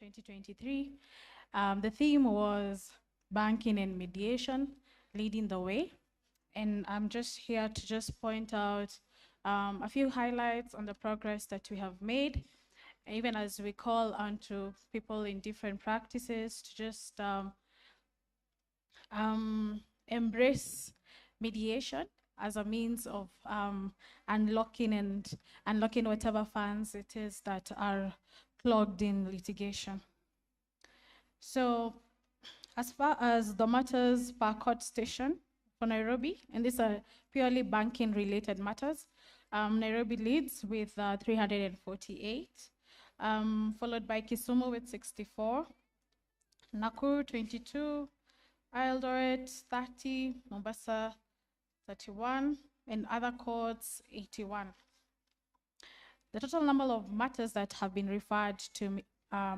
2023. The theme was banking and mediation, leading the way. And I'm just here to just point out a few highlights on the progress that we have made, even as we call on to people in different practices to just embrace mediation as a means of unlocking whatever funds it is that are clogged in litigation. So as far as the matters per court station for Nairobi, and these are purely banking related matters, Nairobi leads with 348, followed by Kisumu with 64, Nakuru 22, Eldoret 30, Mombasa 31, and other courts 81. The total number of matters that have been referred to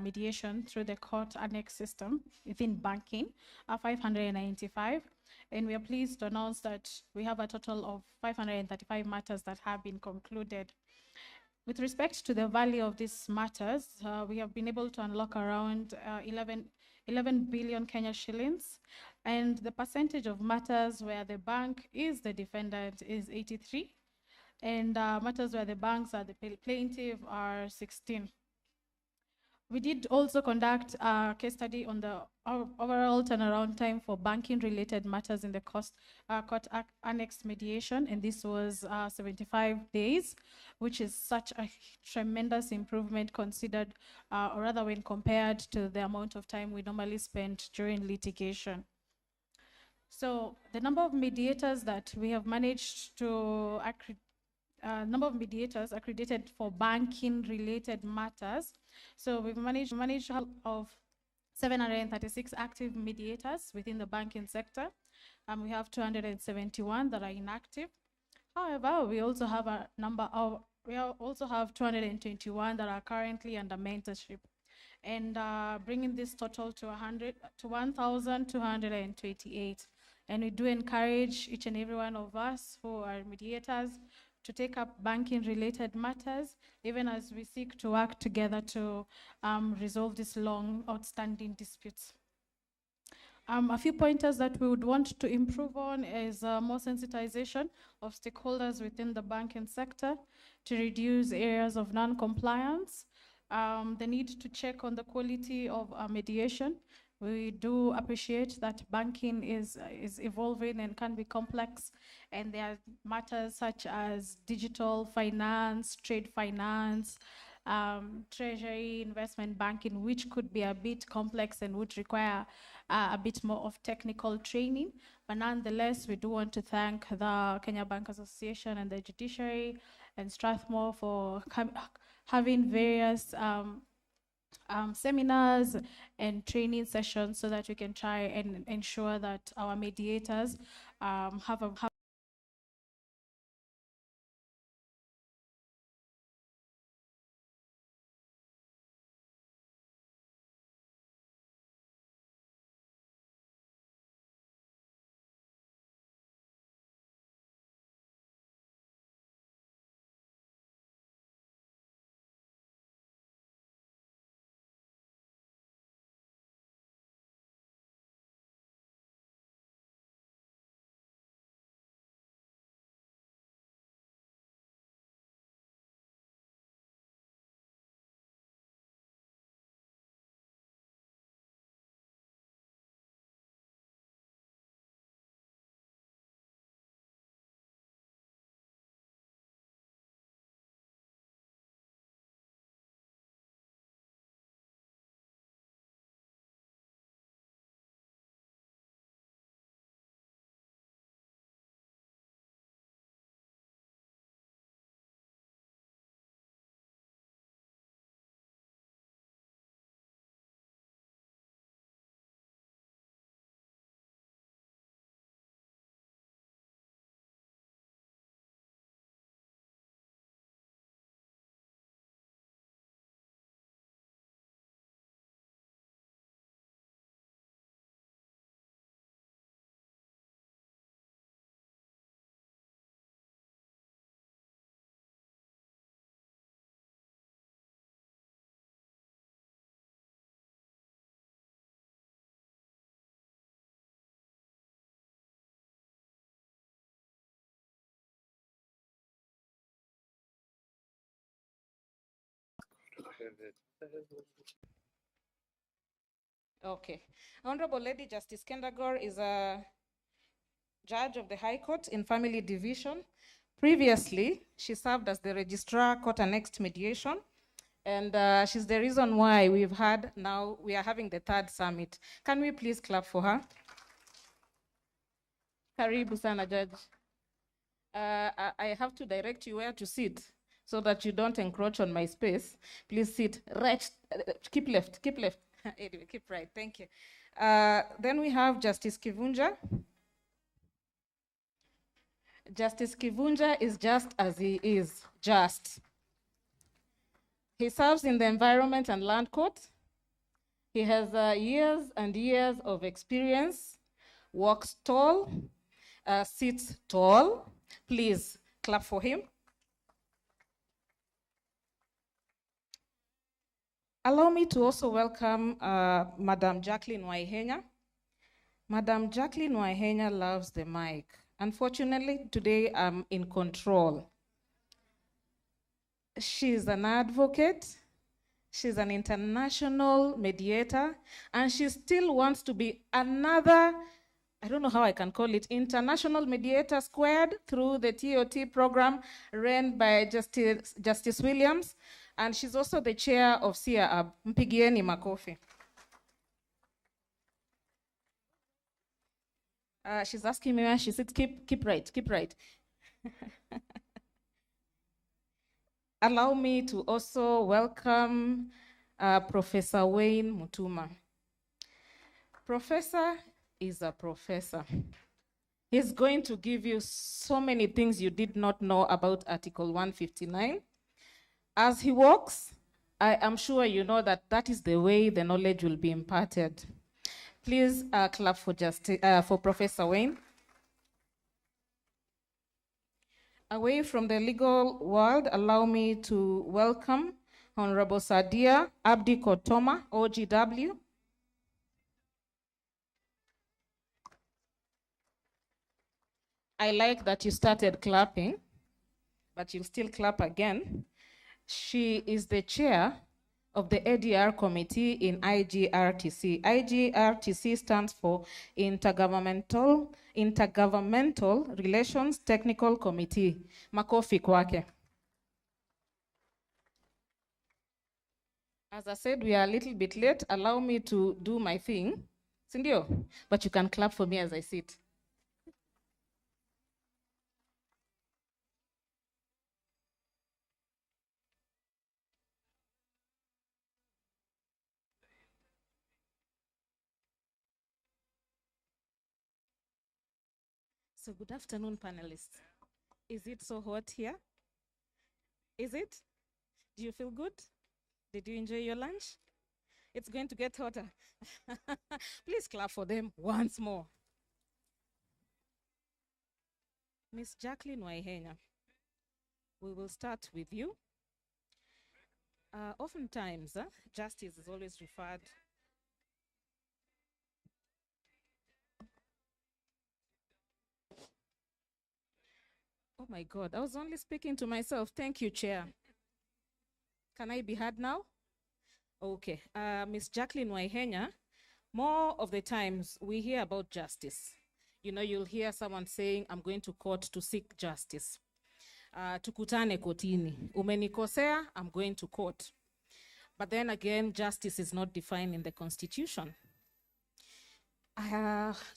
mediation through the court annex system within banking are 595, and we are pleased to announce that we have a total of 535 matters that have been concluded. With respect to the value of these matters, we have been able to unlock around 11 billion Kenya shillings, and the percentage of matters where the bank is the defendant is 83, and matters where the banks are the plaintiff are 16. We did also conduct a case study on the overall turnaround time for banking-related matters in the court annex mediation, and this was 75 days, which is such a tremendous improvement considered, or rather when compared to the amount of time we normally spend during litigation. So the number of mediators that we have managed to number of mediators accredited for banking-related matters. So we've managed of 736 active mediators within the banking sector. We have 271 that are inactive. However, we also have 221 that are currently under mentorship, and bringing this total to 1,228. And we do encourage each and every one of us who are mediators to take up banking-related matters, even as we seek to work together to resolve these long outstanding disputes. A few pointers that we would want to improve on is more sensitization of stakeholders within the banking sector to reduce areas of non-compliance, the need to check on the quality of mediation. We do appreciate that banking is evolving and can be complex, and there are matters such as digital finance, trade finance, treasury, investment banking, which could be a bit complex and would require a bit more of technical training. But nonetheless, we do want to thank the Kenya Bank Association and the judiciary and Strathmore for having various seminars and training sessions so that we can try and ensure that our mediators have Okay. Honorable Lady Justice Kendagor is a judge of the High Court in Family Division. Previously, she served as the Registrar Court Annexed Mediation, and she's the reason why we are having the third summit. Can we please clap for her? Karibu sana, Judge. I have to direct you where to sit so that you don't encroach on my space. Please sit right, keep left. Anyway, keep right, thank you. Then we have Justice Kivunja. Justice Kivunja is just as he is, just. He serves in the Environment and Land Court. He has years and years of experience, walks tall, sits tall. Please clap for him. Allow me to also welcome Madam Jacqueline Waihenya. Madam Jacqueline Waihenya loves the mic. Unfortunately, today I'm in control. She's an advocate, she's an international mediator, and she still wants to be another, I don't know how I can call it, international mediator squared through the TOT program run by Justice Williams. And she's also the chair of CIAB. Mpigieni makofi. She's asking me where she sits. Keep right. Allow me to also welcome Professor Wayne Mutuma. Professor is a professor. He's going to give you so many things you did not know about Article 159. As he walks, I am sure you know that that is the way the knowledge will be imparted. Please clap for Professor Wayne. Away from the legal world, allow me to welcome Honorable Sadia Abdi Kotoma, OGW. I like that you started clapping, but you'll still clap again. She is the chair of the ADR committee in IGRTC. IGRTC stands for Intergovernmental Relations Technical Committee. Makofi kwake. As I said, we are a little bit late. Allow me to do my thing. Sindio? But you can clap for me as I sit. So good afternoon, panelists. Is it so hot here? Is it? Do you feel good? Did you enjoy your lunch? It's going to get hotter. Please clap for them once more. Miss Jacqueline Waihenya, we will start with you. Oftentimes, justice is always referred. Oh my God, I was only speaking to myself. Thank you, Chair. Can I be heard now? Okay, Miss Jacqueline Waihenya, more of the times we hear about justice. You know, you'll hear someone saying, I'm going to court to seek justice. Tukutane kotini. Umenikosea, I'm going to court. But then again, justice is not defined in the Constitution.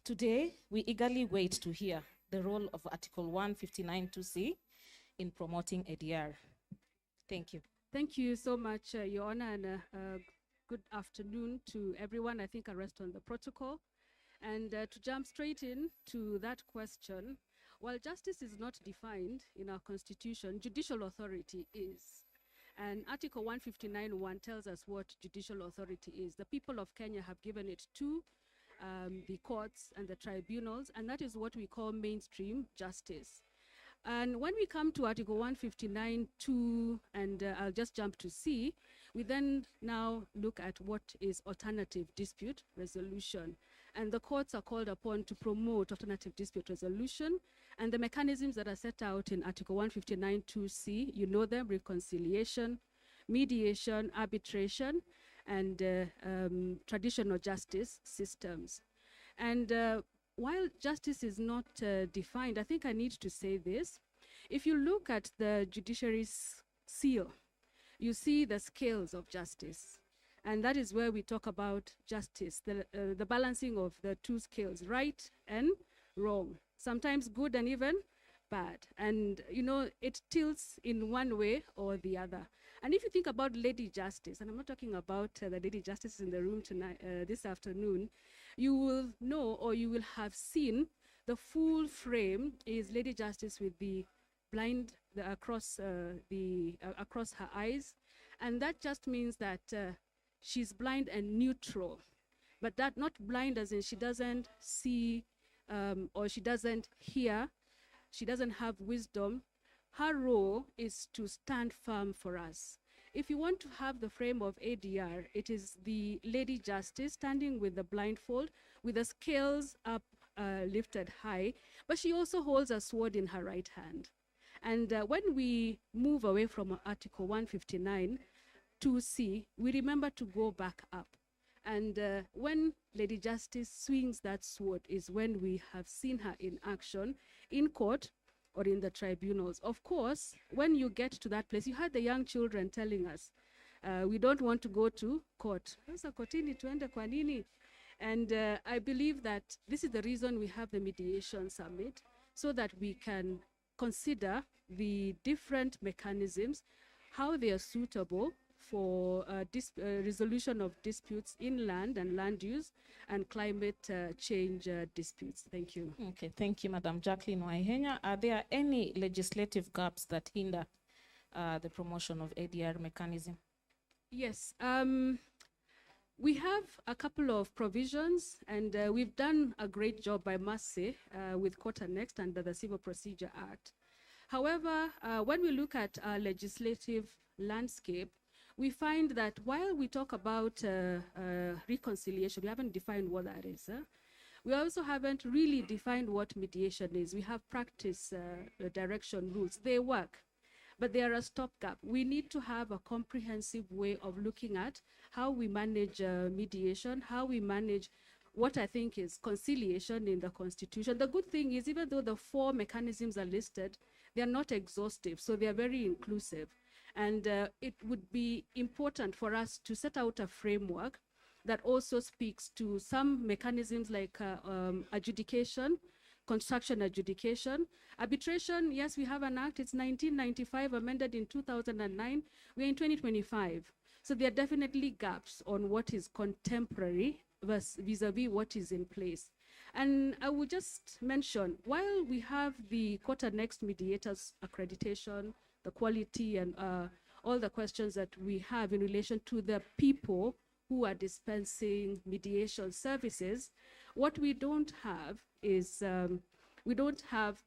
Today, we eagerly wait to hear the role of Article 159(2)(c) in promoting ADR. Thank you. Thank you so much, Your Honor, and good afternoon to everyone. I think I rest on the protocol. And to jump straight in to that question, while justice is not defined in our Constitution, judicial authority is. And Article 159(1) tells us what judicial authority is. The people of Kenya have given it to the courts and the tribunals, and that is what we call mainstream justice. And when we come to Article 159(2), and I'll just jump to C, we then now look at what is alternative dispute resolution. And the courts are called upon to promote alternative dispute resolution, and the mechanisms that are set out in Article 159(2)(c, you know them: reconciliation, mediation, arbitration, and traditional justice systems. And while justice is not defined, I think I need to say this. If you look at the judiciary's seal, you see the scales of justice. And that is where we talk about justice, the balancing of the two scales, right and wrong, sometimes good and even bad. And, you know, it tilts in one way or the other. And if you think about Lady Justice, and I'm not talking about the Lady Justice in the room tonight, this afternoon, you will know or you will have seen the full frame is Lady Justice with the blind across her eyes. And that just means that she's blind and neutral, but that not blind as in she doesn't see or she doesn't hear, she doesn't have wisdom. Her role is to stand firm for us. If you want to have the frame of ADR, it is the Lady Justice standing with the blindfold, with the scales up lifted high, but she also holds a sword in her right hand. And when we move away from Article 159, 2C, we remember to go back up. And when Lady Justice swings that sword is when we have seen her in action in court or in the tribunals. Of course, when you get to that place, you had the young children telling us, we don't want to go to court. Sasa kotini tuende kwa nini? And I believe that this is the reason we have the Mediation Summit, so that we can consider the different mechanisms, how they are suitable for resolution of disputes in land and land use and climate change disputes. Thank you. Okay, thank you, Madam Jacqueline Waihenya. Are there any legislative gaps that hinder the promotion of ADR mechanism? Yes, we have a couple of provisions, and we've done a great job, I must say, with Court Annexed under the Civil Procedure Act. However, when we look at our legislative landscape, we find that while we talk about reconciliation, we haven't defined what that is. We also haven't really defined what mediation is. We have practice direction rules. They work, but they are a stopgap. We need to have a comprehensive way of looking at how we manage mediation, how we manage what I think is conciliation in the Constitution. The good thing is, even though the 4 mechanisms are listed, they are not exhaustive, so they are very inclusive. And it would be important for us to set out a framework that also speaks to some mechanisms like adjudication, construction adjudication. Arbitration, yes, we have an act. It's 1995, amended in 2009. We're in 2025. So there are definitely gaps on what is contemporary vis-a-vis what is in place. And I would just mention, while we have the Court Annexed Mediators accreditation, the quality and all the questions that we have in relation to the people who are dispensing mediation services, what we don't have is, we don't have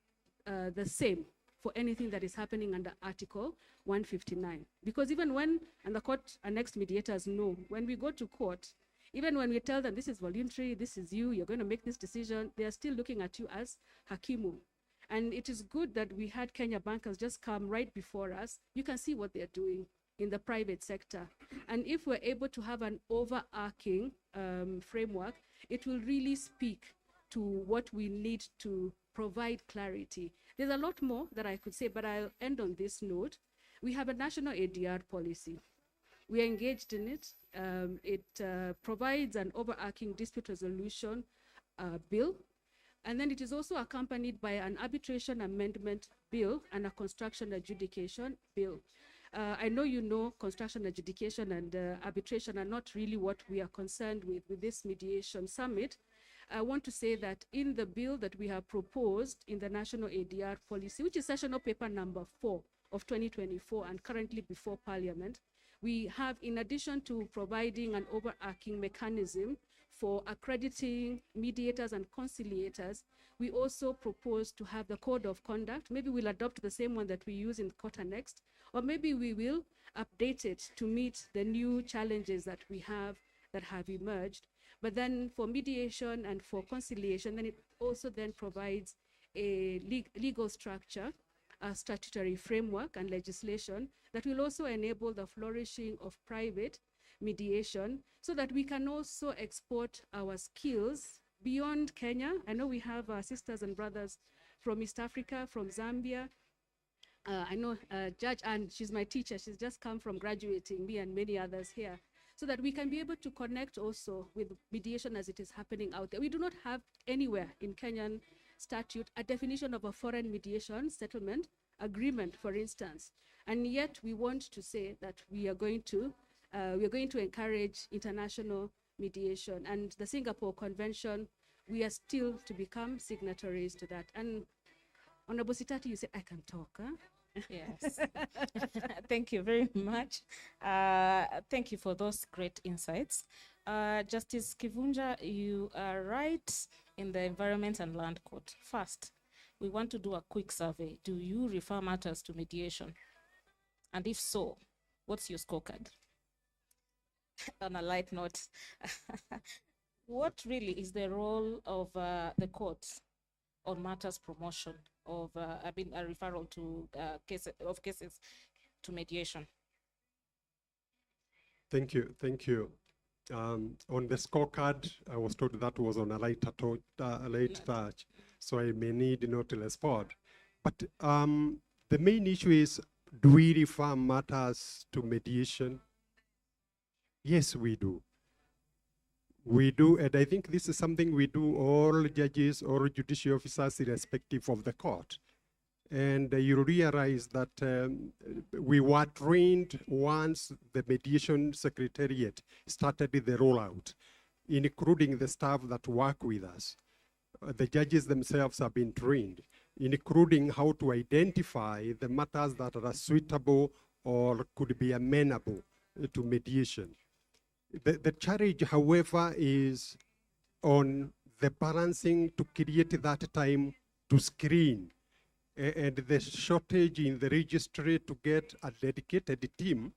the same for anything that is happening under Article 159. Because even when, and the Court Annexed Mediators know, when we go to court, even when we tell them this is voluntary, this is you, you're going to make this decision, they are still looking at you as Hakimu. And it is good that we had Kenya bankers just come right before us. You can see what they're doing in the private sector. And if we're able to have an overarching framework, it will really speak to what we need to provide clarity. There's a lot more that I could say, but I'll end on this note. We have a national ADR policy. We are engaged in it. It provides an overarching dispute resolution bill. And then it is also accompanied by an arbitration amendment bill and a construction adjudication bill. I know you know construction adjudication and arbitration are not really what we are concerned with this mediation summit. I want to say that in the bill that we have proposed in the National ADR policy, which is sessional paper number 4 of 2024 and currently before Parliament, we have, in addition to providing an overarching mechanism for accrediting mediators and conciliators, we also propose to have the code of conduct. Maybe we'll adopt the same one that we use in Court Annexed, or maybe we will update it to meet the new challenges that we have that have emerged. But then for mediation and for conciliation, then it also then provides a legal structure statutory framework and legislation that will also enable the flourishing of private mediation so that we can also export our skills beyond Kenya. I know we have sisters and brothers from East Africa, from Zambia. I know Judge Anne, she's my teacher. She's just come from graduating, me and many others here, so that we can be able to connect also with mediation as it is happening out there. We do not have anywhere in Kenyan statute a definition of a foreign mediation settlement agreement, for instance. And yet we want to say that we are going to encourage international mediation. And the Singapore Convention, we are still to become signatories to that. And Honorable Sitati, you said I can talk, huh? Yes. Thank you very much. Thank you for those great insights. Justice Kivunja, you are right in the Environment and Land Court. First, we want to do a quick survey. Do you refer matters to mediation? And if so, what's your scorecard? On a light note, what really is the role of the courts on matters promotion of, a referral to cases to mediation? Thank you. On the scorecard, I was told that was on a light touch, so I may need not to respond. But the main issue is, do we refer matters to mediation? Yes, we do. We do, and I think this is something we do, all judges or judicial officers irrespective of the court. And you realize that we were trained once the mediation secretariat started the rollout, including the staff that work with us. The judges themselves have been trained, including how to identify the matters that are suitable or could be amenable to mediation. The challenge, however, is on the balancing to create that time to screen, and the shortage in the registry to get a dedicated team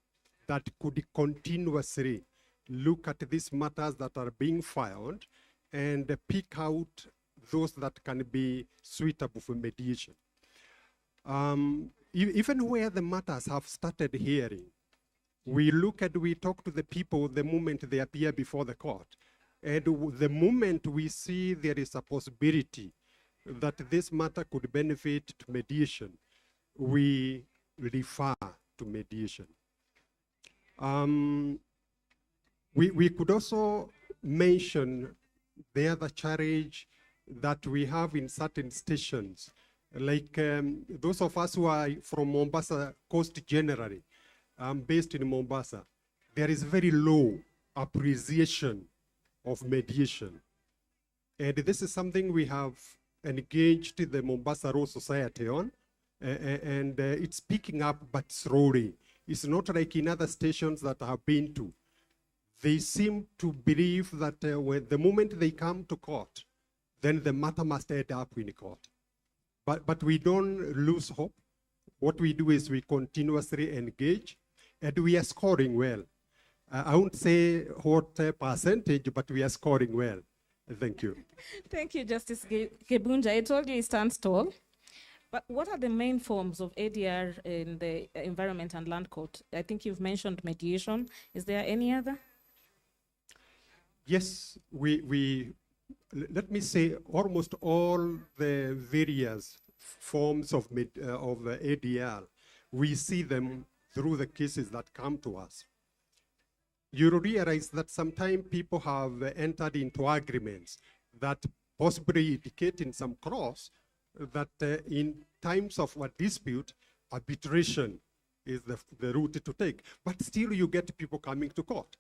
that could continuously look at these matters that are being filed and pick out those that can be suitable for mediation. Even where the matters have started hearing, we talk to the people the moment they appear before the court. And the moment we see there is a possibility that this matter could benefit to mediation, we refer to mediation. We could also mention the other challenge that we have in certain stations, like those of us who are from Mombasa Coast generally, based in Mombasa, there is very low appreciation of mediation. And this is something we have engaged the Mombasa Law Society on, and it's picking up, but slowly. It's not like in other stations that I have been to. They seem to believe that when the moment they come to court, then the matter must end up in court. But we don't lose hope. What we do is we continuously engage, and we are scoring well. I won't say what percentage, but we are scoring well. Thank you. Thank you, Justice Kibunja. I told you it stands tall. But what are the main forms of ADR in the Environment and Land Court? I think you've mentioned mediation. Is there any other? Yes, let me say almost all the various forms of ADR, we see them through the cases that come to us. You realize that sometimes people have entered into agreements that possibly indicate in some clause that in times of a dispute, arbitration is the route to take. But still you get people coming to court.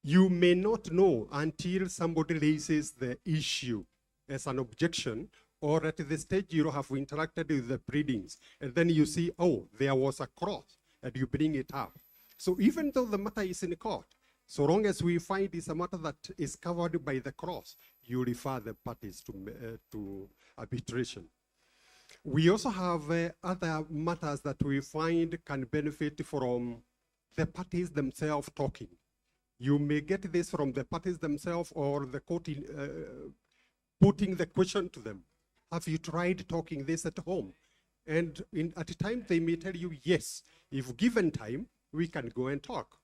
You may not know until somebody raises the issue as an objection, or at the stage you have interacted with the pleadings, and then you see, oh, there was a clause, and you bring it up. So even though the matter is in court, so long as we find it's a matter that is covered by the clause, you refer the parties to arbitration. We also have other matters that we find can benefit from the parties themselves talking. You may get this from the parties themselves or the court putting the question to them. Have you tried talking this at home? And at a time, they may tell you, yes, if given time, we can go and talk.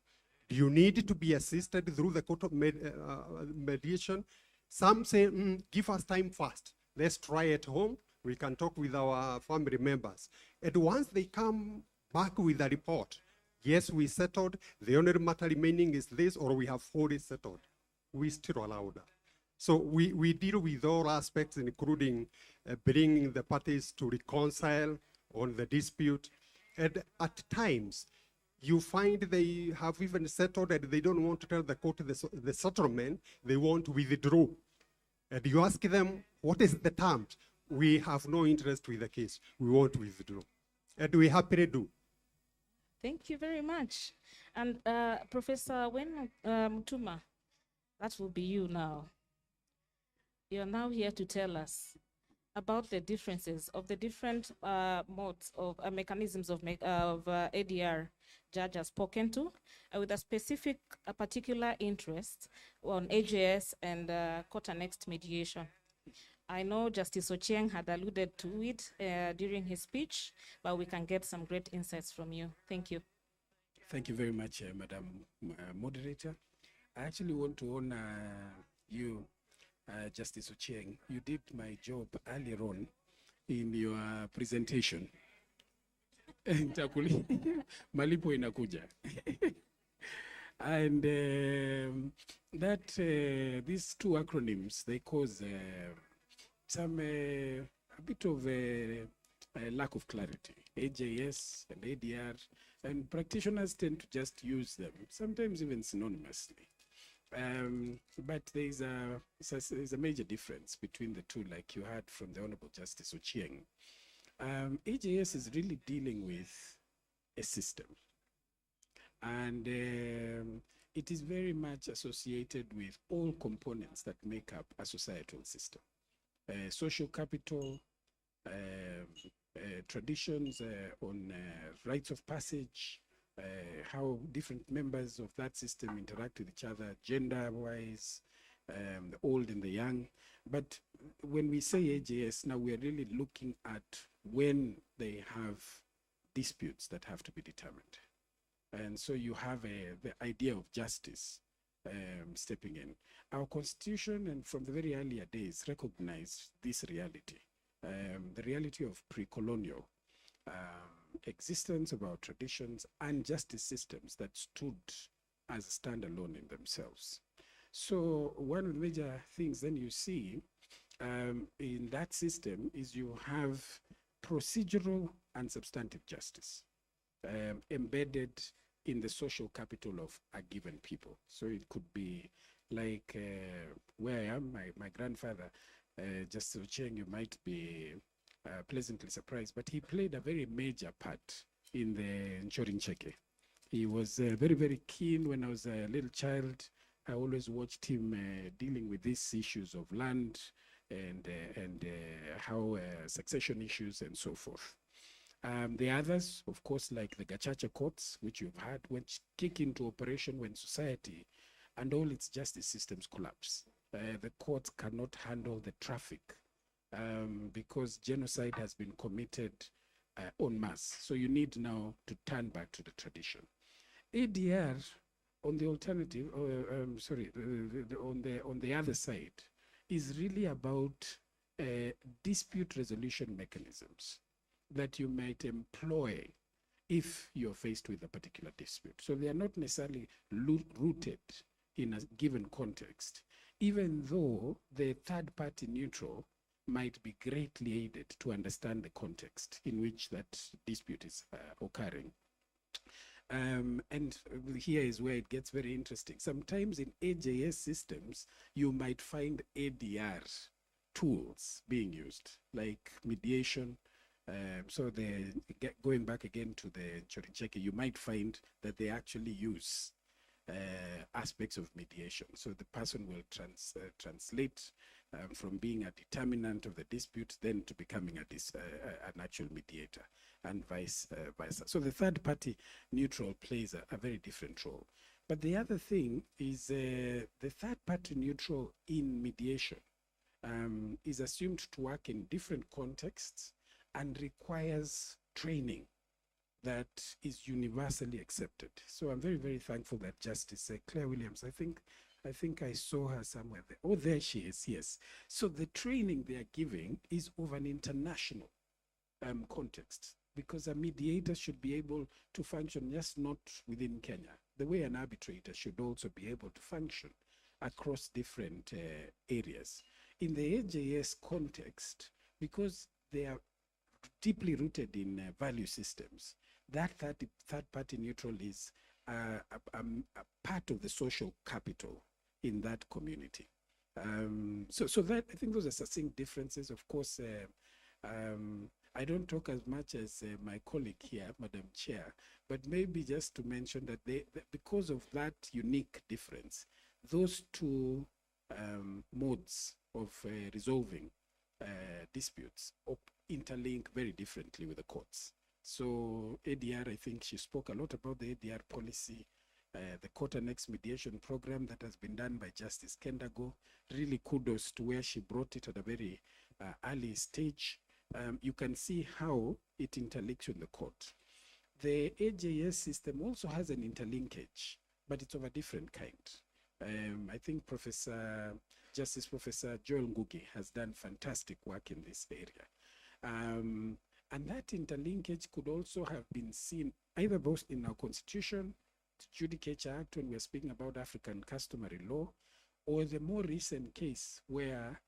Do you need to be assisted through the court of mediation? Some say, give us time first. Let's try at home. We can talk with our family members. And once they come back with a report, yes, we settled, the only matter remaining is this, or we have fully settled, we still allow that. So we deal with all aspects, including bringing the parties to reconcile on the dispute. And at times, you find they have even settled and they don't want to tell the court the settlement, they want to withdraw. And you ask them, what is the terms? We have no interest with the case. We want to withdraw. And we happily do. Thank you very much. And Professor Tuma, that will be you now. You're now here to tell us about the differences of the different modes of mechanisms of ADR judge has spoken to, with a particular interest on AJS and court-annexed mediation. I know Justice Ochieng had alluded to it during his speech, but we can get some great insights from you. Thank you. Thank you very much, Madam Moderator. I actually want to honor you, Justice Ochieng. You did my job earlier on in your presentation. Malipo inakuja. And these two acronyms, they cause a bit of a lack of clarity. AJS and ADR, and practitioners tend to just use them, sometimes even synonymously. But there's a major difference between the two, like you heard from the Honorable Justice Ochieng. AJS is really dealing with a system, and it is very much associated with all components that make up a societal system. Social capital, traditions on rites of passage, how different members of that system interact with each other, gender-wise, the old and the young. But when we say AJS, now we're really looking at when they have disputes that have to be determined. And so you have the idea of justice stepping in. Our constitution, and from the very earlier days, recognized this reality, the reality of pre-colonial existence of our traditions and justice systems that stood as standalone in themselves. So one of the major things then you see in that system is you have procedural and substantive justice embedded in the social capital of a given people. So it could be like where I am, my grandfather, Justice Ochieng, you might be pleasantly surprised, but he played a very major part in the Nchorincheke. He was very, very keen when I was a little child. I always watched him dealing with these issues of land and how succession issues and so forth. The others, of course, like the Gachacha courts, which you've had, which kick into operation when society and all its justice systems collapse. The courts cannot handle the traffic because genocide has been committed en masse. So you need now to turn back to the tradition. ADR, on the alternative, on the other side, is really about dispute resolution mechanisms that you might employ if you're faced with a particular dispute. So they are not necessarily rooted in a given context, even though the third party neutral might be greatly aided to understand the context in which that dispute is occurring. And here is where it gets very interesting. Sometimes in AJS systems, you might find ADR tools being used, like mediation. So going back again to the Nchorincheke, you might find that they actually use aspects of mediation. So the person will translate from being a determinant of the dispute then to becoming an actual mediator, and vice versa. So the third party neutral plays a very different role. But the other thing is the third party neutral in mediation is assumed to work in different contexts and requires training that is universally accepted. So I'm very, very thankful that Justice Claire Williams, I think I saw her somewhere there. Oh, there she is, yes. So the training they are giving is of an international context, because a mediator should be able to function just not within Kenya. The way an arbitrator should also be able to function across different areas. In the AJS context, because they are deeply rooted in value systems, that third-party neutral is a part of the social capital in that community. So that, I think those are succinct differences. Of course, I don't talk as much as my colleague here, Madam Chair, but maybe just to mention that because of that unique difference, those two modes of resolving disputes interlink very differently with the courts. So ADR, I think she spoke a lot about the ADR policy, the court annexed mediation program that has been done by Justice Kendago. Really kudos to where she brought it at a very early stage. You can see how it interlinks with the court. The AJS system also has an interlinkage, but it's of a different kind. I think Justice Professor Joel Ngugi has done fantastic work in this area. And that interlinkage could also have been seen either both in our Constitution, the Judicature Act when we're speaking about African customary law, or the more recent case where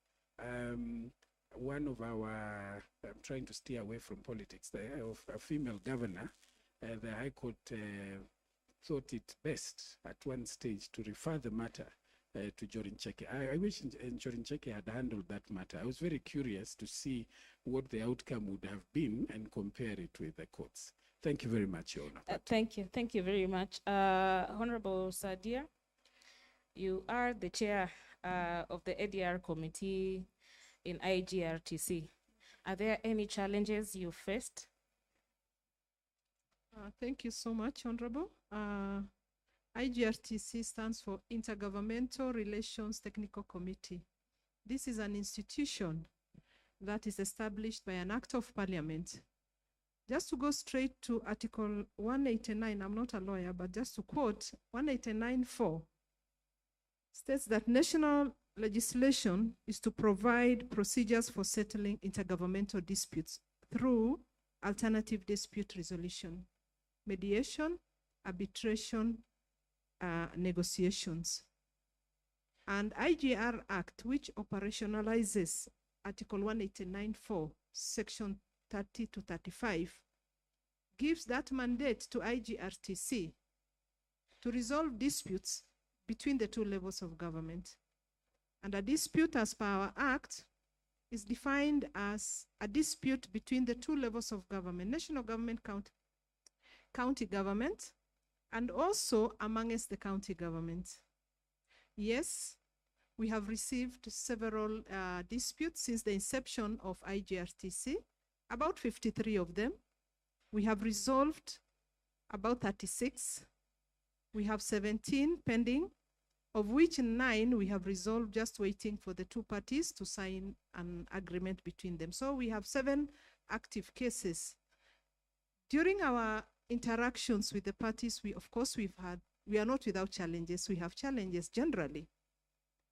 one of our, I'm trying to steer away from politics, a female governor, the High Court thought it best at one stage to refer the matter to Jorin Cheke. I wish Jorin Cheke had handled that matter. I was very curious to see what the outcome would have been and compare it with the courts. Thank you very much, Your Honor. Thank you very much. Honorable Sadia, you are the chair of the ADR committee in IGRTC. Are there any challenges you faced? Thank you so much, Honorable. IGRTC stands for Intergovernmental Relations Technical Committee. This is an institution that is established by an act of parliament. Just to go straight to Article 189, I'm not a lawyer, but just to quote 189.4, states that national legislation is to provide procedures for settling intergovernmental disputes through alternative dispute resolution, mediation, arbitration, negotiations. And IGR Act, which operationalizes Article 189.4, Section 30 to 35, gives that mandate to IGRTC to resolve disputes between the two levels of government. And a dispute, as per our Act, is defined as a dispute between the two levels of government, national government, county government, and also amongst the county government. Yes, we have received several disputes since the inception of IGRTC, about 53 of them. We have resolved about 36. We have 17 pending, of which 9 we have resolved, just waiting for the two parties to sign an agreement between them. So we have 7 active cases. During our interactions with the parties, we are not without challenges. We have challenges generally.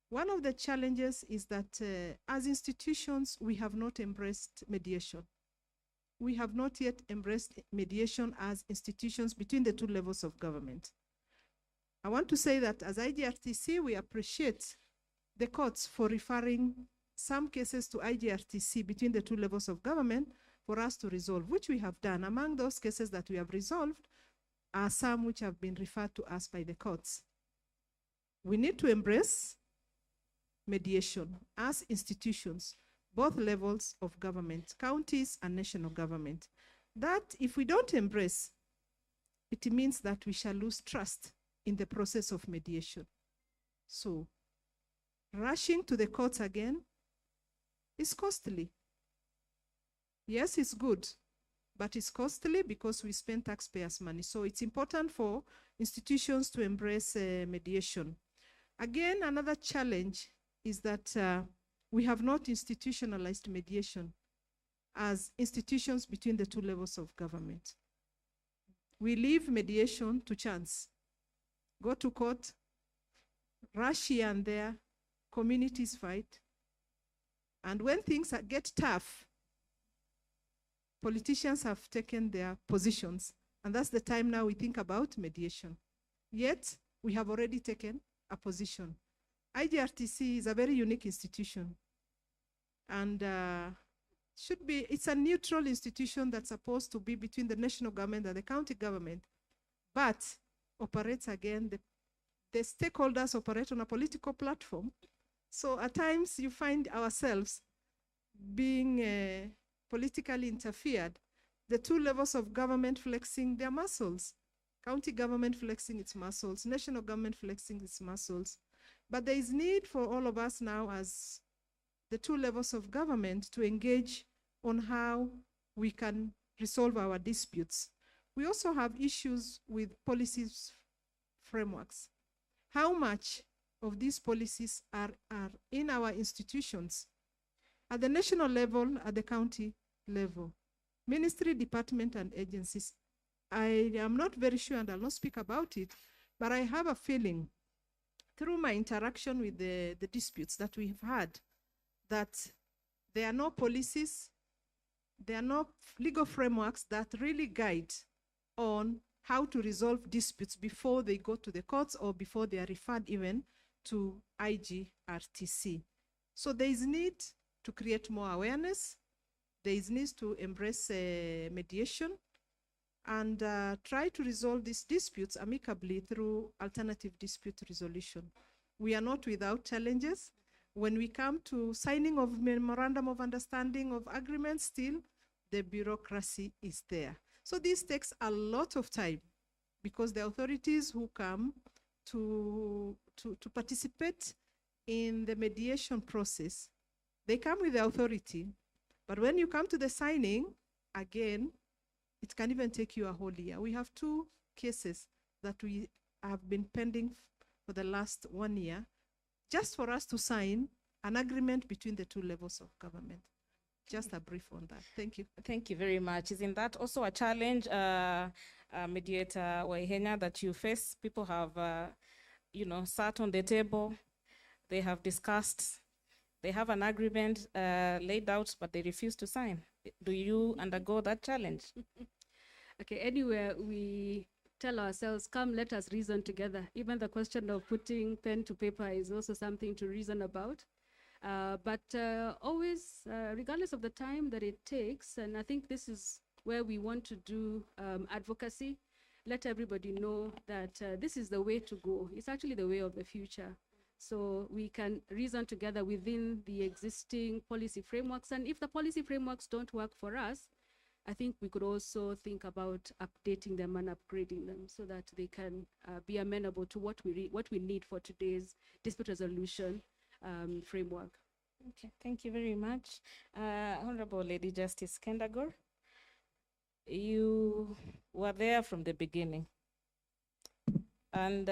One of the challenges is that as institutions, we have not embraced mediation. We have not yet embraced mediation as institutions between the two levels of government. I want to say that as IGRTC, we appreciate the courts for referring some cases to IGRTC between the two levels of government for us to resolve, which we have done. Among those cases that we have resolved are some which have been referred to us by the courts. We need to embrace mediation as institutions, both levels of government, counties and national government. That if we don't embrace, it means that we shall lose trust in the process of mediation. So rushing to the courts again is costly. Yes, it's good, but it's costly because we spend taxpayers' money. So it's important for institutions to embrace mediation. Again, another challenge is that we have not institutionalized mediation. as institutions between the two levels of government. We leave mediation to chance. Go to court, rush here and there, communities fight. And when things get tough, politicians have taken their positions. And that's the time now we think about mediation. Yet, we have already taken a position. IGRTC is a very unique institution. And it's a neutral institution that's supposed to be between the national government and the county government, but operates again, the stakeholders operate on a political platform. So at times you find ourselves being politically interfered, the two levels of government flexing their muscles, county government flexing its muscles, national government flexing its muscles. But there is need for all of us now as the two levels of government to engage on how we can resolve our disputes. We also have issues with policies frameworks. How much of these policies are in our institutions at the national level, at the county level, ministry, department, and agencies? I am not very sure, and I'll not speak about it, but I have a feeling through my interaction with the disputes that we've had, that there are no policies, there are no legal frameworks that really guide on how to resolve disputes before they go to the courts or before they are referred even to IGRTC. So there is need to create more awareness. There is need to embrace mediation and try to resolve these disputes amicably through alternative dispute resolution. We are not without challenges. When we come to signing of memorandum of understanding of agreements, still the bureaucracy is there. So this takes a lot of time because the authorities who come to participate in the mediation process, they come with the authority. But when you come to the signing, again, it can even take you a whole year. We have 2 cases that we have been pending for the last 1 year, just for us to sign an agreement between the two levels of government. Just a brief on that. Thank you. Thank you very much. Isn't that also a challenge, Mediator Waihenya, that you face? People have, sat on the table, they have discussed, they have an agreement laid out, but they refuse to sign. Do you undergo that challenge? Okay, anywhere we tell ourselves, come, let us reason together. Even the question of putting pen to paper is also something to reason about. But always, regardless of the time that it takes, and I think this is where we want to do advocacy, let everybody know that this is the way to go. It's actually the way of the future. So we can reason together within the existing policy frameworks. And if the policy frameworks don't work for us, I think we could also think about updating them and upgrading them so that they can be amenable to what we need for today's dispute resolution framework. Okay, thank you very much. Honorable Lady Justice Kendagor, you were there from the beginning. And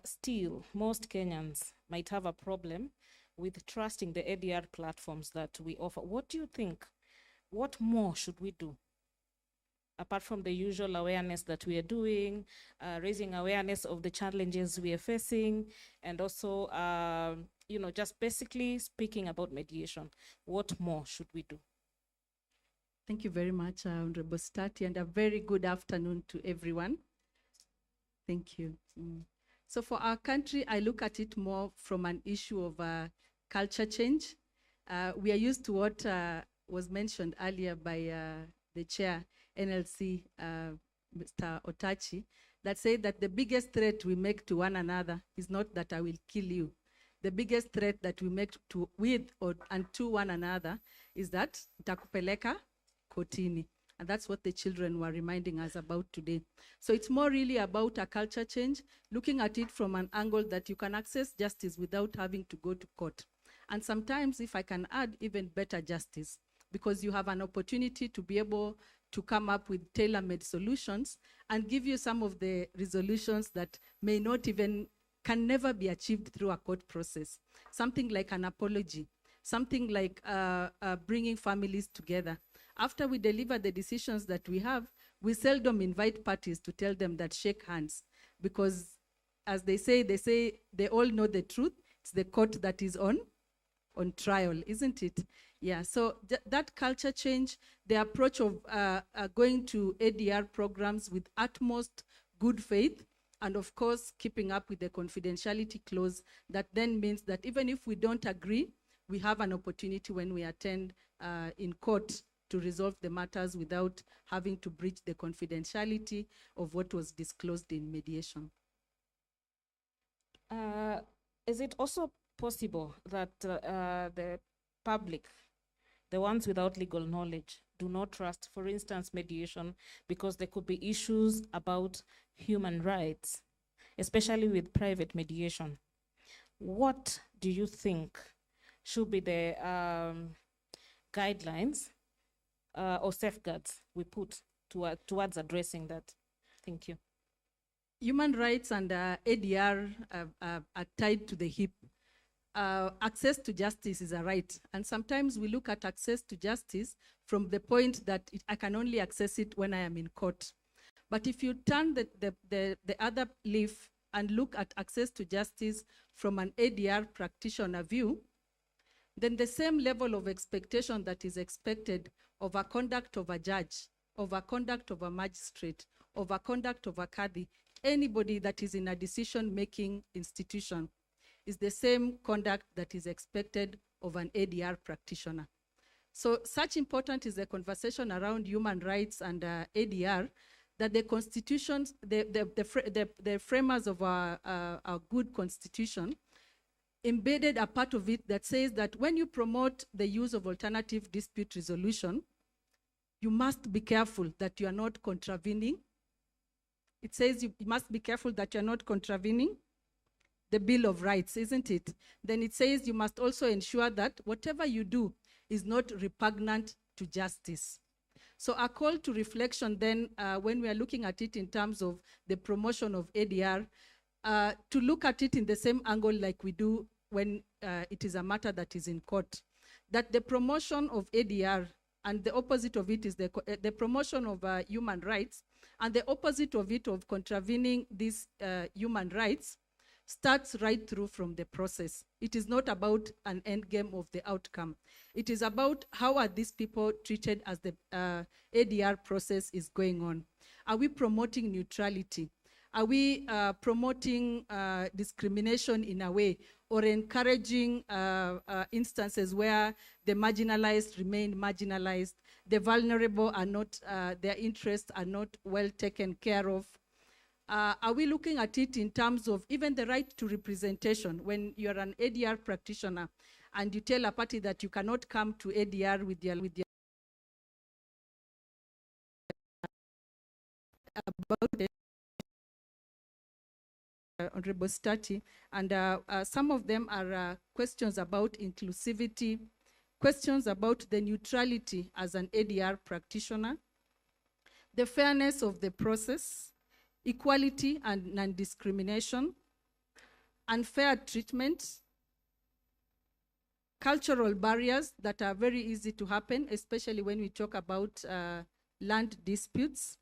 still, most Kenyans might have a problem with trusting the ADR platforms that we offer. What do you think? What more should we do? Apart from the usual awareness that we are doing, raising awareness of the challenges we are facing, and also, just basically speaking about mediation, what more should we do? Thank you very much, Honorable Stati, and a very good afternoon to everyone. Thank you. So for our country, I look at it more from an issue of culture change. We are used to what was mentioned earlier by the chair, NLC, Mr. Otachi, that said that the biggest threat we make to one another is not that I will kill you. The biggest threat that we make to one another is that takupeleka kotini. And that's what the children were reminding us about today. So it's more really about a culture change, looking at it from an angle that you can access justice without having to go to court. And sometimes, if I can add, even better justice, because you have an opportunity to be able to come up with tailor-made solutions and give you some of the resolutions that may not even, can never be achieved through a court process. Something like an apology, something like bringing families together. After we deliver the decisions that we have, we seldom invite parties to tell them that shake hands, because as they say they all know the truth. It's the court that is on trial, isn't it? Yeah, so that culture change, the approach of going to ADR programs with utmost good faith, and of course, keeping up with the confidentiality clause, that then means that even if we don't agree, we have an opportunity when we attend in court to resolve the matters without having to breach the confidentiality of what was disclosed in mediation. Is it also possible that the public, the ones without legal knowledge, do not trust, for instance, mediation, because there could be issues about human rights, especially with private mediation? What do you think should be the guidelines or safeguards we put towards addressing that? Thank you. Human rights and ADR are tied to the hip. Access to justice is a right. And sometimes we look at access to justice from the point that I can only access it when I am in court. But if you turn the other leaf and look at access to justice from an ADR practitioner view, then the same level of expectation that is expected of a conduct of a judge, of a conduct of a magistrate, of a conduct of a Qadi, anybody that is in a decision-making institution, is the same conduct that is expected of an ADR practitioner. So such important is the conversation around human rights and ADR, that the constitutions, the framers of our good constitution embedded a part of it that says that when you promote the use of alternative dispute resolution, you must be careful that you are not contravening. It says you must be careful that you are not contravening the Bill of Rights, isn't it? Then it says you must also ensure that whatever you do is not repugnant to justice. So a call to reflection then, when we are looking at it in terms of the promotion of ADR, to look at it in the same angle like we do when it is a matter that is in court, that the promotion of ADR and the opposite of it is the promotion of human rights, and the opposite of it, of contravening these human rights, starts right through from the process. It is not about an end game of the outcome. It is about how are these people treated as the ADR process is going on. Are we promoting neutrality? Are we promoting discrimination in a way, or encouraging instances where the marginalized remain marginalized, the vulnerable are not, their interests are not well taken care of? Are we looking at it in terms of even the right to representation? When you're an ADR practitioner and you tell a party that you cannot come to ADR with your about it, Honorable Stati, and some of them are questions about inclusivity, questions about the neutrality as an ADR practitioner, the fairness of the process, equality and non-discrimination, unfair treatment, cultural barriers that are very easy to happen, especially when we talk about land disputes,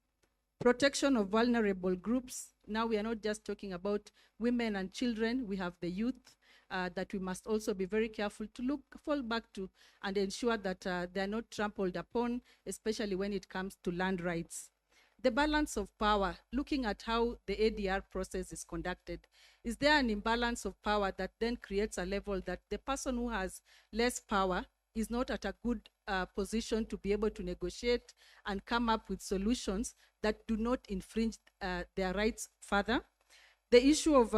protection of vulnerable groups. Now we are not just talking about women and children, we have the youth that we must also be very careful to fall back to and ensure that they are not trampled upon, especially when it comes to land rights. The balance of power, looking at how the ADR process is conducted. Is there an imbalance of power that then creates a level that the person who has less power is not at a good position to be able to negotiate and come up with solutions that do not infringe their rights further? The issue of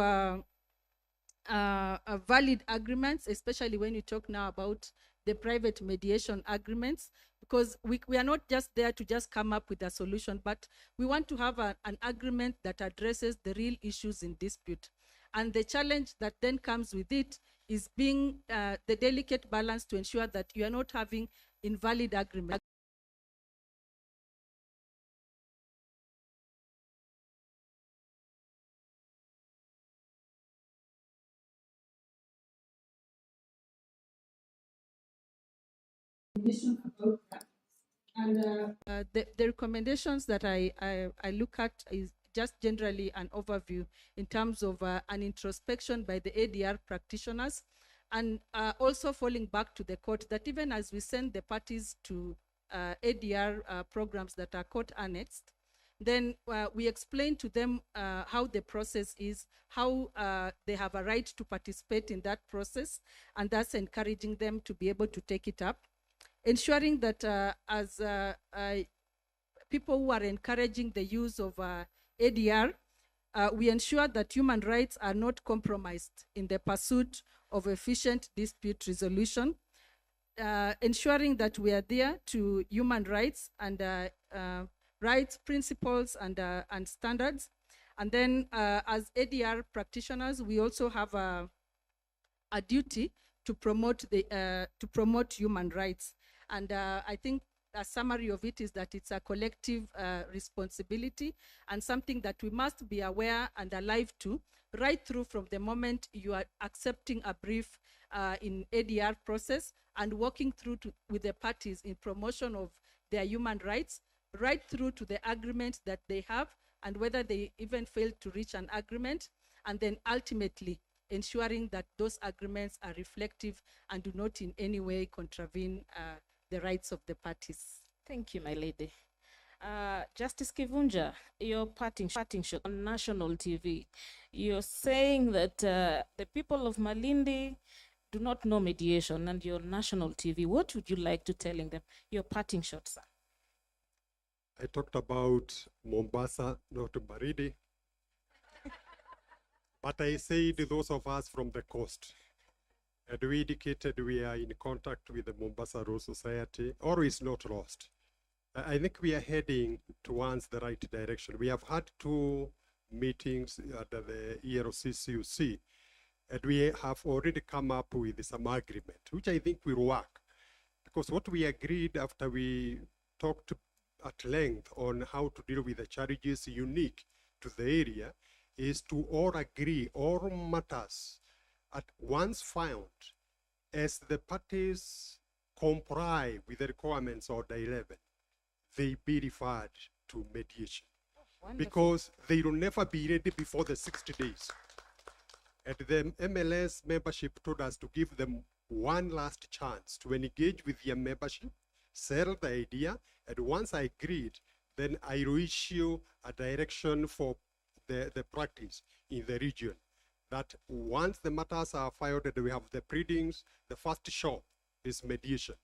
valid agreements, especially when you talk now about the private mediation agreements, because we are not just there to just come up with a solution, but we want to have an agreement that addresses the real issues in dispute. And the challenge that then comes with it is being the delicate balance to ensure that you are not having invalid agreements. The recommendations that I look at is just generally an overview in terms of an introspection by the ADR practitioners, and also falling back to the court that even as we send the parties to ADR programs that are court annexed, then we explain to them how the process is, how they have a right to participate in that process, and thus encouraging them to be able to take it up. Ensuring that as people who are encouraging the use of ADR, we ensure that human rights are not compromised in the pursuit of efficient dispute resolution, ensuring that we are there to human rights and rights principles and standards. And then as ADR practitioners, we also have a duty to promote human rights. And I think a summary of it is that it's a collective responsibility and something that we must be aware and alive to right through from the moment you are accepting a brief in ADR process and working through with the parties in promotion of their human rights, right through to the agreement that they have and whether they even fail to reach an agreement, and then ultimately ensuring that those agreements are reflective and do not in any way contravene the rights of the parties. Thank you, my lady. Justice Kivunja, your parting shot on national TV. You're saying that the people of Malindi do not know mediation, and your national TV. What would you like to telling them? Your parting shot, sir. I talked about Mombasa, not Baridi. But I said those of us from the coast. And we indicated we are in contact with the Mombasa Road Society, or is not lost. I think we are heading towards the right direction. We have had 2 meetings at the EROCCUC, and we have already come up with some agreement, which I think will work. Because what we agreed after we talked at length on how to deal with the challenges unique to the area is to all agree all matters at once found as the parties comply with the requirements of the 11, they be referred to mediation. Because they will never be ready before the 60 days. And the MLS membership told us to give them one last chance to engage with their membership, sell the idea, and once I agreed, then I will issue a direction for the practice in the region. That once the matters are filed and we have the pleadings, the first shot is mediation.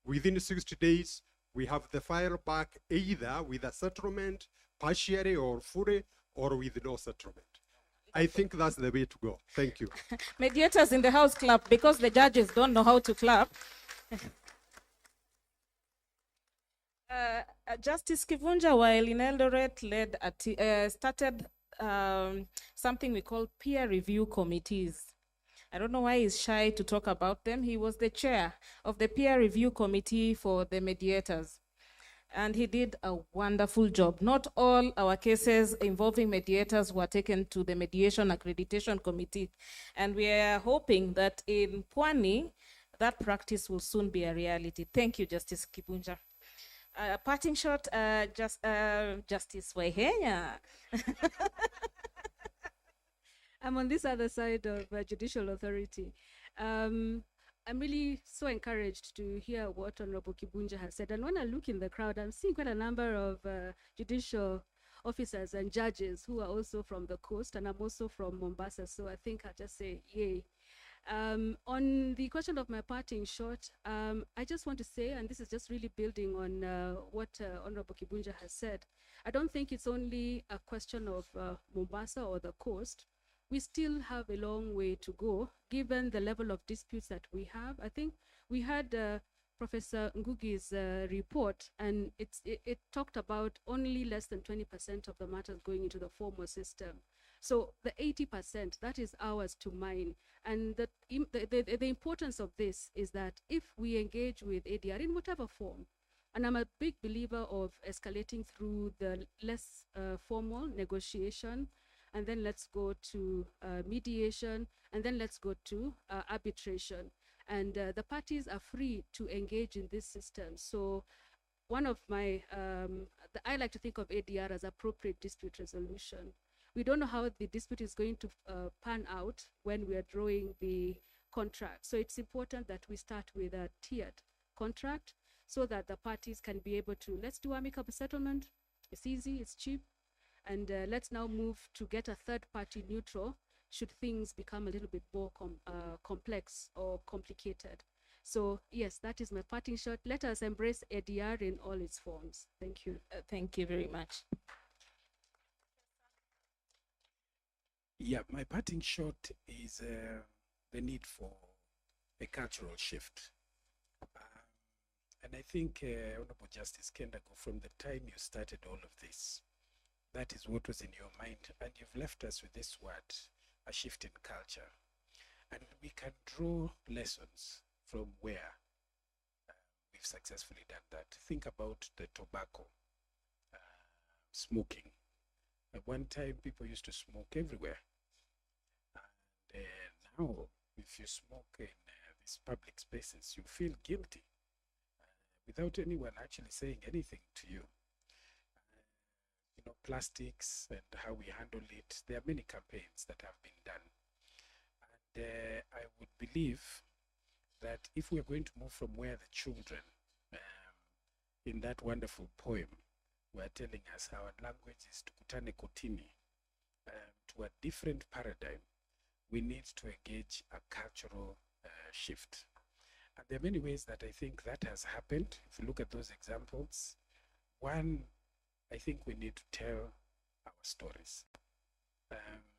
Within 60 days, we have the file back either with a settlement, partially or fully, or with no settlement. I think that's the way to go. Thank you. Mediators in the house clap because the judges don't know how to clap. Justice Kivunja, while in Eldoret, started something we call peer review committees. I don't know why he's shy to talk about them. He was the chair of the peer review committee for the mediators. And he did a wonderful job. Not all our cases involving mediators were taken to the Mediation Accreditation Committee. And we are hoping that in Pwani, that practice will soon be a reality. Thank you, Justice Kibunja. Parting shot, Justice Waihenya. I'm on this other side of judicial authority. I'm really so encouraged to hear what Honorable Kibunja has said. And when I look in the crowd, I'm seeing quite a number of judicial officers and judges who are also from the coast, and I'm also from Mombasa. So I think I'll just say yay. On the question of my parting shot, I just want to say, and this is just really building on what Honorable Kibunja has said, I don't think it's only a question of Mombasa or the coast. We still have a long way to go, given the level of disputes that we have. I think we had Professor Ngugi's report, and it talked about only less than 20% of the matters going into the formal system. So the 80%, that is ours to mine. And the importance of this is that if we engage with ADR in whatever form, and I'm a big believer of escalating through the less formal negotiation, and then let's go to mediation, and then let's go to arbitration. And the parties are free to engage in this system. So one of my, I like to think of ADR as appropriate dispute resolution. We don't know how the dispute is going to pan out when we are drawing the contract. So it's important that we start with a tiered contract so that the parties can be able to, let's do amicable settlement. It's easy, it's cheap. And let's now move to get a third party neutral should things become a little bit more complex or complicated. So yes, that is my parting shot. Let us embrace ADR in all its forms. Thank you. Thank you very much. Yeah, my parting shot is the need for a cultural shift. And I think, Honorable Justice Kendago, from the time you started all of this, that is what was in your mind. And you've left us with this word, a shift in culture. And we can draw lessons from where we've successfully done that. Think about the tobacco, smoking. At one time, people used to smoke everywhere. And now, if you smoke in these public spaces, you feel guilty without anyone actually saying anything to you. You know, plastics and how we handle it. There are many campaigns that have been done. And I would believe that if we are going to move from where the children, in that wonderful poem, were telling us our language is tukutane kotini, to a different paradigm, we need to engage a cultural shift. And there are many ways that I think that has happened. If you look at those examples, one, I think we need to tell our stories,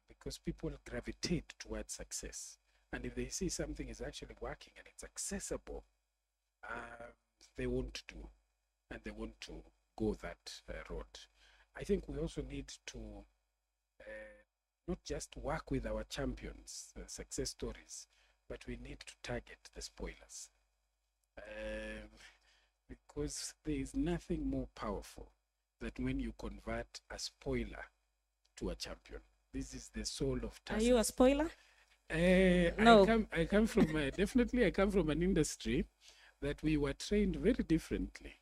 because people gravitate towards success. And if they see something is actually working and it's accessible, they want to, and they want to go that road. I think we also need to not just work with our champions, success stories, but we need to target the spoilers. Because there is nothing more powerful than when you convert a spoiler to a champion. This is the soul of Are you a spoiler? No. I come from, definitely I come from an industry that we were trained very differently.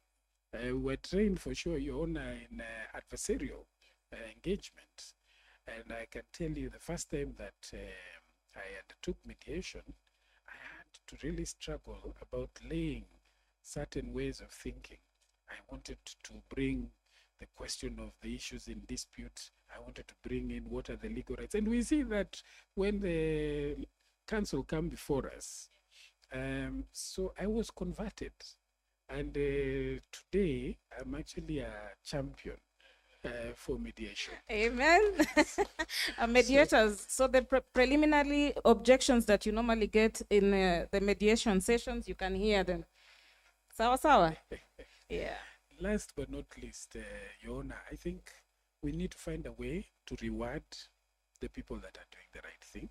We were trained for sure, Your Honor, in adversarial engagement. And I can tell you the first time that I undertook mediation, I had to really struggle about laying certain ways of thinking. I wanted to bring the question of the issues in dispute. I wanted to bring in what are the legal rights. And we see that when the council come before us. So I was converted. And today, I'm actually a champion for mediation. Amen. Mediators. So the preliminary objections that you normally get in the mediation sessions, you can hear them. Sawa sawa. Yeah. Last but not least, Your Honor, I think we need to find a way to reward the people that are doing the right thing.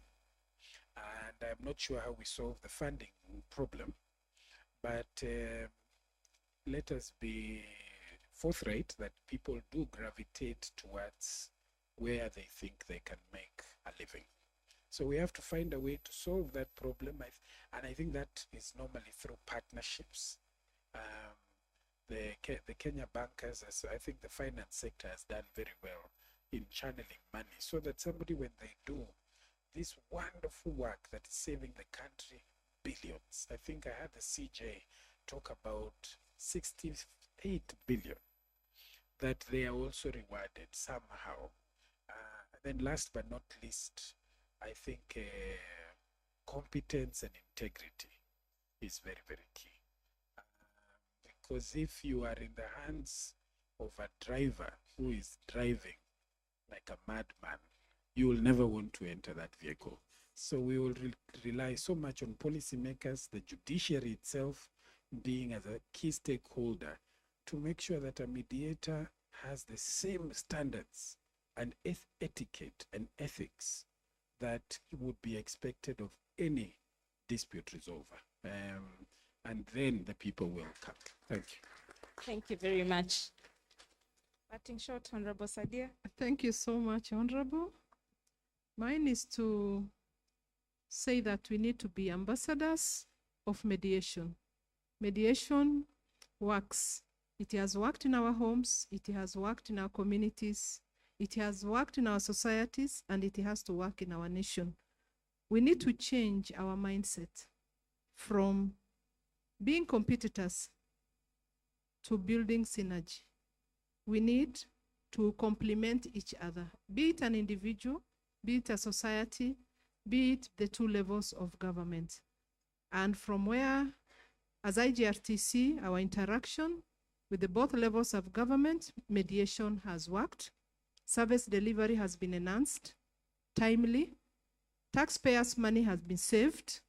And I'm not sure how we solve the funding problem, but let us be forthright that people do gravitate towards where they think they can make a living. So we have to find a way to solve that problem, and I think that is normally through partnerships. The Kenya bankers, I think the finance sector has done very well in channeling money so that somebody, when they do this wonderful work that is saving the country billions, I think I had the CJ talk about 68 billion, that they are also rewarded somehow. And then last but not least, I think competence and integrity is very, very key. Because if you are in the hands of a driver who is driving like a madman, you will never want to enter that vehicle. So we will rely so much on policymakers, the judiciary itself being as a key stakeholder to make sure that a mediator has the same standards and etiquette and ethics that would be expected of any dispute resolver. And then the people will come. Thank you. Thank you very much. Parting shot, Honorable Sadia. Thank you so much, Honorable. Mine is to say that we need to be ambassadors of mediation. Mediation works. It has worked in our homes, it has worked in our communities, it has worked in our societies, and it has to work in our nation. We need to change our mindset from being competitors to building synergy. We need to complement each other, be it an individual, be it a society, be it the two levels of government. And from where, as IGRTC, our interaction with the both levels of government, mediation has worked. Service delivery has been enhanced, timely. Taxpayers' money has been saved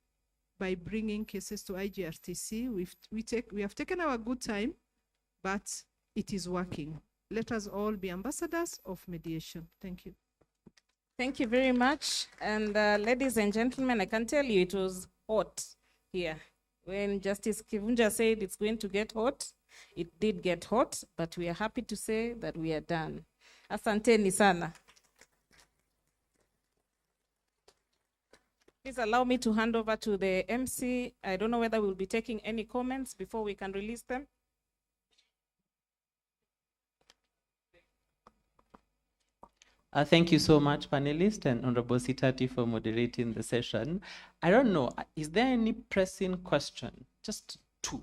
by bringing cases to IGRTC. We have taken our good time, but it is working. Let us all be ambassadors of mediation. Thank you. Thank you very much. And ladies and gentlemen, I can tell you it was hot here. When Justice Kivunja said it's going to get hot, it did get hot, but we are happy to say that we are done. Asanteni sana. Please allow me to hand over to the MC. I don't know whether we'll be taking any comments before we can release them. Thank you so much, panelists and Honorable Sitati, for moderating the session. I don't know, is there any pressing question? Just two.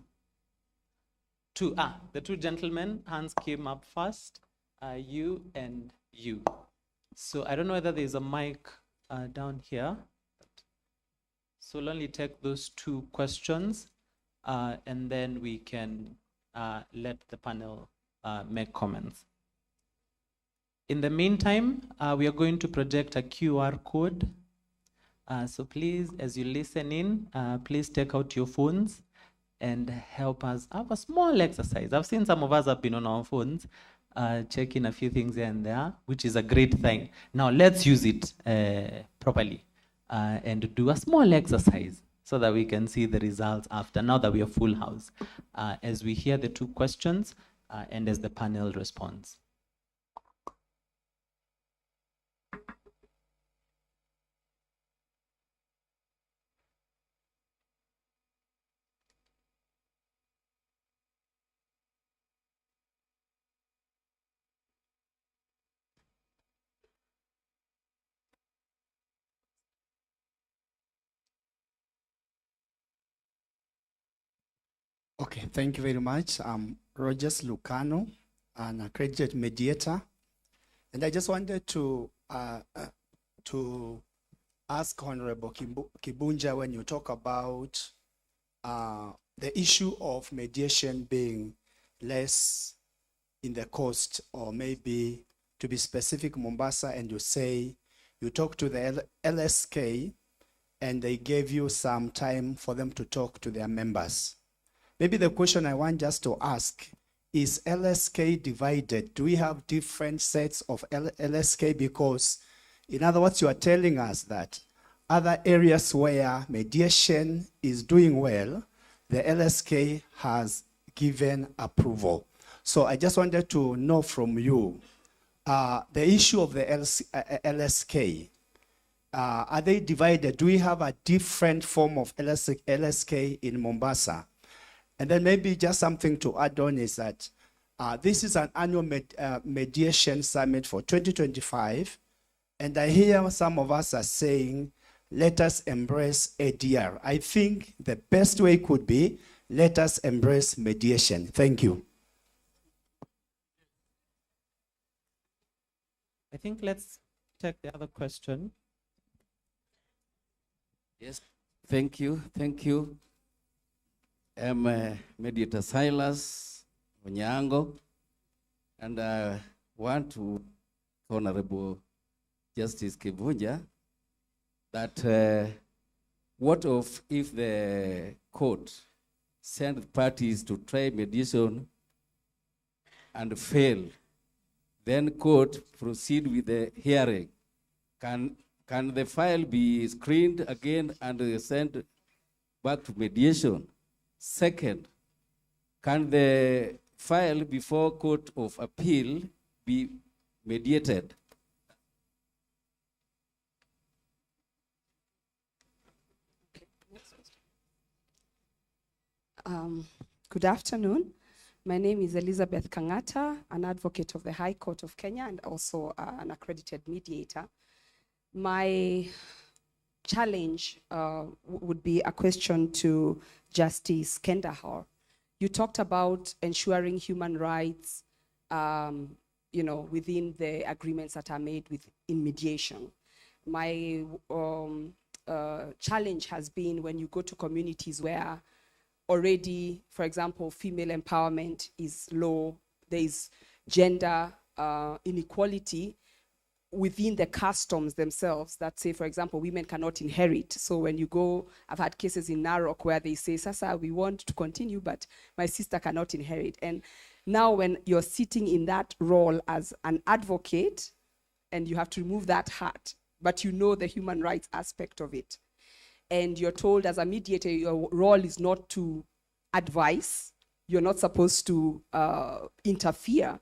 The two gentlemen, hands came up first, you and you. So I don't know whether there's a mic down here. So we'll only take those two questions, and then we can let the panel make comments. In the meantime, we are going to project a QR code. So please, as you listen in, please take out your phones and help us have a small exercise. I've seen some of us have been on our phones, checking a few things here and there, which is a great thing. Now let's use it properly and do a small exercise so that we can see the results after, now that we are full house, as we hear the two questions and as the panel responds. Okay, thank you very much. I'm Rogers Lucano, an accredited mediator. And I just wanted to ask Honorable Kibunja, when you talk about the issue of mediation being less in the coast, or maybe to be specific, Mombasa, and you say you talk to the LSK and they gave you some time for them to talk to their members. Maybe the question I want just to ask, is LSK divided? Do we have different sets of LSK? Because, in other words, you are telling us that other areas where mediation is doing well, the LSK has given approval. So I just wanted to know from you, the issue of the LSK, are they divided? Do we have a different form of LSK in Mombasa? And then maybe just something to add on is that this is an annual mediation summit for 2025. And I hear some of us are saying, let us embrace ADR. I think the best way could be, let us embrace mediation. Thank you. I think let's take the other question. Yes, thank you, thank you. I'm Mediator Silas Onyango, and I want to Honorable Justice Kivunja that what if the court sent parties to try mediation and fail, then court proceed with the hearing? Can the file be screened again and sent back to mediation? Second, can the file before Court of Appeal be mediated? Good afternoon. My name is Elizabeth Kangata, an advocate of the High Court of Kenya and also an accredited mediator. My challenge would be a question to Justice Kendahar. You talked about ensuring human rights, within the agreements that are made in mediation. My challenge has been when you go to communities where already, for example, female empowerment is low, there is gender inequality within the customs themselves that say, for example, women cannot inherit. So when you go, I've had cases in Narok where they say, Sasa, we want to continue, but my sister cannot inherit. And now when you're sitting in that role as an advocate, and you have to remove that hat, but you know the human rights aspect of it, and you're told as a mediator, your role is not to advise, you're not supposed to interfere.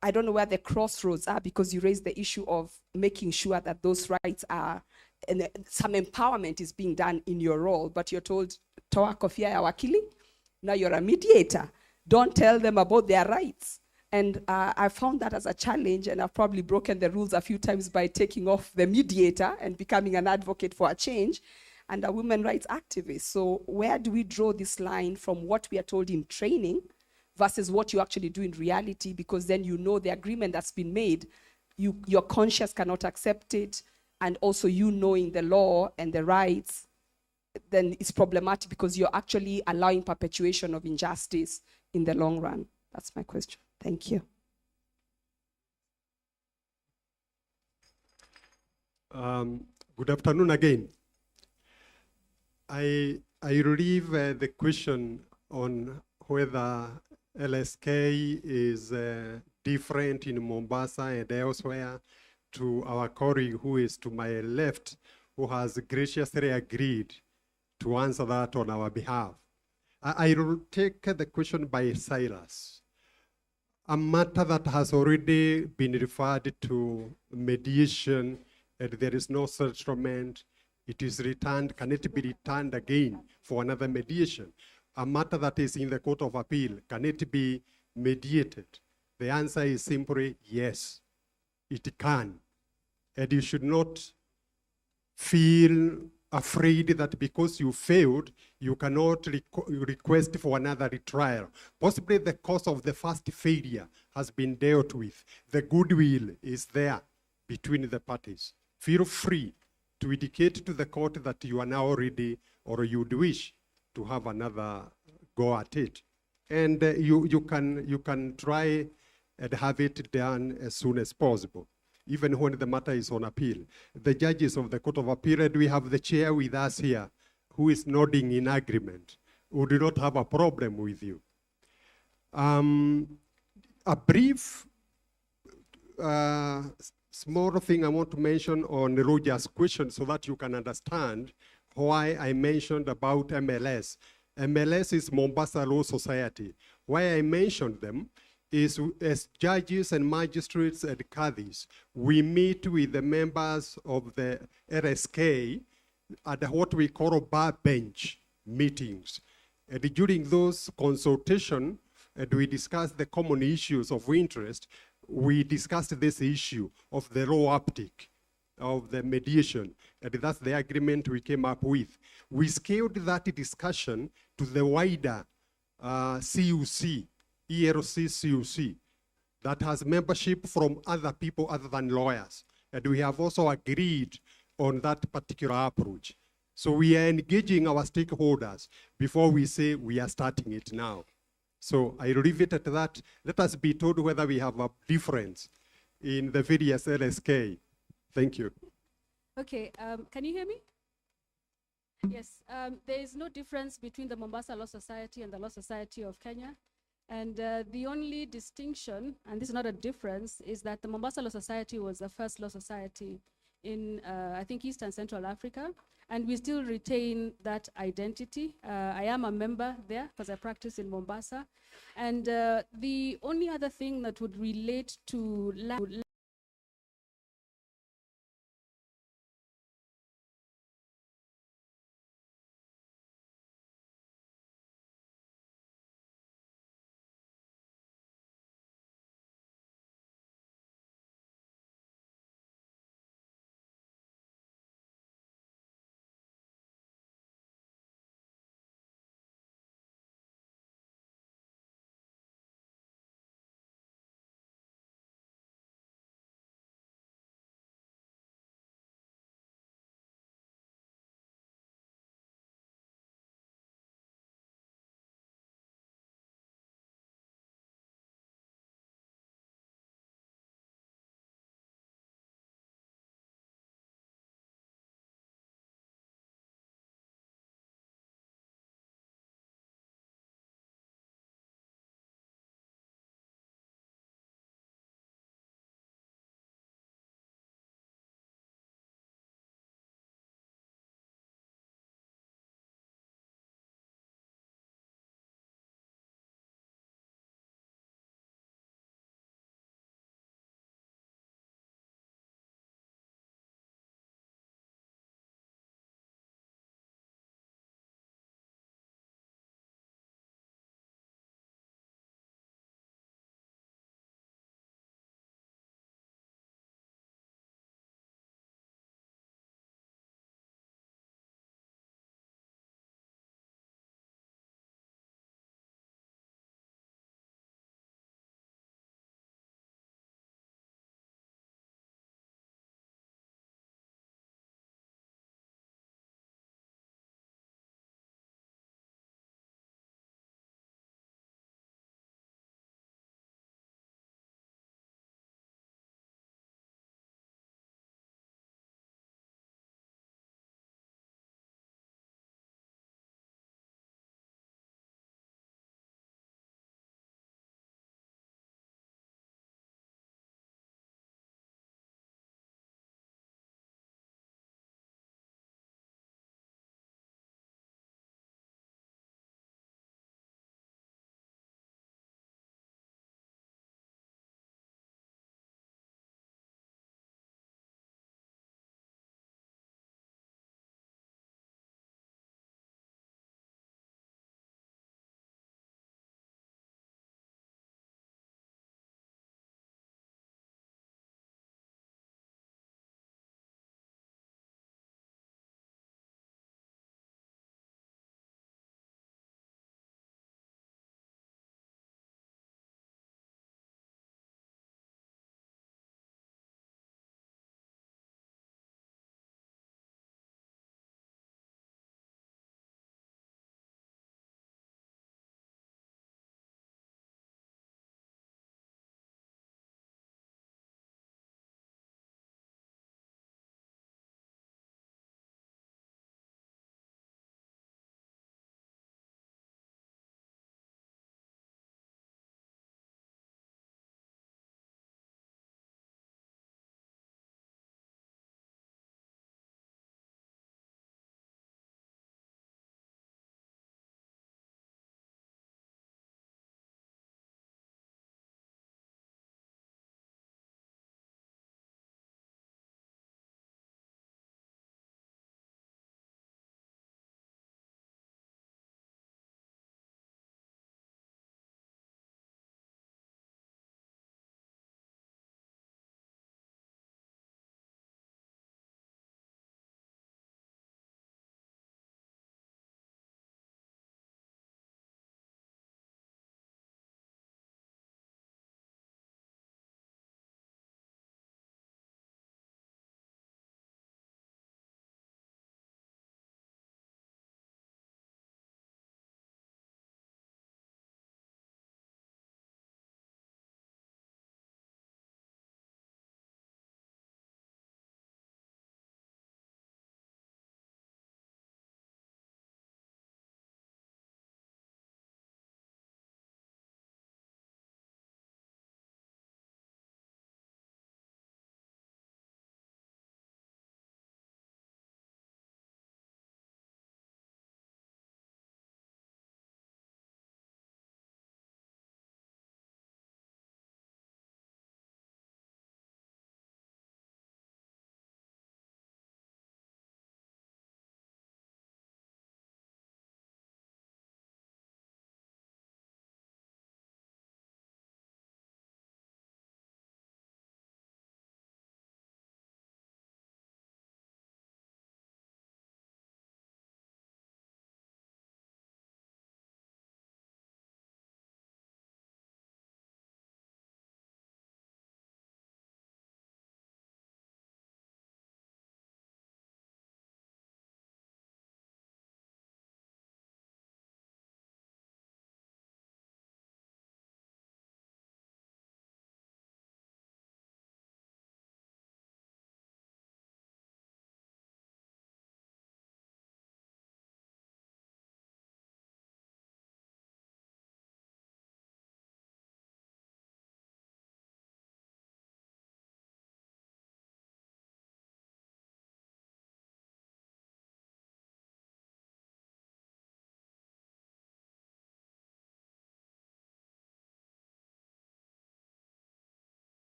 I don't know where the crossroads are, because you raised the issue of making sure that those rights are, and some empowerment is being done in your role, but you're told, toa kofia ya wakili, now you're a mediator. Don't tell them about their rights. And I found that as a challenge, and I've probably broken the rules a few times by taking off the mediator and becoming an advocate for a change and a women's rights activist. So where do we draw this line from what we are told in training versus what you actually do in reality? Because then you know the agreement that's been made, your conscience cannot accept it, and also you knowing the law and the rights, then it's problematic because you're actually allowing perpetuation of injustice in the long run. That's my question. Thank you. Good afternoon again. I leave the question on whether LSK is different in Mombasa and elsewhere to our colleague who is to my left, who has graciously agreed to answer that on our behalf. I will take the question by Silas. A matter that has already been referred to mediation and there is no settlement, it is returned, can it be returned again for another mediation? A matter that is in the Court of Appeal, can it be mediated? The answer is simply yes, it can. And you should not feel afraid that because you failed, you cannot request for another retrial. Possibly the cause of the first failure has been dealt with. The goodwill is there between the parties. Feel free to indicate to the court that you are now ready or you would wish to have another go at it. And you can try and have it done as soon as possible, even when the matter is on appeal. The judges of the Court of Appeal, and we have the chair with us here, who is nodding in agreement, who do not have a problem with you. A brief, small thing I want to mention on Roger's question so that you can understand why I mentioned about MLS. MLS is Mombasa Law Society. Why I mentioned them is as judges and magistrates and caddies, we meet with the members of the RSK at what we call bar bench meetings. And during those consultations, and we discussed the common issues of interest, we discussed this issue of the law uptake of the mediation, and that's the agreement we came up with. We scaled that discussion to the wider CUC, ELC CUC, that has membership from other people other than lawyers. And we have also agreed on that particular approach. So we are engaging our stakeholders before we say we are starting it now. So I leave it at that. Let us be told whether we have a difference in the various LSK. Thank you. Okay, can you hear me? Yes, there is no difference between the Mombasa Law Society and the Law Society of Kenya. And the only distinction, and this is not a difference, is that the Mombasa Law Society was the first law society in, I think, East and Central Africa. And we still retain that identity. I am a member there because I practice in Mombasa. And the only other thing that would relate to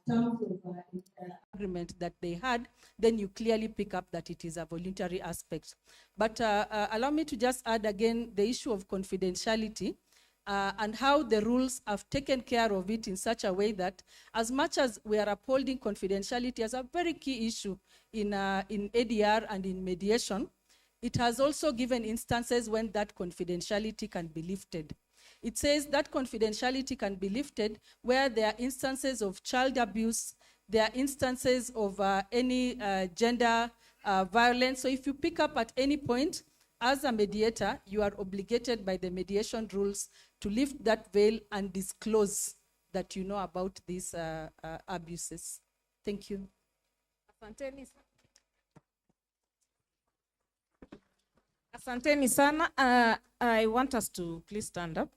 terms of agreement that they had, then you clearly pick up that it is a voluntary aspect. But allow me to just add again the issue of confidentiality and how the rules have taken care of it in such a way that as much as we are upholding confidentiality as a very key issue in ADR and in mediation, it has also given instances when that confidentiality can be lifted. It says that confidentiality can be lifted where there are instances of child abuse, there are instances of any gender violence. So if you pick up at any point, as a mediator, you are obligated by the mediation rules to lift that veil and disclose that you know about these abuses. Thank you. Asanteni sana. I want us to please stand up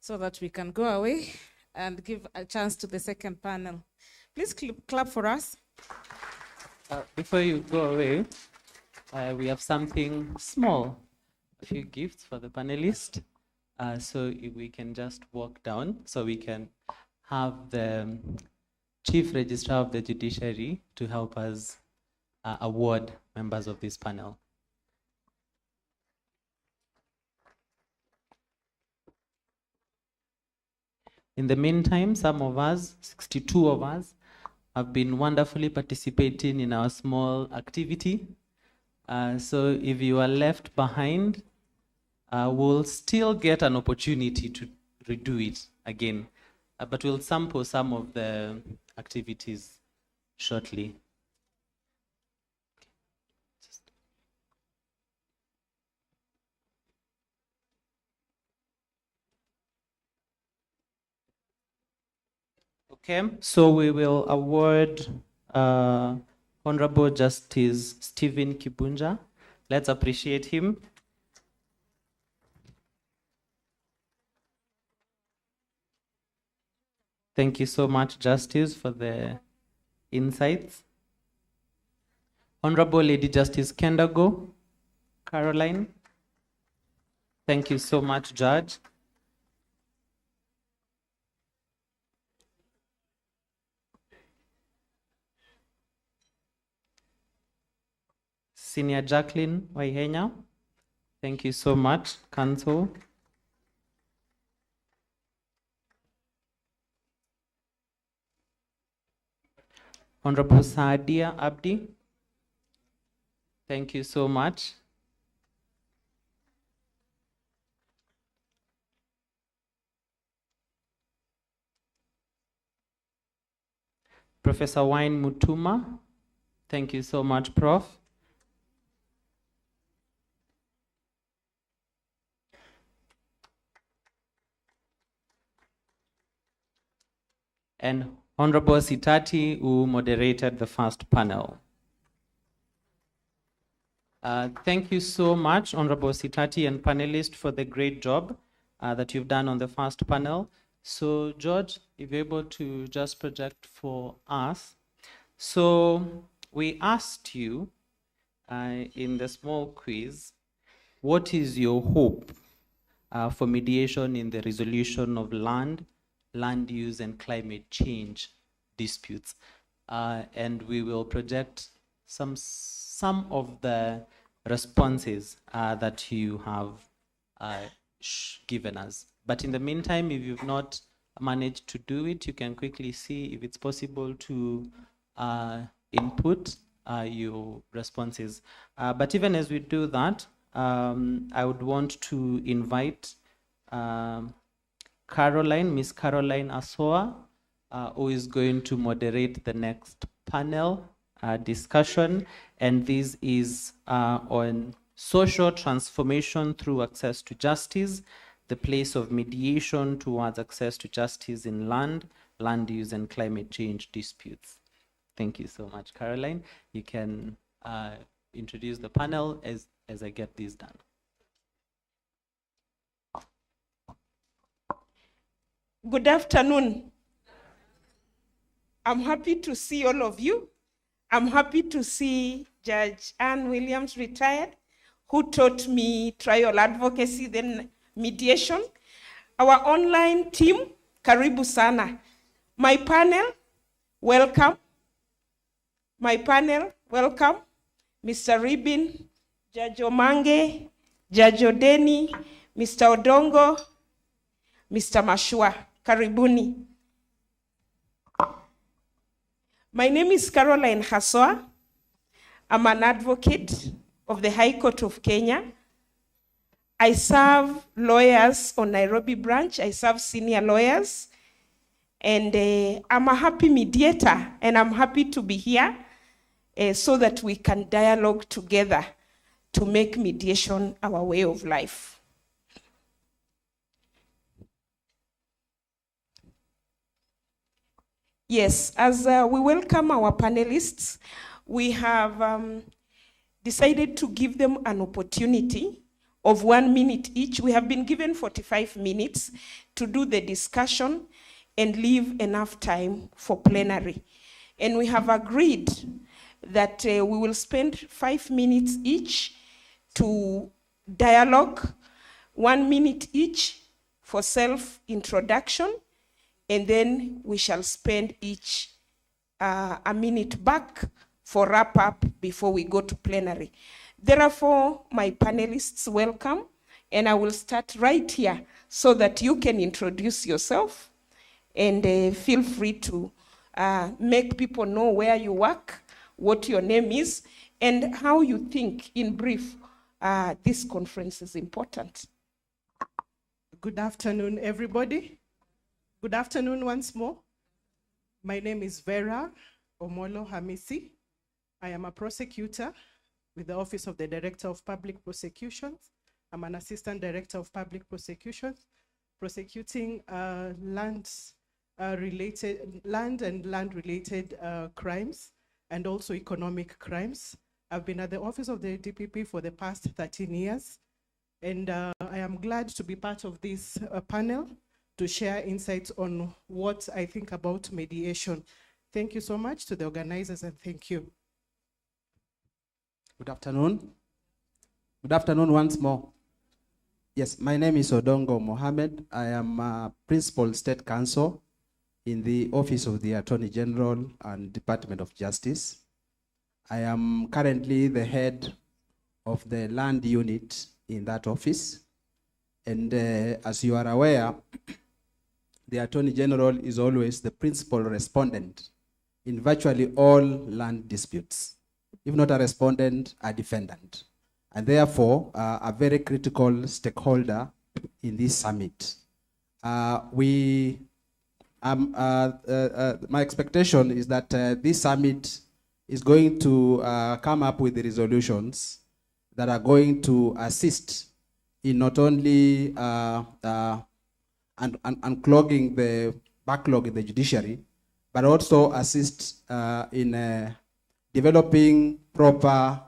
so that we can go away and give a chance to the second panel. Please clap for us. Before you go away, we have something small, a few gifts for the panelists. So if we can just walk down so we can have the Chief Registrar of the Judiciary to help us award members of this panel. In the meantime, some of us, 62 of us, have been wonderfully participating in our small activity. So if you are left behind, we'll still get an opportunity to redo it again. But we'll sample some of the activities shortly. Okay, so we will award Honorable Justice Stephen Kibunja. Let's appreciate him. Thank you so much, Justice, for the insights. Honorable Lady Justice Kendago, Caroline. Thank you so much, Judge. Senior Jacqueline Waihenya. Thank you so much, Counsel. Honorable Saadia Abdi. Thank you so much. Professor Wine Mutuma. Thank you so much, Prof. And Honorable Sitati, who moderated the first panel. Thank you so much, Honorable Sitati and panelists, for the great job that you've done on the first panel. So, George, if you're able to just project for us. So, we asked you in the small quiz, what is your hope for mediation in the resolution of land use, and climate change disputes? And we will project some of the responses that you have given us. But in the meantime, if you've not managed to do it, you can quickly see if it's possible to input your responses. But even as we do that, I would want to invite Caroline, Miss Caroline Asoa, who is going to moderate the next panel discussion. And this is on social transformation through access to justice, the place of mediation towards access to justice in land use, and climate change disputes. Thank you so much, Caroline. You can introduce the panel as I get this done. Good afternoon. I'm happy to see all of you. I'm happy to see Judge Ann Williams, retired, who taught me trial advocacy, then mediation. Our online team, karibu sana. My panel, welcome. My panel, welcome. Mr. Ribin, Judge Omange, Judge Odeni, Mr. Odongo, Mr. Mashua. Karibuni. My name is Caroline Hassoa. I'm an advocate of the High Court of Kenya. I serve lawyers on Nairobi branch. I serve senior lawyers. And I'm a happy mediator, and I'm happy to be here so that we can dialogue together to make mediation our way of life. Yes, as we welcome our panelists, we have decided to give them an opportunity of 1 minute each. We have been given 45 minutes to do the discussion and leave enough time for plenary. And we have agreed that we will spend 5 minutes each to dialogue, 1 minute each for self-introduction, and then we shall spend each a minute back for wrap-up before we go to plenary. Therefore, my panelists, welcome, and I will start right here so that you can introduce yourself and feel free to make people know where you work, what your name is, and how you think, in brief, this conference is important. Good afternoon, everybody. Good afternoon once more. My name is Vera Omolo Hamisi. I am a prosecutor with the Office of the Director of Public Prosecutions. I'm an Assistant Director of Public Prosecutions, prosecuting land and land-related crimes and also economic crimes. I've been at the Office of the DPP for the past 13 years, and I am glad to be part of this panel to share insights on what I think about mediation. Thank you so much to the organizers, and thank you. Good afternoon. Good afternoon once more. Yes, my name is Odongo Mohammed. I am a Principal State Counsel in the Office of the Attorney General and Department of Justice. I am currently the head of the land unit in that office. And as you are aware, the Attorney General is always the principal respondent in virtually all land disputes. If not a respondent, a defendant. And therefore, a very critical stakeholder in this summit. My expectation is that this summit is going to come up with the resolutions that are going to assist in not only unclogging the backlog in the judiciary, but also assist in developing proper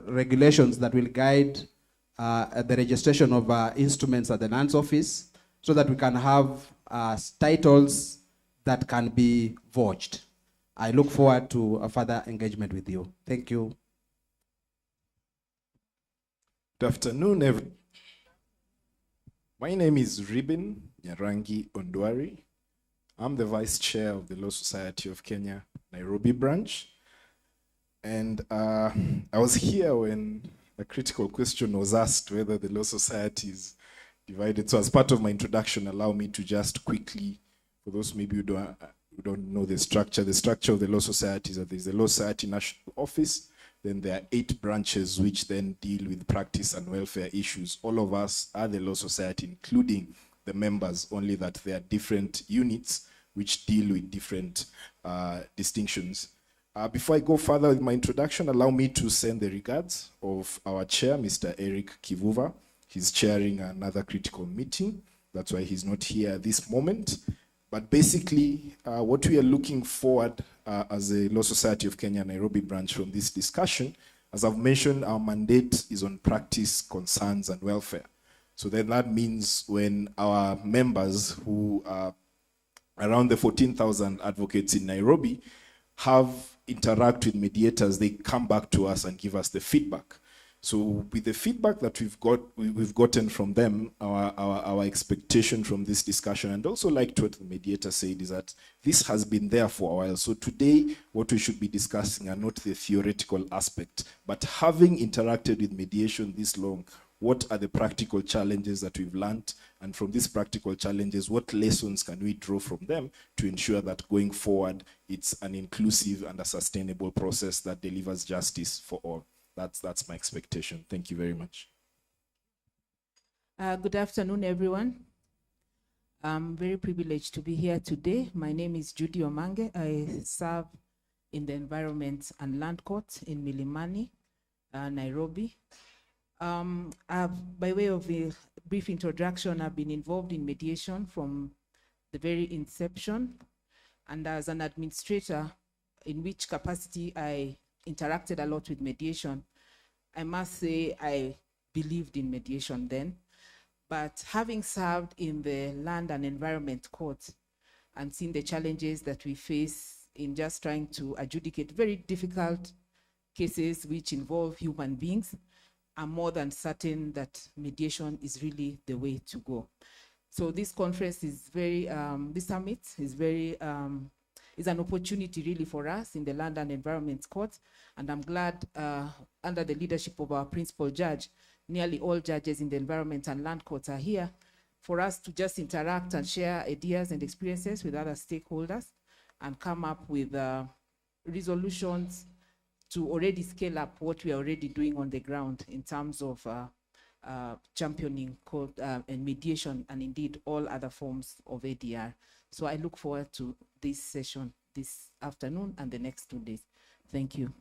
regulations that will guide the registration of instruments at the Lands Office so that we can have titles that can be vouched. I look forward to a further engagement with you. Thank you. Good afternoon, everyone. My name is Ribin Nyarangi Ondwari. I'm the Vice Chair of the Law Society of Kenya, Nairobi branch. And I was here when a critical question was asked whether the Law Society is divided. So as part of my introduction, allow me to just quickly, for those maybe who don't know the structure of the Law Society is that there's the Law Society National Office, then there are 8 branches which then deal with practice and welfare issues. All of us are the Law Society, including the members, only that there are different units which deal with different distinctions. Before I go further with my introduction, allow me to send the regards of our chair, Mr. Eric Kivuva. He's chairing another critical meeting. That's why he's not here at this moment. But basically, what we are looking forward as a Law Society of Kenya Nairobi branch from this discussion, as I've mentioned, our mandate is on practice, concerns, and welfare. So then that means when our members, who are around the 14,000 advocates in Nairobi, interact with mediators, they come back to us and give us the feedback. So with the feedback that we've gotten from them, our expectation from this discussion, and also like what the mediator said, is that this has been there for a while. So today, what we should be discussing are not the theoretical aspect, but having interacted with mediation this long, what are the practical challenges that we've learned? And from these practical challenges, what lessons can we draw from them to ensure that going forward, it's an inclusive and a sustainable process that delivers justice for all? That's my expectation. Thank you very much. Good afternoon, everyone. I'm very privileged to be here today. My name is Judy Omange. I serve in the Environment and Land Court in Milimani, Nairobi. By way of a brief introduction, I've been involved in mediation from the very inception, and as an administrator, in which capacity I interacted a lot with mediation. I must say I believed in mediation then, but having served in the Land and Environment Court and seen the challenges that we face in just trying to adjudicate very difficult cases which involve human beings, I'm more than certain that mediation is really the way to go. So this conference is very, this summit is very, is an opportunity really for us in the Land and Environment Court. And I'm glad under the leadership of our principal judge, nearly all judges in the Environment and Land Courts are here for us to just interact and share ideas and experiences with other stakeholders and come up with resolutions to already scale up what we are already doing on the ground in terms of championing court and mediation, and indeed all other forms of ADR. So I look forward to this session this afternoon and the next 2 days. Thank you.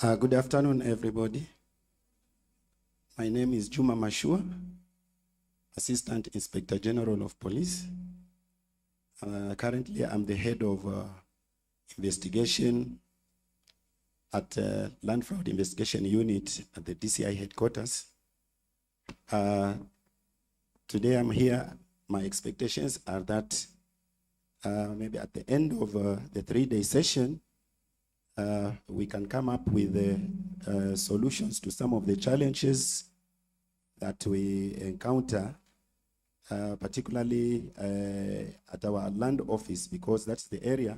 Good afternoon, everybody. My name is Juma Mashua, Assistant Inspector General of Police. Currently, I'm the head of investigation at Land Fraud Investigation Unit at the DCI headquarters. Today I'm here. My expectations are that maybe at the end of the 3-day session, we can come up with solutions to some of the challenges that we encounter, particularly at our land office, because that's the area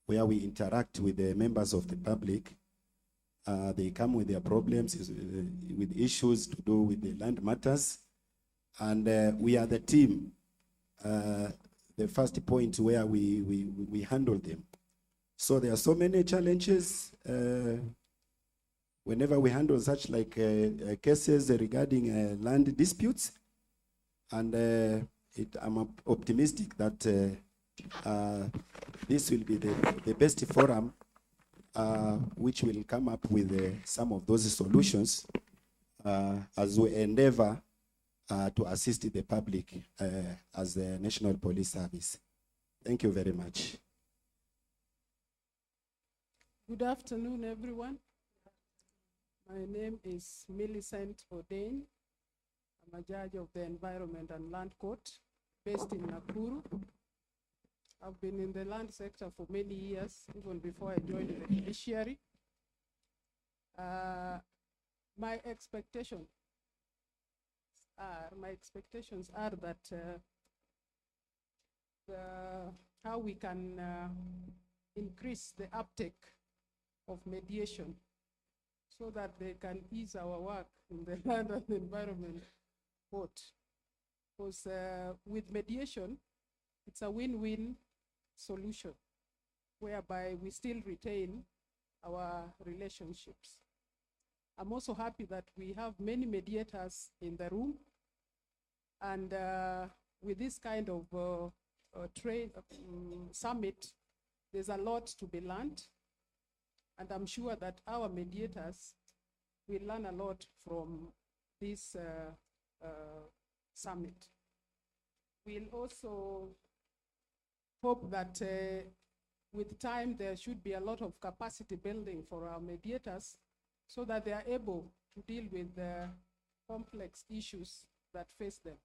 where we interact with the members of the public. They come with their problems, with issues to do with the land matters. And we are the team, the first point where we handle them. So there are so many challenges whenever we handle such like cases regarding land disputes. And I'm optimistic that this will be the best forum which will come up with some of those solutions as we endeavor to assist the public as the National Police Service. Thank you very much. Good afternoon, everyone. My name is Millicent Odein. I'm a judge of the Environment and Land Court based in Nakuru. I've been in the land sector for many years, even before I joined the judiciary. My expectations are that how we can increase the uptake of mediation so that they can ease our work in the Land and Environment Court. Because with mediation, it's a win-win solution whereby we still retain our relationships. I'm also happy that we have many mediators in the room, and with this kind of summit, there's a lot to be learned, and I'm sure that our mediators will learn a lot from this summit. We'll also hope that with time there should be a lot of capacity building for our mediators so that they are able to deal with the complex issues that face them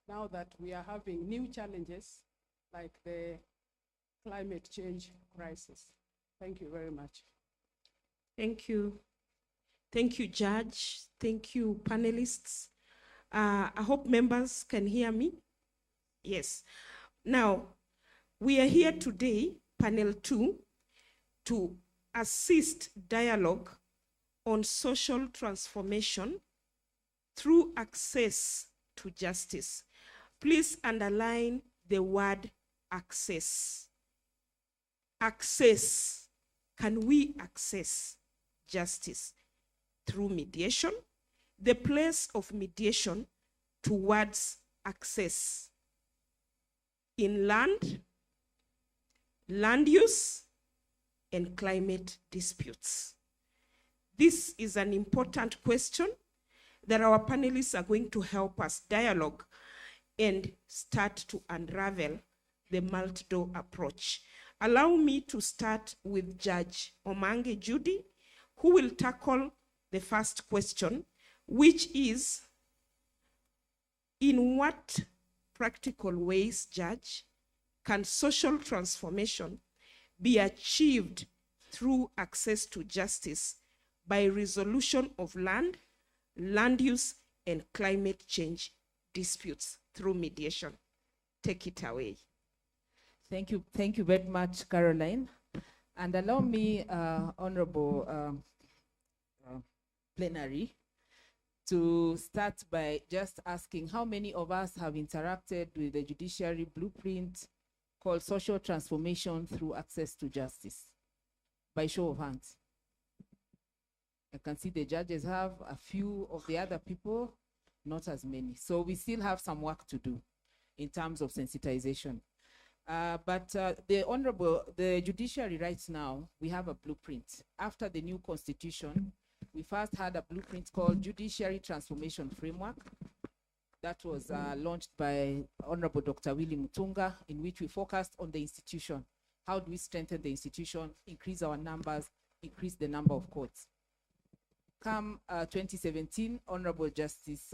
now that we are having new challenges like the climate change crisis. Thank you very much. Thank you. Thank you, Judge. Thank you, panelists. I hope members can hear me. Yes. Now, we are here today, panel 2, to assist dialogue on social transformation through access to justice. Please underline the word access. Access. Can we access justice through mediation? The place of mediation towards access in land use, and climate disputes. This is an important question that our panelists are going to help us dialogue and start to unravel the multi-door approach. Allow me to start with Judge Omange Judy, who will tackle the first question, which is, in what practical ways, Judge, can social transformation be achieved through access to justice by resolution of land use, and climate change disputes through mediation? Take it away. Thank you very much, Caroline. And allow me, Honorable Plenary, to start by just asking how many of us have interacted with the judiciary blueprint called Social Transformation Through Access to Justice? By show of hands. I can see the judges have a few of the other people, not as many. So we still have some work to do in terms of sensitization. But the judiciary right now, we have a blueprint. After the new constitution, we first had a blueprint called Judiciary Transformation Framework. That was launched by Honorable Dr. Willie Mutunga, in which we focused on the institution. How do we strengthen the institution, increase our numbers, increase the number of courts? Come 2017, Honorable Justice,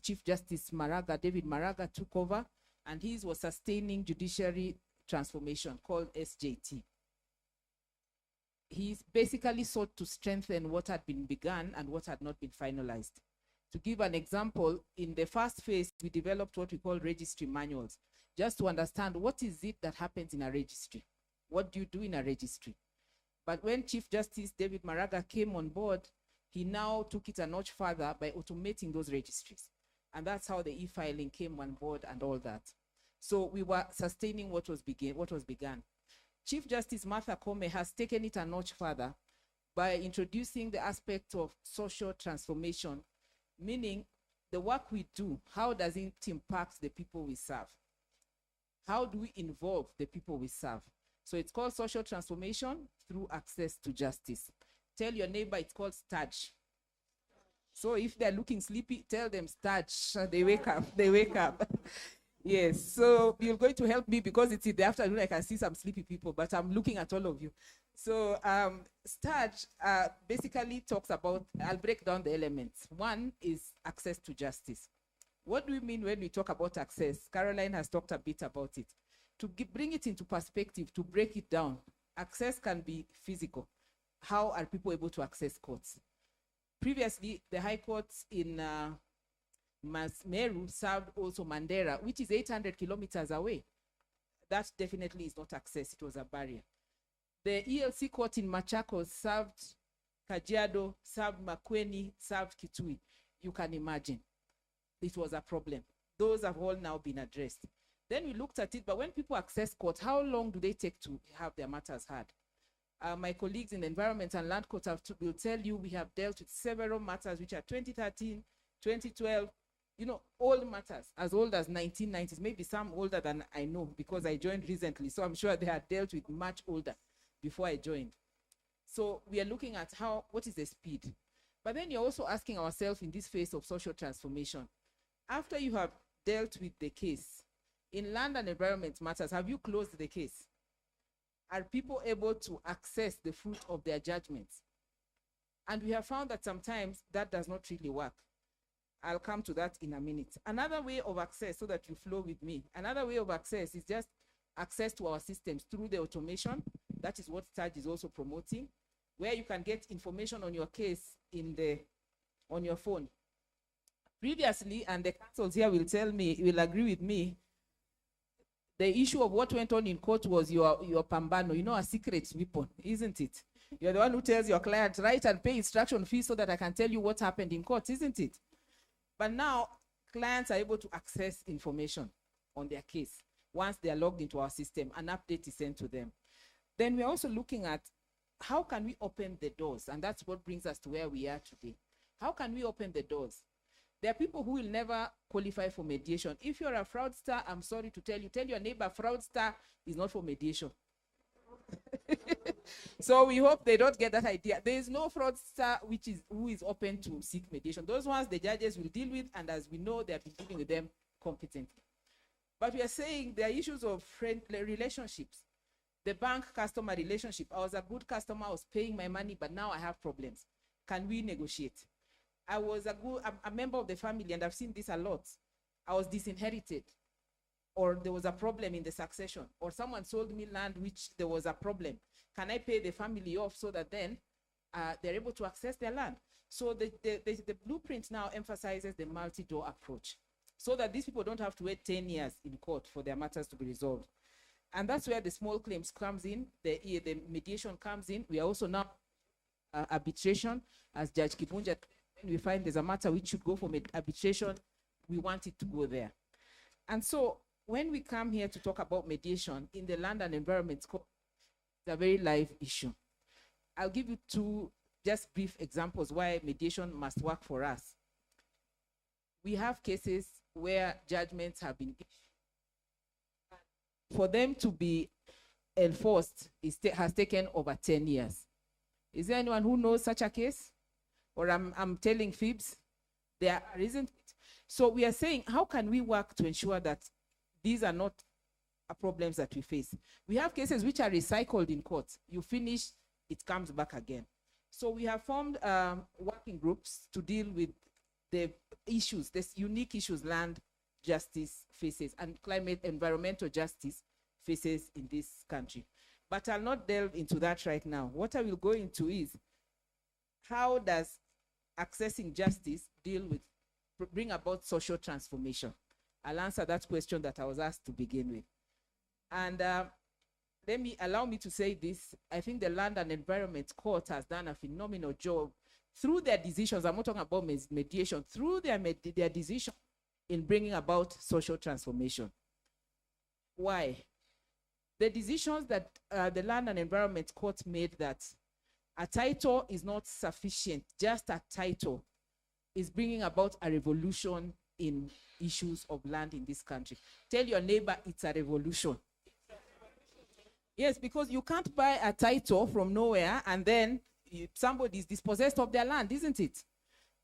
Chief Justice Maraga, David Maraga, took over, and his was sustaining judiciary transformation, called SJT. He basically sought to strengthen what had been begun and what had not been finalized. To give an example, in the first phase, we developed what we call registry manuals, just to understand what is it that happens in a registry. What do you do in a registry? But when Chief Justice David Maraga came on board, he now took it a notch further by automating those registries. And that's how the e-filing came on board and all that. So we were sustaining what was begun. Chief Justice Martha Koome has taken it a notch further by introducing the aspect of social transformation, meaning the work we do, how does it impact the people we serve? How do we involve the people we serve? So it's called social transformation through access to justice. Tell your neighbor it's called STAJ. So if they're looking sleepy, tell them STAJ. They wake up, they wake up. Yes, so you're going to help me because it's in the afternoon, I can see some sleepy people, but I'm looking at all of you. So STAJ basically talks about, I'll break down the elements. One is access to justice. What do we mean when we talk about access? Caroline has talked a bit about it. To bring it into perspective, to break it down, access can be physical. How are people able to access courts? Previously, the high courts in Meru served also Mandera, which is 800 kilometers away. That definitely is not access, it was a barrier. The ELC court in Machakos served Kajiado, served Makueni, served Kitui. You can imagine. It was a problem. Those have all now been addressed. Then we looked at it, but when people access court, how long do they take to have their matters heard? My colleagues in the Environment and Land Court will tell you we have dealt with several matters which are 2013, 2012, you know, old matters, as old as 1990s, maybe some older than I know because I joined recently. So I'm sure they had dealt with much older before I joined. So we are looking at what is the speed? But then you're also asking ourselves in this phase of social transformation, after you have dealt with the case, in land and environment matters, have you closed the case? Are people able to access the fruit of their judgments? And we have found that sometimes that does not really work. I'll come to that in a minute. Another way of access, so that you flow with me, another way of access is just access to our systems through the automation. That is what STAJ is also promoting. where you can get information on your case on your phone. Previously, and the councils here will agree with me, the issue of what went on in court was your pambano, a secret weapon, isn't it? You're the one who tells your client, write and pay instruction fees so that I can tell you what happened in court, isn't it? But now, clients are able to access information on their case once they are logged into our system. An update is sent to them. Then we're also looking at how can we open the doors? And that's what brings us to where we are today. How can we open the doors? There are people who will never qualify for mediation. If you're a fraudster, I'm sorry to tell your neighbor fraudster is not for mediation. So we hope they don't get that idea. There is no fraudster who is open to seek mediation. Those ones the judges will deal with, and as we know, they have been dealing with them competently. But we are saying there are issues of friendly relationships. The bank customer relationship. I was a good customer, I was paying my money, but now I have problems. Can we negotiate? I was a member of the family, and I've seen this a lot. I was disinherited, or there was a problem in the succession, or someone sold me land which there was a problem. Can I pay the family off so that then they're able to access their land? So the blueprint now emphasizes the multi-door approach, so that these people don't have to wait 10 years in court for their matters to be resolved. And that's where the small claims comes in, the mediation comes in. We are also now arbitration, as Judge Kibunja, when we find there's a matter which should go for arbitration, we want it to go there. And so when we come here to talk about mediation in the Land and Environment Court, it's a very live issue. I'll give you two just brief examples why mediation must work for us. We have cases where judgments have been issued. For them to be enforced, has taken over 10 years. Is there anyone who knows such a case? Or I'm telling fibs? There isn't it? So we are saying, how can we work to ensure that these are not problems that we face? We have cases which are recycled in court. You finish, it comes back again. So we have formed working groups to deal with the issues, these unique issues land justice faces and climate environmental justice faces in this country. But I'll not delve into that right now. What I will go into is, how does accessing justice bring about social transformation? I'll answer that question that I was asked to begin with. And allow me to say this. I think the Land and Environment Court has done a phenomenal job through their decisions. I'm not talking about mediation, through their decision in bringing about social transformation. Why? The decisions that the Land and Environment Court made, that a title is not sufficient, just a title is bringing about a revolution in issues of land in this country. Tell your neighbor it's a revolution. Yes, because you can't buy a title from nowhere and then somebody is dispossessed of their land, isn't it?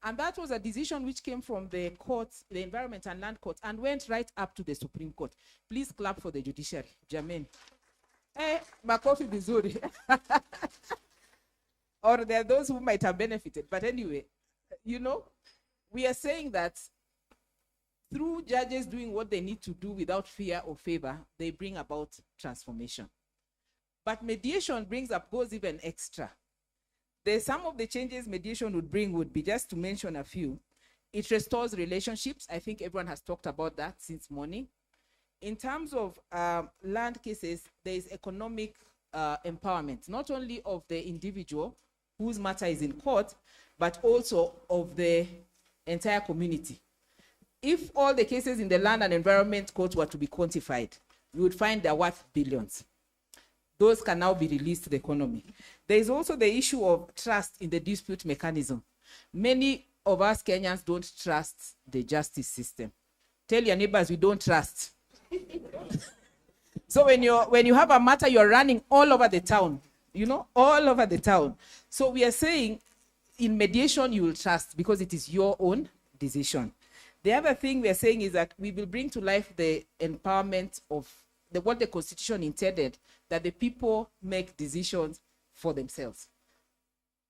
And that was a decision which came from the court, the Environment and Land Court, and went right up to the Supreme Court. Please clap for the judiciary, Jermaine. Makofi vizuri. Or there are those who might have benefited. But anyway, we are saying that through judges doing what they need to do without fear or favor, they bring about transformation. But mediation goes even extra. Some of the changes mediation would bring would be, just to mention a few, it restores relationships. I think everyone has talked about that since morning. In terms of land cases, there is economic empowerment, not only of the individual whose matter is in court, but also of the entire community. If all the cases in the Land and Environment Court were to be quantified, we would find they're worth billions. Those can now be released to the economy. There is also the issue of trust in the dispute mechanism. Many of us Kenyans don't trust the justice system. Tell your neighbors we don't trust. So when you have a matter, you're running all over the town, all over the town. So we are saying in mediation, you will trust because it is your own decision. The other thing we are saying is that we will bring to life the empowerment of what the Constitution intended, that the people make decisions for themselves.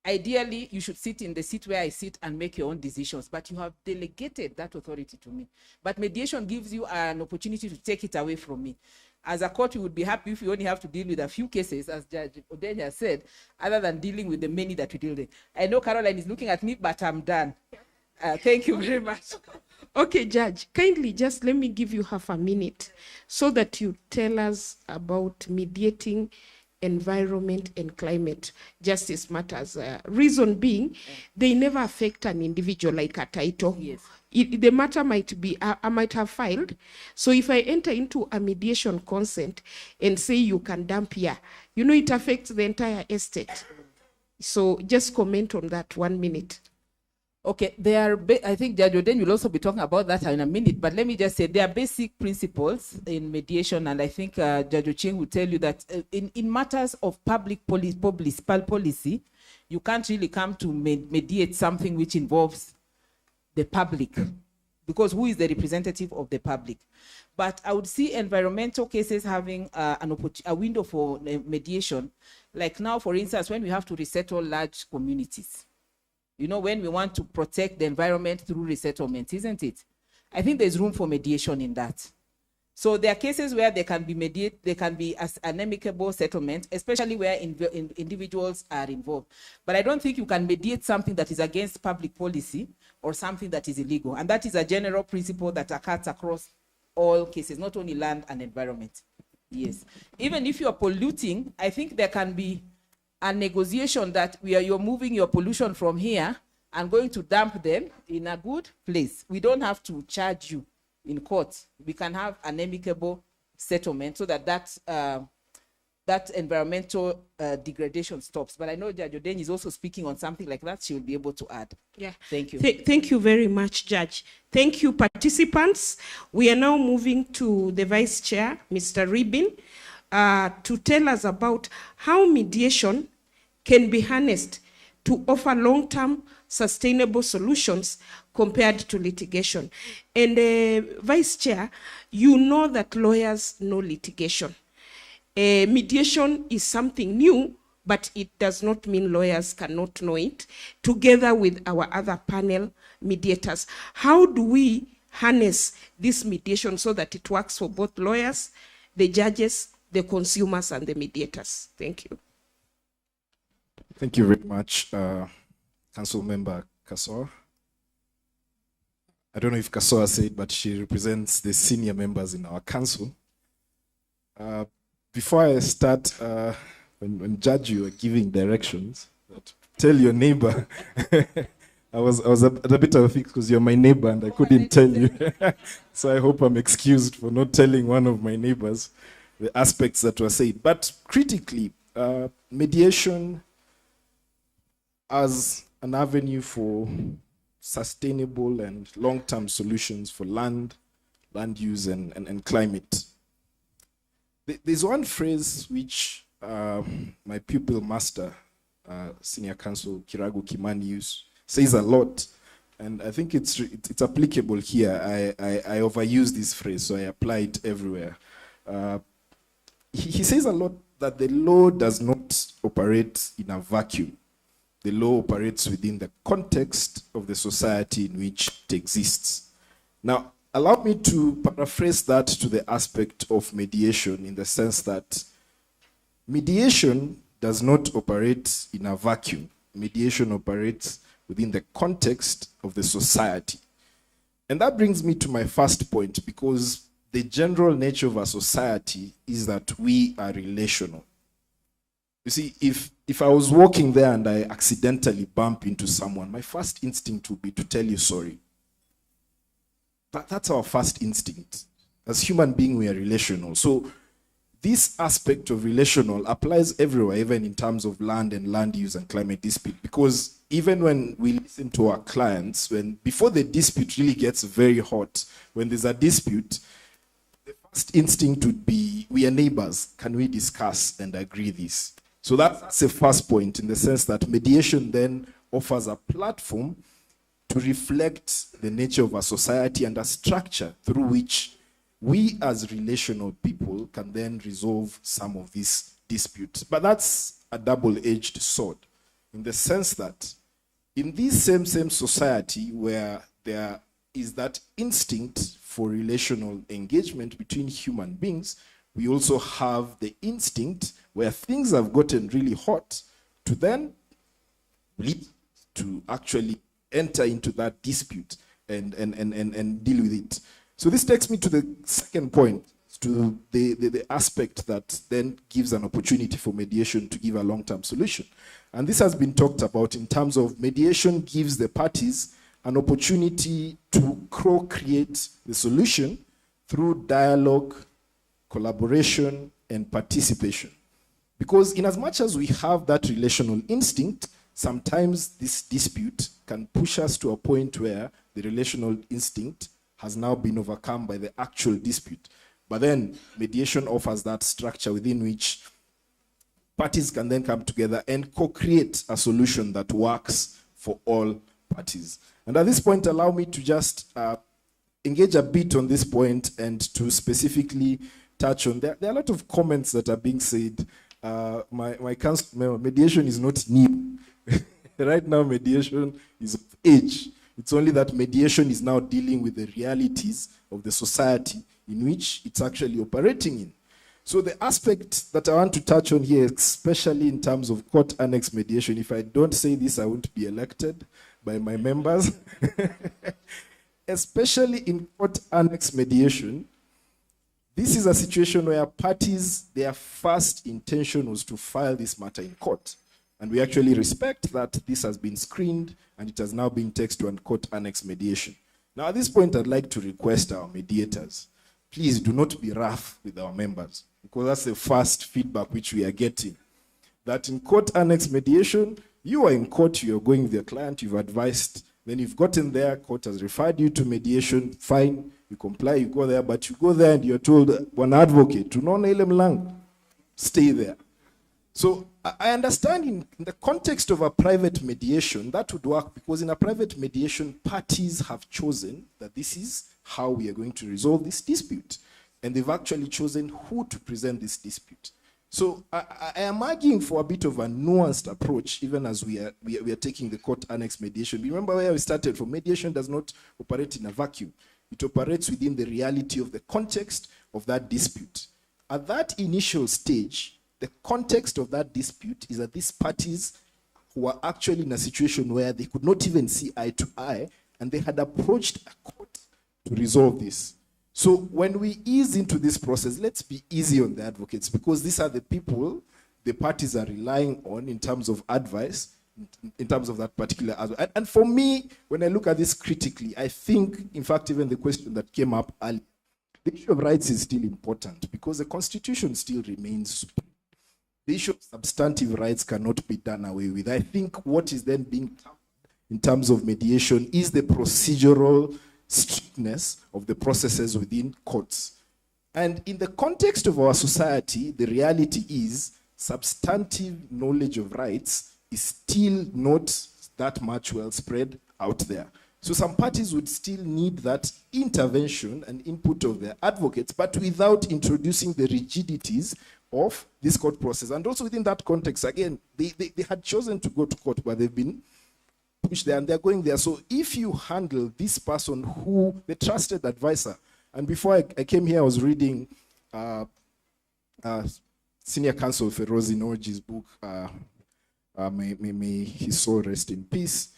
Ideally, you should sit in the seat where I sit and make your own decisions, but you have delegated that authority to me. But mediation gives you an opportunity to take it away from me. As a court, we would be happy if we only have to deal with a few cases, as Judge Odenya said, other than dealing with the many that we deal with. I know Caroline is looking at me, but I'm done. Thank you very much. Okay, Judge, kindly just let me give you half a minute so that you tell us about mediating environment and climate justice matters. Reason being, they never affect an individual like a title. Yes. The matter might be, I might have filed. So if I enter into a mediation consent and say you can dump here, you know, it affects the entire estate. So just comment on that 1 minute. Okay, I think Judge Oden will also be talking about that in a minute, but let me just say there are basic principles in mediation, and I think Judge Ocheng will tell you that in matters of public policy, you can't really come to mediate something which involves the public, because who is the representative of the public? But I would see environmental cases having a window for mediation, like now, for instance, when we have to resettle large communities. You know, when we want to protect the environment through resettlement, isn't it? I think there's room for mediation in that. So there are cases where they can be as an amicable settlement, especially where individuals are involved. But I don't think you can mediate something that is against public policy or something that is illegal. And that is a general principle that occurs across all cases, not only land and environment. Yes. Even if you're polluting, I think there can be a negotiation that you're moving your pollution from here and going to dump them in a good place. We don't have to charge you in court. We can have an amicable settlement so that that environmental degradation stops. But I know Judge Oden is also speaking on something like that. She will be able to add. Yeah. Thank you. Thank you very much, Judge. Thank you, participants. We are now moving to the Vice Chair, Mr. Ribin, to tell us about how mediation can be harnessed to offer long-term sustainable solutions compared to litigation. And Vice Chair, you know that lawyers know litigation. Mediation is something new, but it does not mean lawyers cannot know it, together with our other panel mediators. How do we harness this mediation so that it works for both lawyers, the judges, the consumers, and the mediators? Thank you. Thank you very much, Council Member Kasor. I don't know if Kasor said, but she represents the senior members in our council. Before I start, when Judge, you were giving directions, tell your neighbor. I was at a bit of a fix because you're my neighbor and I couldn't tell you. So I hope I'm excused for not telling one of my neighbors the aspects that were said. But critically, mediation as an avenue for sustainable and long-term solutions for land use and climate. There's one phrase which my pupil master, Senior Counsel Kiragu Kimani says a lot, and I think it's applicable here. I overuse this phrase, so I apply it everywhere. He says a lot that the law does not operate in a vacuum. The law operates within the context of the society in which it exists. Now, allow me to paraphrase that to the aspect of mediation, in the sense that mediation does not operate in a vacuum. Mediation operates within the context of the society. And that brings me to my first point, because the general nature of a society is that we are relational. You see, if I was walking there and I accidentally bump into someone, my first instinct would be to tell you sorry. That's our first instinct. As human beings, we are relational. So this aspect of relational applies everywhere, even in terms of land and land use and climate dispute. Because even when we listen to our clients, before the dispute really gets very hot, when there's a dispute, the first instinct would be, we are neighbors. Can we discuss and agree this? So that's the first point, in the sense that mediation then offers a platform to reflect the nature of our society and a structure through which we as relational people can then resolve some of these disputes. But that's a double-edged sword, in the sense that in this same society where there is that instinct for relational engagement between human beings, we also have the instinct where things have gotten really hot to then lead to actually enter into that dispute and deal with it. So this takes me to the second point, to the aspect that then gives an opportunity for mediation to give a long-term solution. And this has been talked about in terms of mediation gives the parties an opportunity to co-create the solution through dialogue, collaboration, and participation. Because in as much as we have that relational instinct, sometimes this dispute can push us to a point where the relational instinct has now been overcome by the actual dispute. But then mediation offers that structure within which parties can then come together and co-create a solution that works for all parties. And at this point, allow me to just engage a bit on this point and to specifically touch on, there are a lot of comments that are being said. My council member, mediation is not new. Right now, mediation is of age. It's only that mediation is now dealing with the realities of the society in which it's actually operating in. So the aspect that I want to touch on here, especially in terms of court annex mediation, if I don't say this, I won't be elected by my members. Especially in court annex mediation, this is a situation where parties, their first intention was to file this matter in court. And we actually respect that this has been screened and it has now been taken to a court annex mediation. Now, at this point, I'd like to request our mediators, please do not be rough with our members, because that's the first feedback which we are getting. That in court annex mediation, you are in court, you're going with your client, you've advised, then you've gotten there, court has referred you to mediation, fine, you comply, you go there, but you go there and you're told, one advocate, to non lang, stay there. So I understand in the context of a private mediation, that would work, because in a private mediation, parties have chosen that this is how we are going to resolve this dispute. And they've actually chosen who to present this dispute. So I am arguing for a bit of a nuanced approach, even as we are taking the court annex mediation. Remember where we started from. Mediation does not operate in a vacuum. It operates within the reality of the context of that dispute. At that initial stage, the context of that dispute is that these parties who are actually in a situation where they could not even see eye to eye, and they had approached a court to resolve this. So when we ease into this process, let's be easy on the advocates, because these are the people the parties are relying on in terms of advice, in terms of that particular advice. And for me, when I look at this critically, I think, in fact, even the question that came up earlier, the issue of rights is still important, because the Constitution still remains supreme. The issue of substantive rights cannot be done away with. I think what is then being done in terms of mediation is the procedural strictness of the processes within courts. And in the context of our society, the reality is substantive knowledge of rights is still not that much well spread out there. So some parties would still need that intervention and input of their advocates, but without introducing the rigidities of this court process. And also within that context, again, they had chosen to go to court, but they've been pushed there and they're going there. So if you handle this person who, the trusted advisor, and before I came here, I was reading Senior Counsel Ferozi Norji's book, may his soul rest in peace,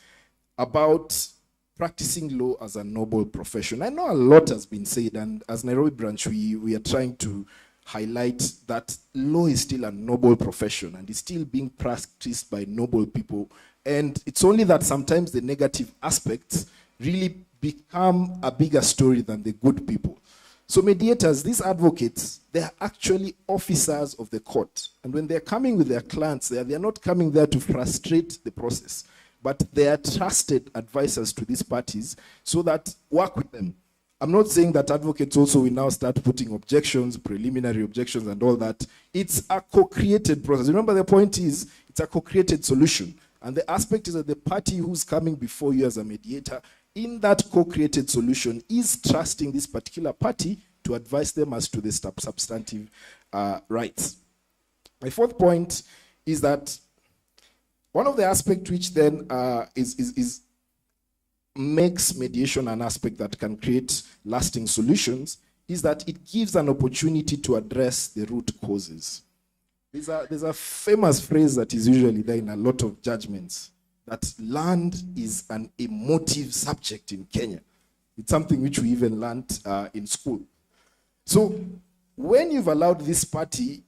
about practicing law as a noble profession. I know a lot has been said, and as Nairobi branch, we are trying to highlight that law is still a noble profession and is still being practiced by noble people. And it's only that sometimes the negative aspects really become a bigger story than the good people. So mediators, these advocates, they're actually officers of the court. And when they're coming with their clients, they're not coming there to frustrate the process, but they are trusted advisors to these parties so that work with them. I'm not saying that advocates also will now start putting objections, preliminary objections and all that. It's a co-created process. Remember, the point is, it's a co-created solution. And the aspect is that the party who's coming before you as a mediator in that co-created solution is trusting this particular party to advise them as to the substantive rights. My fourth point is that one of the aspects which then makes mediation an aspect that can create lasting solutions is that it gives an opportunity to address the root causes. There's a famous phrase that is usually there in a lot of judgments, that land is an emotive subject in Kenya. It's something which we even learned in school. So when you've allowed this party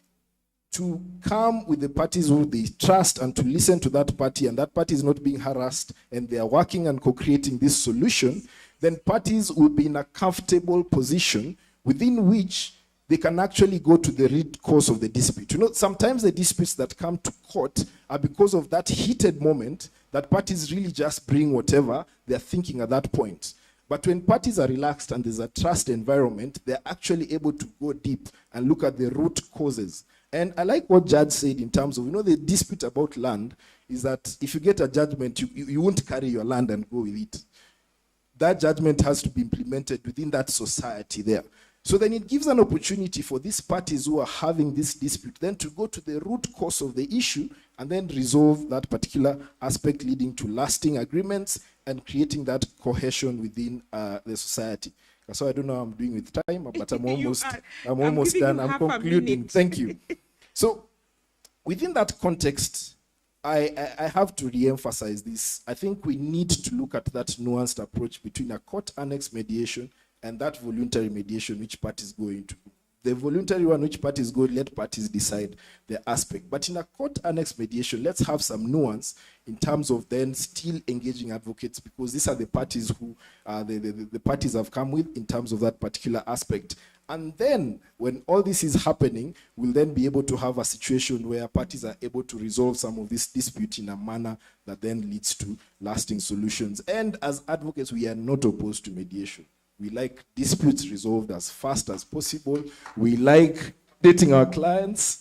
to come with the parties who they trust and to listen to that party, and that party is not being harassed, and they are working and co-creating this solution, then parties will be in a comfortable position within which they can actually go to the root cause of the dispute. You know, sometimes the disputes that come to court are because of that heated moment that parties really just bring whatever they're thinking at that point. But when parties are relaxed and there's a trust environment, they're actually able to go deep and look at the root causes. And I like what Judge said in terms of, you know, the dispute about land is that if you get a judgment, you won't carry your land and go with it. That judgment has to be implemented within that society there. So then it gives an opportunity for these parties who are having this dispute then to go to the root cause of the issue and then resolve that particular aspect, leading to lasting agreements and creating that cohesion within the society. So I don't know how I'm doing with time, but I'm almost done. I'm concluding. Thank you. So within that context, I have to re-emphasize this. I think we need to look at that nuanced approach between a court annex mediation and that voluntary mediation which parties go into. The voluntary one, which parties go, let parties decide the aspect. But in a court annex mediation, let's have some nuance in terms of then still engaging advocates, because these are the parties who the parties have come with in terms of that particular aspect. And then when all this is happening, we'll then be able to have a situation where parties are able to resolve some of this dispute in a manner that then leads to lasting solutions. And as advocates, we are not opposed to mediation. We like disputes resolved as fast as possible. We like updating our clients.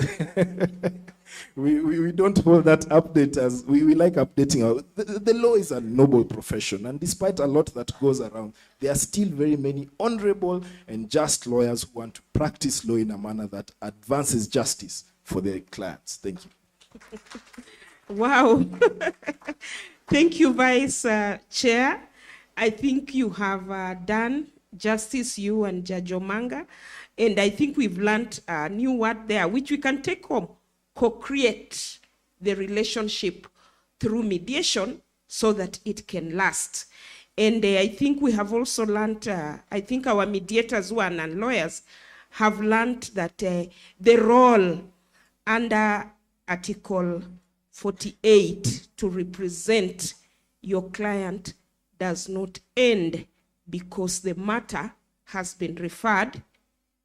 we don't hold that update as, we like updating our, the law is a noble profession, and despite a lot that goes around, there are still very many honorable and just lawyers who want to practice law in a manner that advances justice for their clients. Thank you. Wow. Thank you, Vice Chair. I think you have done justice, you and Judge Omanga, and I think we've learned a new word there, which we can take home: co-create the relationship through mediation so that it can last. And I think we have also learned, I think our mediators who are non-lawyers have learned that the role under Article 48 to represent your client does not end because the matter has been referred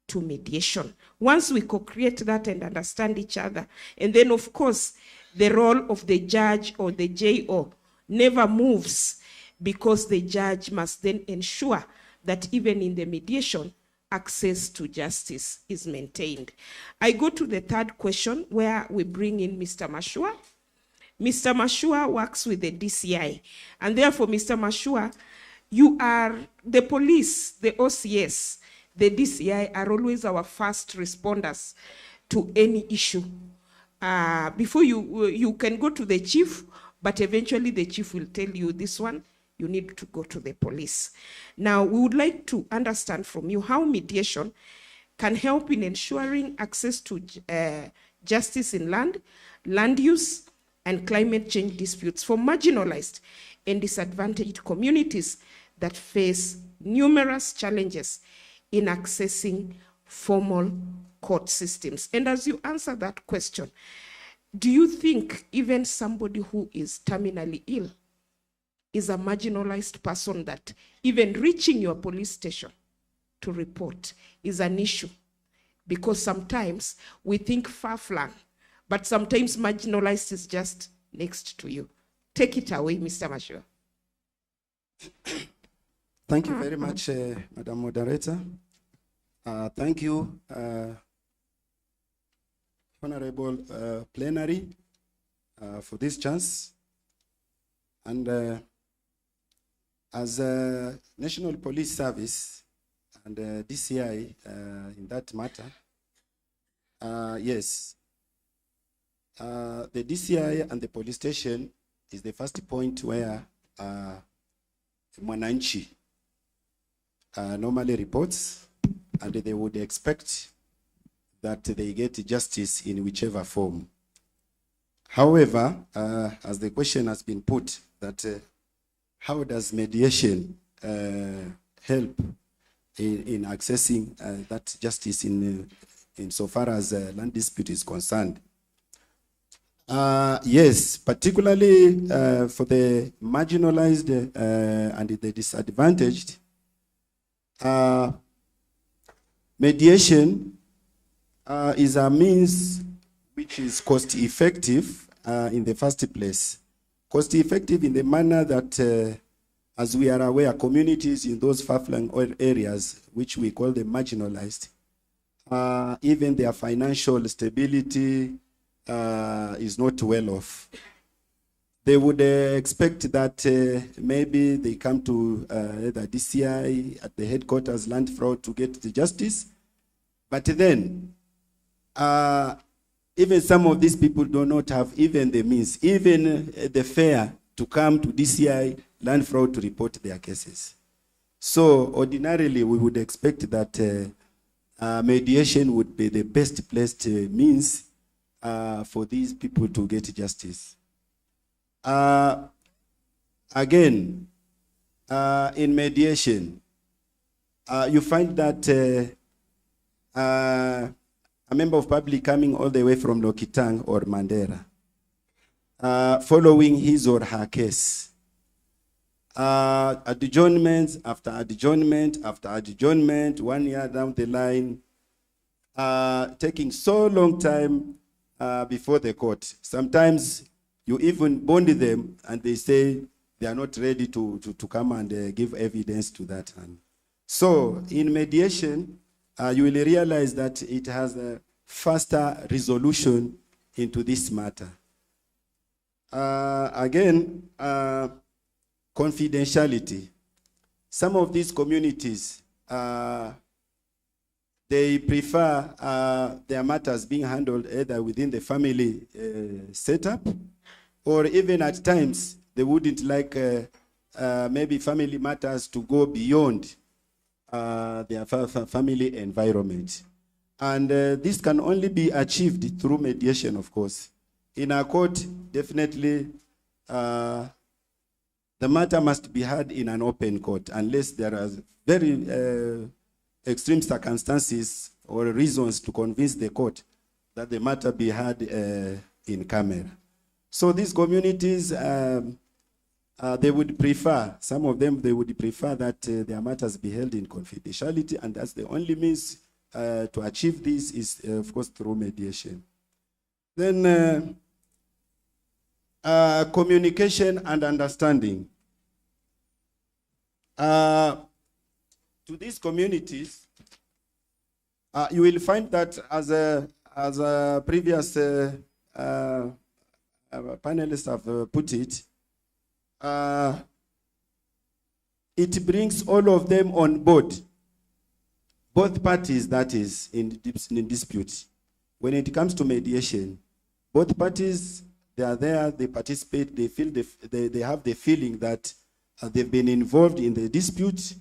to mediation. Once we co-create that and understand each other, and then of course the role of the judge or the JO never moves, because the judge must then ensure that even in the mediation, access to justice is maintained. I go to the third question, where we bring in Mr. Mashua. Mr. Mashua works with the DCI, and therefore, Mr. Mashua, you are the police, the OCS, the DCI are always our first responders to any issue. Before you can go to the chief, but eventually the chief will tell you, this one, you need to go to the police. Now, we would like to understand from you how mediation can help in ensuring access to justice in land use, and climate change disputes for marginalized and disadvantaged communities that face numerous challenges in accessing formal court systems. And as you answer that question, do you think even somebody who is terminally ill is a marginalized person, that even reaching your police station to report is an issue? Because sometimes we think far-flung, but sometimes marginalized is just next to you. Take it away, Mr. Mashua. Thank you very much, Madam Moderator. Thank you, Honorable Plenary, for this chance. And as a National Police Service and DCI in that matter, yes, the DCI and the police station is the first point where Mwananchi normally reports and they would expect that they get justice in whichever form. However, as the question has been put, that how does mediation help in accessing that justice in so far as land dispute is concerned? Yes, particularly for the marginalized and the disadvantaged, mediation is a means which is cost effective in the first place. Cost effective in the manner that, as we are aware, communities in those far-flung areas, which we call the marginalized, even their financial stability is not well off. They would expect that maybe they come to the DCI at the headquarters land fraud to get the justice, but then even some of these people do not have even the means, even the fare to come to DCI land fraud to report their cases. So ordinarily we would expect that mediation would be the best placed means for these people to get justice. Again, in mediation, you find that a member of public coming all the way from Lokitang or Mandera, following his or her case, adjournment after adjournment after adjournment, 1 year down the line, taking so long time before the court. Sometimes you even bond them and they say they are not ready to come and give evidence to that. So in mediation, you will realize that it has a faster resolution into this matter. Again, confidentiality. Some of these communities, they prefer their matters being handled either within the family setup, or even at times they wouldn't like maybe family matters to go beyond their family environment. And this can only be achieved through mediation, of course. In a court, definitely, the matter must be heard in an open court, unless there are very extreme circumstances or reasons to convince the court that the matter be heard in camera. So these communities, they would prefer, some of them, they would prefer that their matters be held in confidentiality, and that's the only means to achieve this is, of course, through mediation. Then communication and understanding. To these communities, you will find that as a previous panelists have put it, it brings all of them on board. Both parties, that is, in dispute. When it comes to mediation, both parties, they are there, they participate, they feel they have the feeling that they've been involved in the dispute,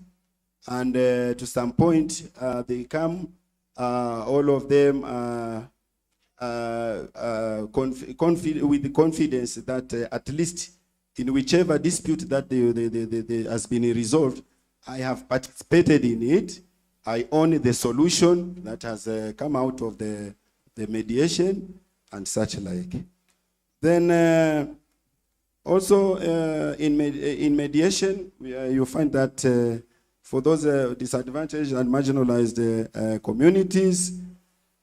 and to some point they come, all of them with the confidence that at least in whichever dispute that has been resolved, I have participated in it. I own the solution that has come out of the mediation and such like. Then also in mediation, you find that for those disadvantaged and marginalized communities,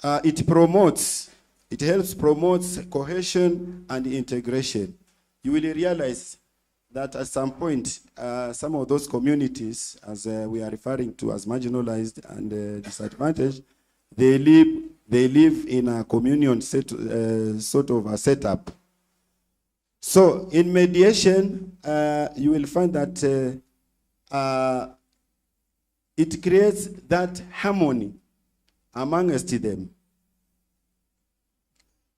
it helps promote cohesion and integration. You will realize that at some point, some of those communities, as we are referring to as marginalized and disadvantaged, they live in a communion sort of a setup. So in mediation, you will find that it creates that harmony amongst them.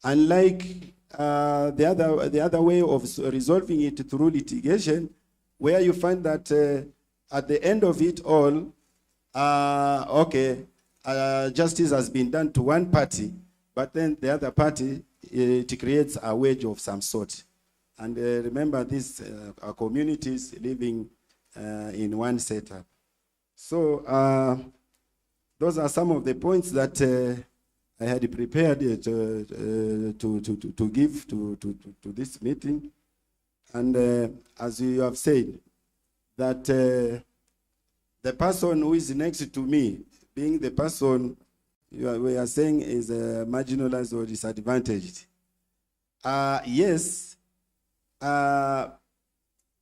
Unlike the other way of resolving it through litigation, where you find that at the end of it all, okay, justice has been done to one party, but then the other party, it creates a wedge of some sort. And remember, these are communities living in one setup. So those are some of the points that I had prepared to give to this meeting. And as you have said, that the person who is next to me, being the person we are saying is marginalized or disadvantaged. Yes,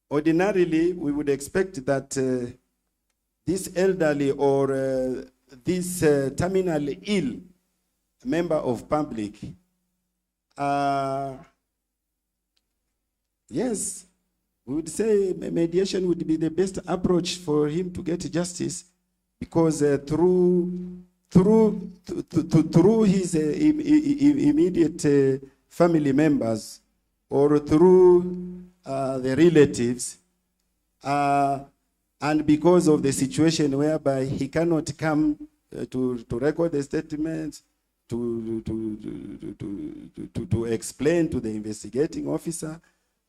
ordinarily we would expect that this elderly or this terminally ill member of public, yes, we would say mediation would be the best approach for him to get justice, because through his immediate family members or through the relatives, and because of the situation whereby he cannot come to record the statements, to explain to the investigating officer,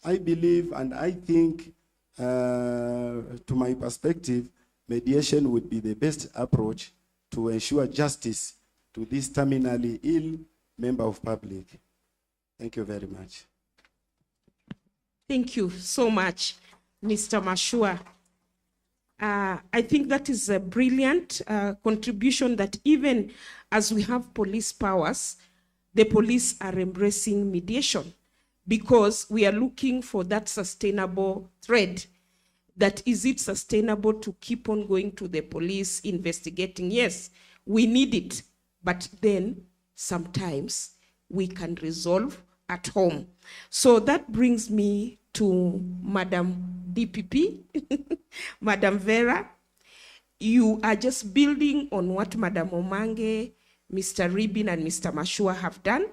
I believe and I think, to my perspective, mediation would be the best approach to ensure justice to this terminally ill member of public. Thank you very much. Thank you so much, Mr. Mashua. I think that is a brilliant contribution, that even as we have police powers, the police are embracing mediation, because we are looking for that sustainable thread. That is it sustainable to keep on going to the police investigating? Yes, we need it, but then sometimes we can resolve at home. So that brings me to Madam DPP, Madam Vera. You are just building on what Madam Omange, Mr. Ribin, and Mr. Mashua have done.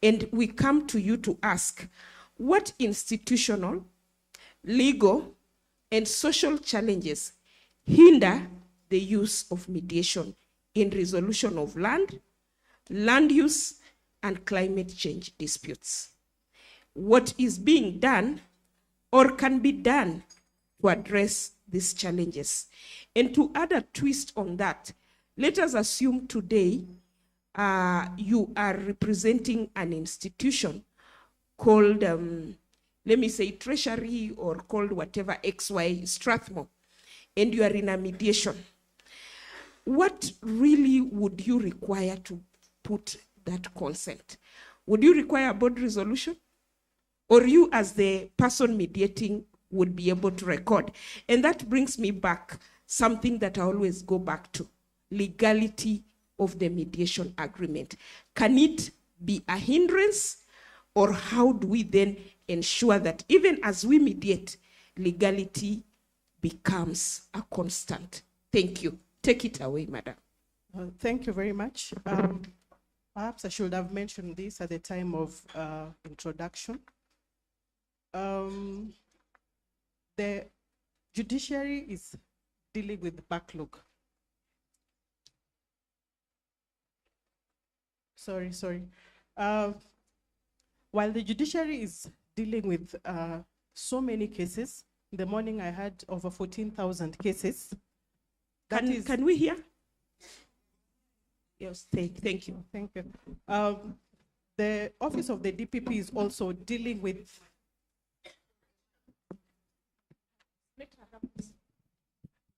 And we come to you to ask, what institutional, legal, and social challenges hinder the use of mediation in resolution of land use, and climate change disputes? What is being done or can be done to address these challenges? And to add a twist on that, let us assume today you are representing an institution called, let me say, Treasury, or called whatever, XY, Strathmore, and you are in a mediation. What really would you require to put that consent? Would you require a board resolution? Or you, as the person mediating, would be able to record? And that brings me back, something that I always go back to, legality of the mediation agreement. Can it be a hindrance? Or how do we then ensure that even as we mediate, legality becomes a constant? Thank you. Take it away, Madam. Thank you very much. Perhaps I should have mentioned this at the time of introduction. The judiciary is dealing with the backlog. Sorry. While the judiciary is dealing with so many cases, in the morning I had over 14,000 cases. Can we hear? Yes, thank you. Thank you. The office of the DPP is also dealing with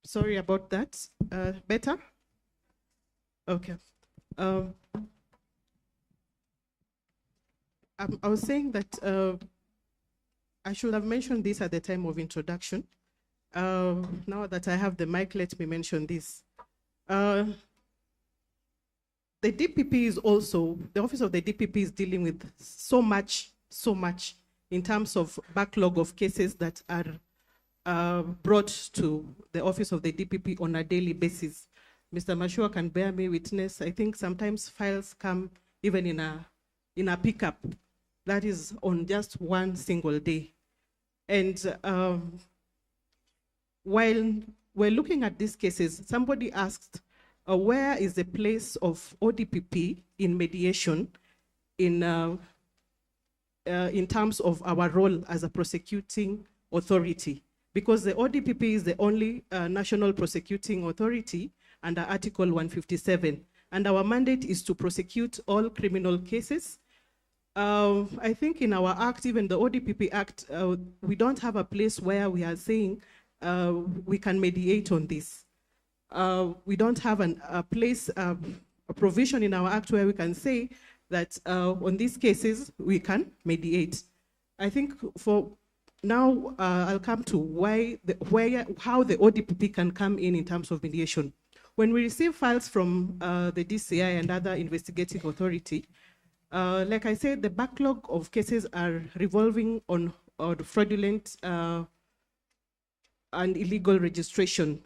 sorry about that. Better? Okay. I was saying that I should have mentioned this at the time of introduction. Now that I have the mic, let me mention this. The DPP is also, the office of the DPP is dealing with so much in terms of backlog of cases that are brought to the office of the DPP on a daily basis. Mr. Mashua can bear me witness. I think sometimes files come even in a pickup. That is on just one single day. And while we're looking at these cases, somebody asked, where is the place of ODPP in mediation in terms of our role as a prosecuting authority? Because the ODPP is the only national prosecuting authority under Article 157, and our mandate is to prosecute all criminal cases. I think in our act, even the ODPP Act, we don't have a place where we are saying we can mediate on this. We don't have a place, a provision in our act where we can say that on these cases we can mediate. I think for now, I'll come to how the ODPP can come in terms of mediation. When we receive files from the DCI and other investigating authority, like I said, the backlog of cases are revolving on fraudulent and illegal registration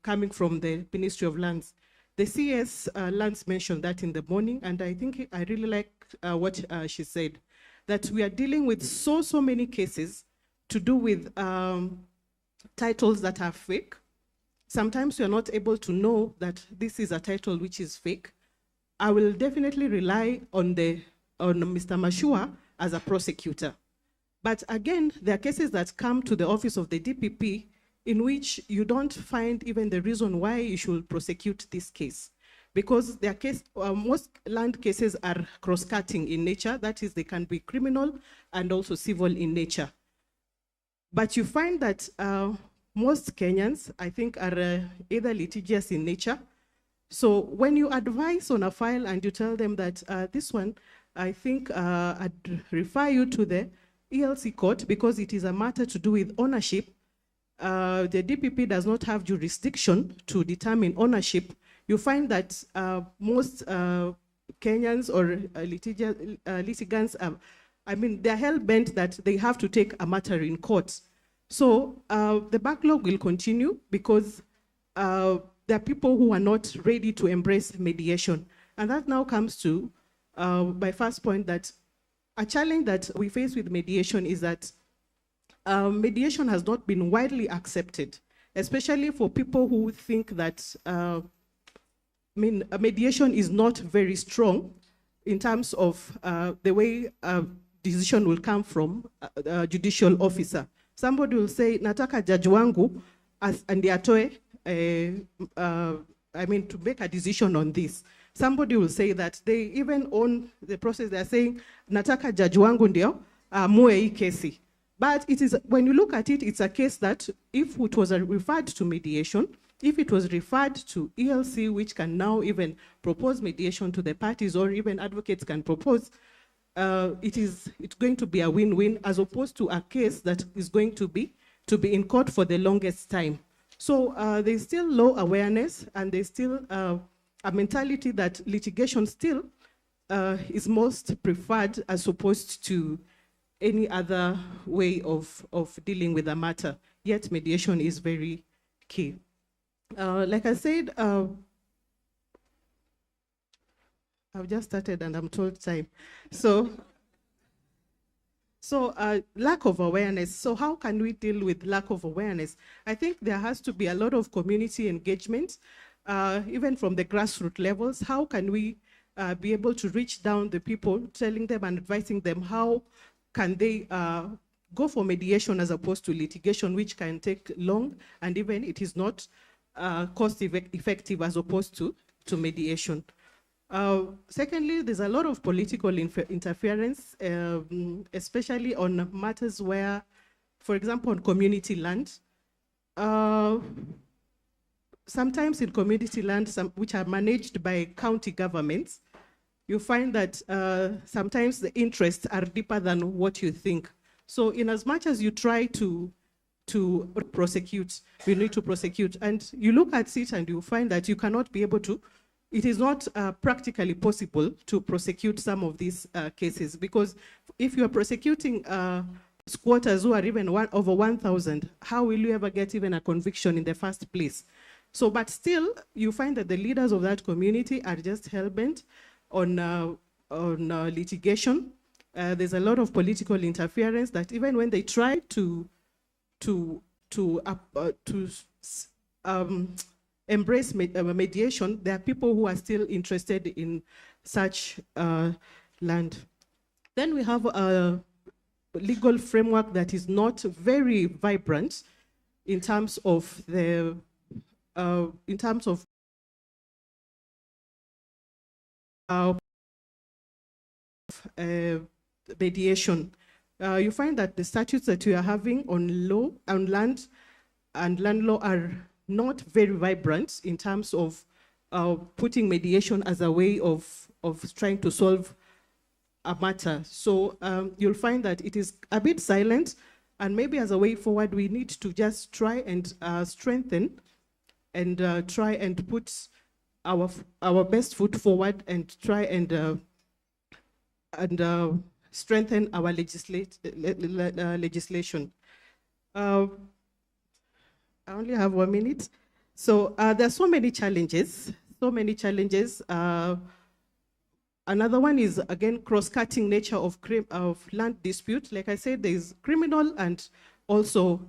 coming from the Ministry of Lands. The CS Lands mentioned that in the morning, and I think I really like what she said, that we are dealing with so many cases to do with titles that are fake. Sometimes you're not able to know that this is a title which is fake. I will definitely rely on Mr. Mashua as a prosecutor. But again, there are cases that come to the office of the DPP in which you don't find even the reason why you should prosecute this case. Because most land cases are cross-cutting in nature. That is, they can be criminal and also civil in nature. But you find that most Kenyans, I think, are either litigious in nature. So when you advise on a file and you tell them that this one, I think I'd refer you to the ELC court because it is a matter to do with ownership. The DPP does not have jurisdiction to determine ownership. You find that most Kenyans or litigants, they're hell-bent that they have to take a matter in court. So the backlog will continue because there are people who are not ready to embrace mediation. And that now comes to my first point, that a challenge that we face with mediation is that mediation has not been widely accepted, especially for people who think that mediation is not very strong in terms of the way a decision will come from a judicial officer. Somebody will say, nataka jaji wangu atoe, to make a decision on this. Somebody will say that they even own the process. They're saying, nataka jaji wangu ndio amue hii kesi. But it is, when you look at it, it's a case that if it was referred to mediation, if it was referred to ELC, which can now even propose mediation to the parties, or even advocates can propose, it's going to be a win-win, as opposed to a case that is going to be in court for the longest time. So there's still low awareness, and there's still a mentality that litigation still is most preferred as opposed to any other way of dealing with a matter. Yet mediation is very key. Like I said, I've just started and I'm told time. So lack of awareness. So how can we deal with lack of awareness? I think there has to be a lot of community engagement, even from the grassroots levels. How can we be able to reach down the people, telling them and advising them how can they go for mediation as opposed to litigation, which can take long, and even it is not cost effective as opposed to mediation. Secondly, there's a lot of political interference, especially on matters where, for example, on community land. Sometimes in community land, which are managed by county governments, you find that sometimes the interests are deeper than what you think. So in as much as you try to prosecute, you need to prosecute. And you look at it and you find that you cannot be able to, it is not practically possible to prosecute some of these cases, because if you are prosecuting squatters who are even over 1,000, how will you ever get even a conviction in the first place? So, but still, you find that the leaders of that community are just hell-bent on litigation. There's a lot of political interference that even when they try to embrace mediation, there are people who are still interested in such land. Then we have a legal framework that is not very vibrant in terms of the mediation. You find that the statutes that you are having on law, on land and land law are not very vibrant in terms of putting mediation as a way of trying to solve a matter. So you'll find that it is a bit silent, and maybe as a way forward, we need to just try and strengthen and try and put our best foot forward and try and strengthen our legislation. I only have 1 minute. So there are so many challenges, Another one is, again, cross-cutting nature of land dispute. Like I said, there's criminal and also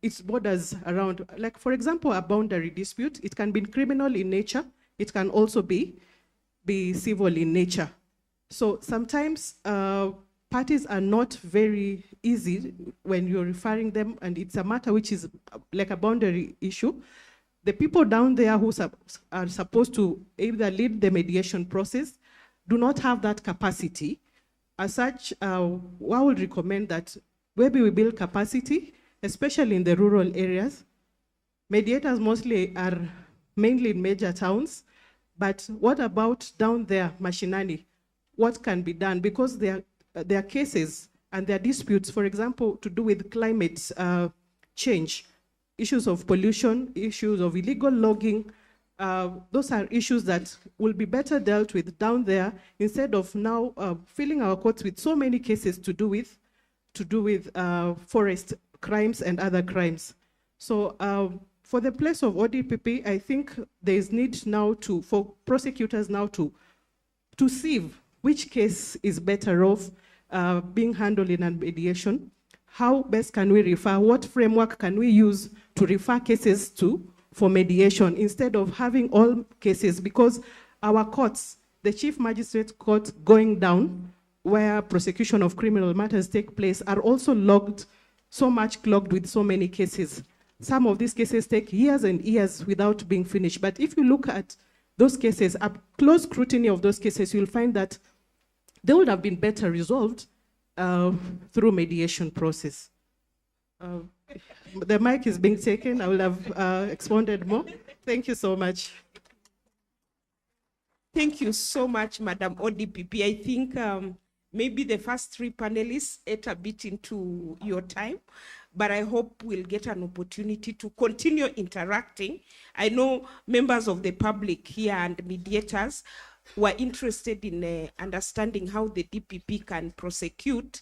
its borders around. Like, for example, a boundary dispute, it can be criminal in nature. It can also be civil in nature. So sometimes parties are not very easy when you're referring them, and it's a matter which is like a boundary issue. The people down there who are supposed to either lead the mediation process do not have that capacity. As such, I would recommend that maybe we build capacity, especially in the rural areas. Mediators mostly are mainly in major towns, but what about down there, mashinani? What can be done? Because there are cases and there are disputes, for example, to do with climate change, issues of pollution, issues of illegal logging. Those are issues that will be better dealt with down there instead of now filling our courts with so many cases to do with forest crimes and other crimes. So for the place of ODPP, I think there is need now for prosecutors now to sieve which case is better off being handled in a mediation. How best can we refer? What framework can we use to refer cases for mediation instead of having all cases? Because our courts, the Chief Magistrate Court going down, where prosecution of criminal matters take place, are also clogged with so many cases. Some of these cases take years and years without being finished. But if you look at those cases, a close scrutiny of those cases, you'll find that they would have been better resolved through mediation process. The mic is being taken. I will have expounded more. Thank you so much. Thank you so much, Madam ODPP. I think maybe the first three panelists ate a bit into your time, but I hope we'll get an opportunity to continue interacting. I know members of the public here and mediators were interested in understanding how the DPP can prosecute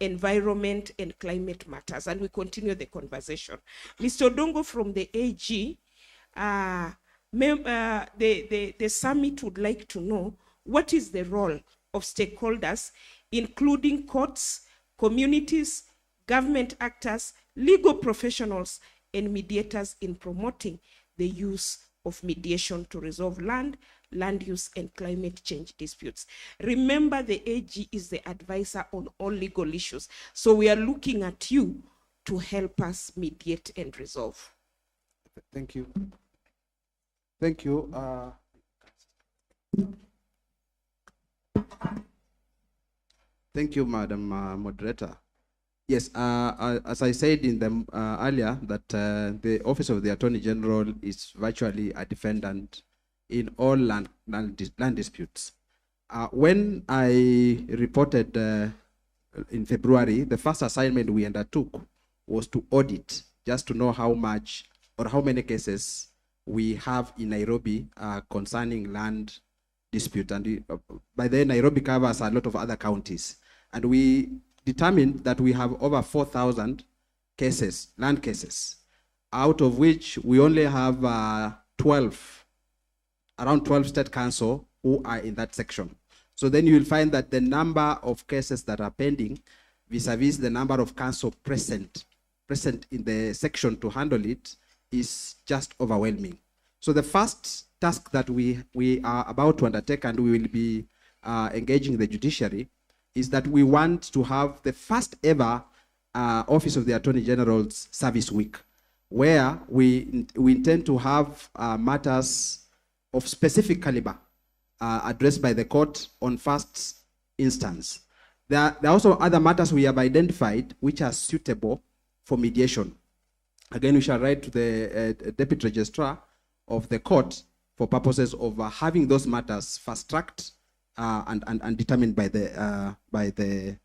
environment and climate matters, and we continue the conversation. Mr. Odongo from the AG, the summit would like to know what is the role of stakeholders, including courts, communities, government actors, legal professionals, and mediators in promoting the use of mediation to resolve land use, and climate change disputes. Remember, the AG is the advisor on all legal issues, so we are looking at you to help us mediate and resolve. Thank you. Thank you. Thank you, Madam Moderator. Yes, as I said in the earlier, that the Office of the Attorney General is virtually a defendant in all land disputes. When I reported in February, the first assignment we undertook was to audit, just to know how much or how many cases we have in Nairobi concerning land dispute. And by then, Nairobi covers a lot of other counties. And we determined that we have over 4,000 cases, land cases, out of which we only have around 12 state council who are in that section. So then you will find that the number of cases that are pending vis-a-vis the number of council present in the section to handle it is just overwhelming. So the first task that we are about to undertake, and we will be engaging the judiciary, is that we want to have the first ever Office of the Attorney General's Service Week, where we intend to have matters of specific caliber addressed by the court on first instance. There are also other matters we have identified which are suitable for mediation. Again, we shall write to the Deputy Registrar of the court for purposes of having those matters fast-tracked and determined by the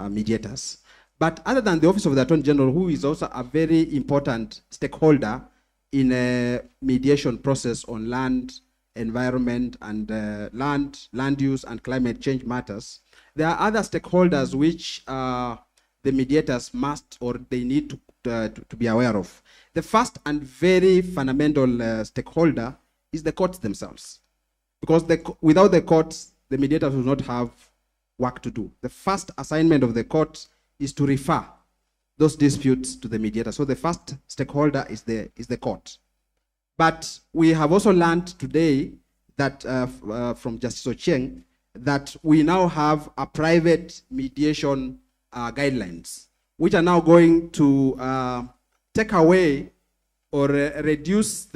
mediators. But other than the Office of the Attorney General, who is also a very important stakeholder in a mediation process on land, environment, and land use and climate change matters, there are other stakeholders which the mediators must or they need to be aware of. The first and very fundamental stakeholder is the courts themselves. Because without the courts, the mediators will not have work to do. The first assignment of the court is to refer those disputes to the mediator. So the first stakeholder is the court. But we have also learned today that from Justice Ochieng that we now have a private mediation guidelines, which are now going to take away or reduce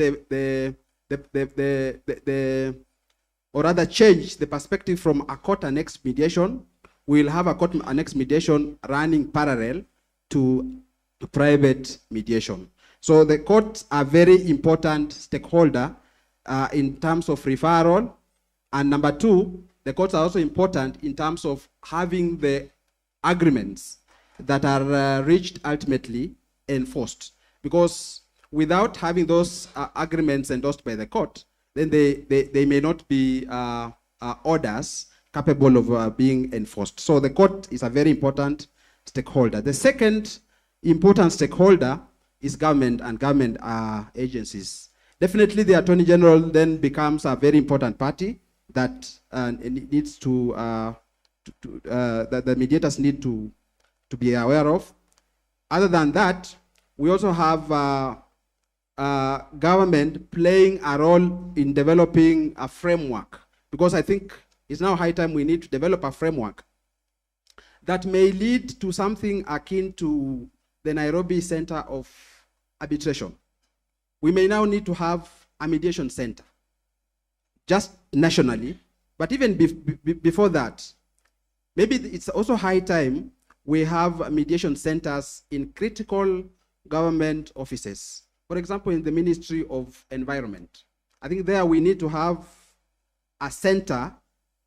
or rather change the perspective from a court annexed mediation. We'll have a court annexed mediation running parallel to private mediation. So the courts are very important stakeholder in terms of referral. And number two, the courts are also important in terms of having the agreements that are reached ultimately enforced. Because without having those agreements endorsed by the court, then they may not be orders capable of being enforced. So the court is a very important stakeholder. The second important stakeholder is government and government agencies. Definitely the Attorney General then becomes a very important party that needs that the mediators need to be aware of. Other than that, we also have government playing a role in developing a framework, because I think it's now high time we need to develop a framework that may lead to something akin to the Nairobi Center of Arbitration. We may now need to have a mediation center, just nationally, but even before that, maybe it's also high time we have mediation centers in critical government offices. For example, in the Ministry of Environment. I think there we need to have a center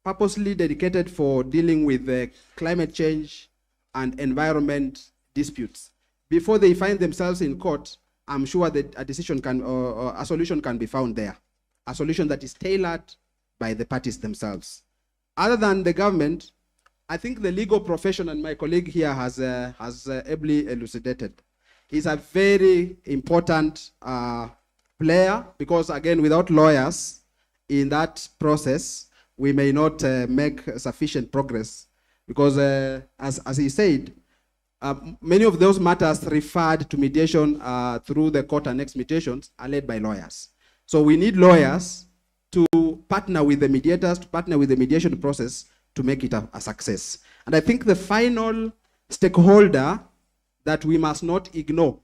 purposely dedicated for dealing with climate change and environment disputes. Before they find themselves in court, I'm sure that a decision can, or a solution can be found there. A solution that is tailored by the parties themselves. Other than the government, I think the legal profession, and my colleague here has ably elucidated, is a very important player, because again, without lawyers in that process, we may not make sufficient progress, because as he said, many of those matters referred to mediation through the court annexed mediations are led by lawyers. So we need lawyers to partner with the mediators, to partner with the mediation process to make it a success. And I think the final stakeholder that we must not ignore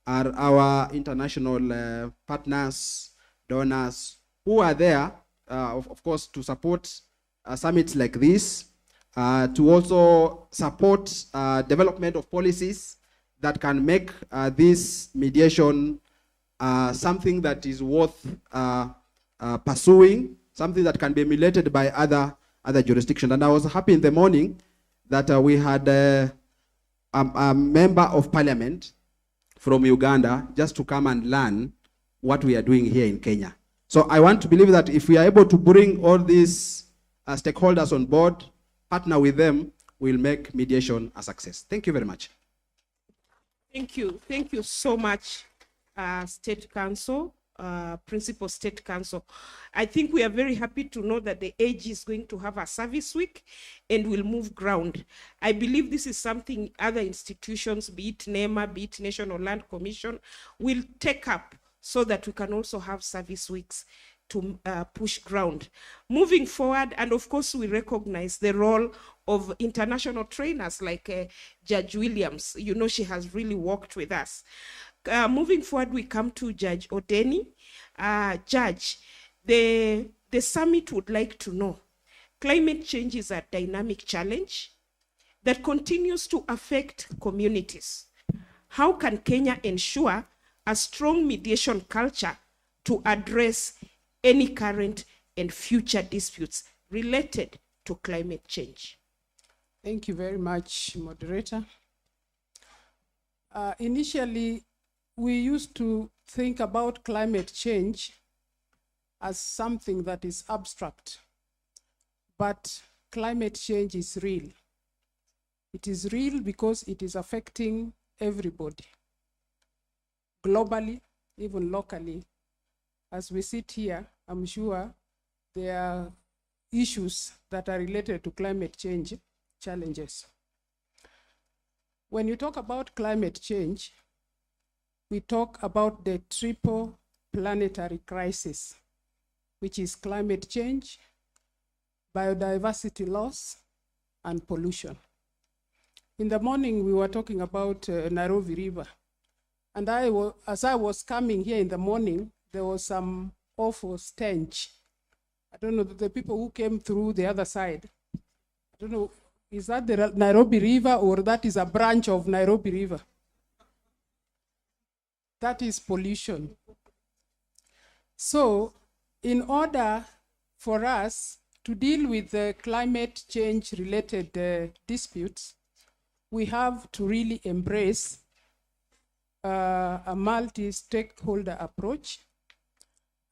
are our international partners, donors, who are there, of course, to support summits like this, to also support development of policies that can make this mediation something that is worth pursuing, something that can be emulated by other jurisdictions. And I was happy in the morning that we had a member of parliament from Uganda just to come and learn what we are doing here in Kenya. So I want to believe that if we are able to bring all these stakeholders on board, partner with them, we'll make mediation a success. Thank you very much. Thank you. Thank you so much, State Council. Principal State Council. I think we are very happy to know that the AG is going to have a service week and will move ground. I believe this is something other institutions, be it NEMA, be it National Land Commission, will take up so that we can also have service weeks to push ground. Moving forward, and of course we recognize the role of international trainers like Judge Williams. You know, she has really worked with us. Moving forward, we come to Judge Odeni. Judge, the summit would like to know, climate change is a dynamic challenge that continues to affect communities. How can Kenya ensure a strong mediation culture to address any current and future disputes related to climate change? Thank you very much, moderator. Initially, we used to think about climate change as something that is abstract, but climate change is real. It is real because it is affecting everybody, globally, even locally. As we sit here, I'm sure there are issues that are related to climate change challenges. When you talk about climate change, we talk about the triple planetary crisis, which is climate change, biodiversity loss, and pollution. In the morning, we were talking about Nairobi River. And as I was coming here in the morning, there was some awful stench. I don't know, the people who came through the other side, I don't know, is that the Nairobi River or that is a branch of Nairobi River? That is pollution. So in order for us to deal with the climate change related disputes, we have to really embrace a multi-stakeholder approach,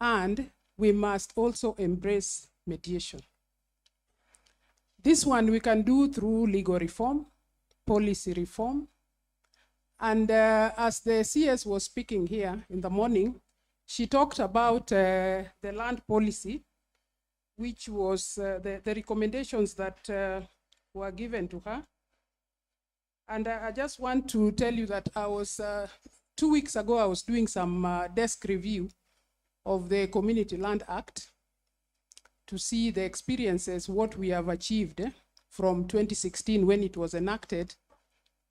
and we must also embrace mediation. This one we can do through legal reform, policy reform, and as the CS was speaking here in the morning, she talked about the land policy, which was the recommendations that were given to her. And I just want to tell you that I was, 2 weeks ago, I was doing some desk review of the Community Land Act to see the experiences, what we have achieved from 2016 when it was enacted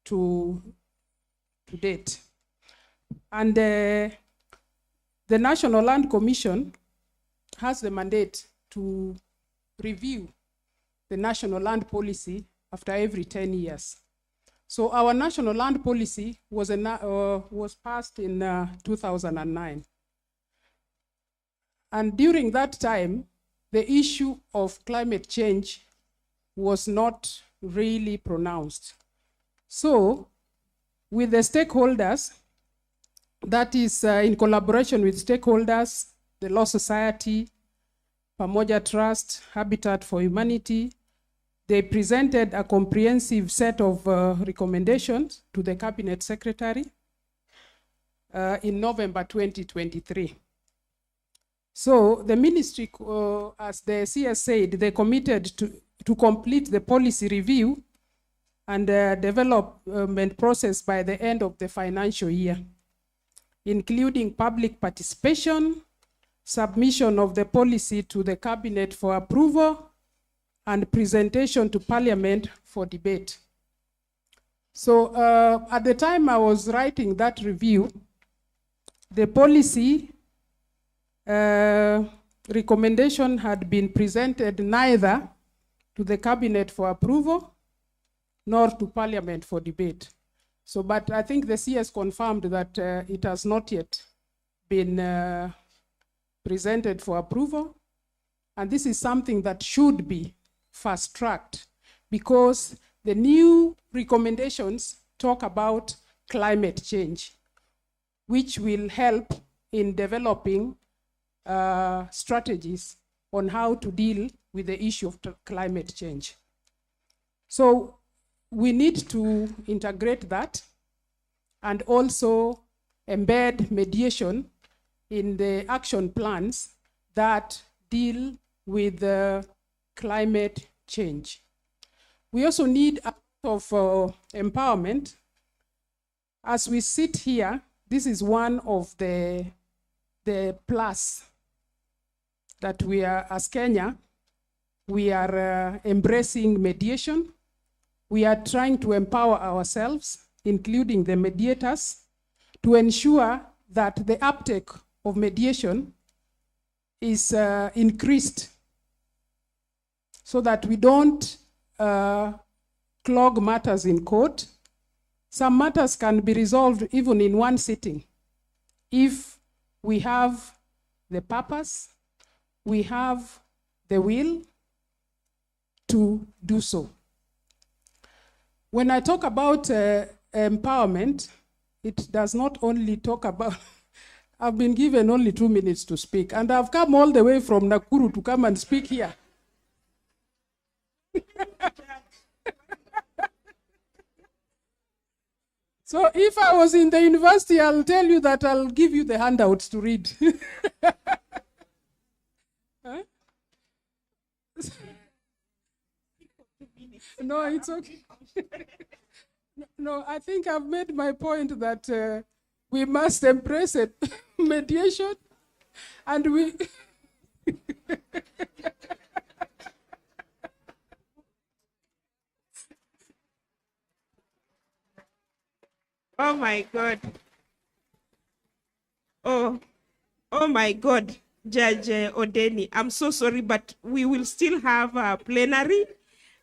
to date. And the National Land Commission has the mandate to review the national land policy after every 10 years. So our national land policy was passed in 2009. And during that time, the issue of climate change was not really pronounced. So with the stakeholders, that is in collaboration with stakeholders, the Law Society, Pamoja Trust, Habitat for Humanity, they presented a comprehensive set of recommendations to the Cabinet Secretary in November 2023. So the ministry, as the CS said, they committed to complete the policy review and development process by the end of the financial year, including public participation, submission of the policy to the Cabinet for approval, and presentation to Parliament for debate. So at the time I was writing that review, the policy recommendation had been presented neither to the Cabinet for approval nor to Parliament for debate. So, but I think the CS confirmed that it has not yet been presented for approval. And this is something that should be fast-tracked because the new recommendations talk about climate change, which will help in developing strategies on how to deal with the issue of climate change. So we need to integrate that and also embed mediation in the action plans that deal with climate change. We also need a lot of empowerment. As we sit here, this is one of the plus that we are, as Kenya, we are embracing mediation. We are trying to empower ourselves, including the mediators, to ensure that the uptake of mediation is increased so that we don't clog matters in court. Some matters can be resolved even in one sitting if we have the purpose, we have the will to do so. When I talk about empowerment, it does not only talk about, I've been given only 2 minutes to speak, and I've come all the way from Nakuru to come and speak here. So if I was in the university, I'll tell you that I'll give you the handouts to read. Huh? No, it's okay. No, I think I've made my point that we must embrace it. Mediation, and we... Oh my God. Oh my God, Judge Odeni. I'm so sorry, but we will still have a plenary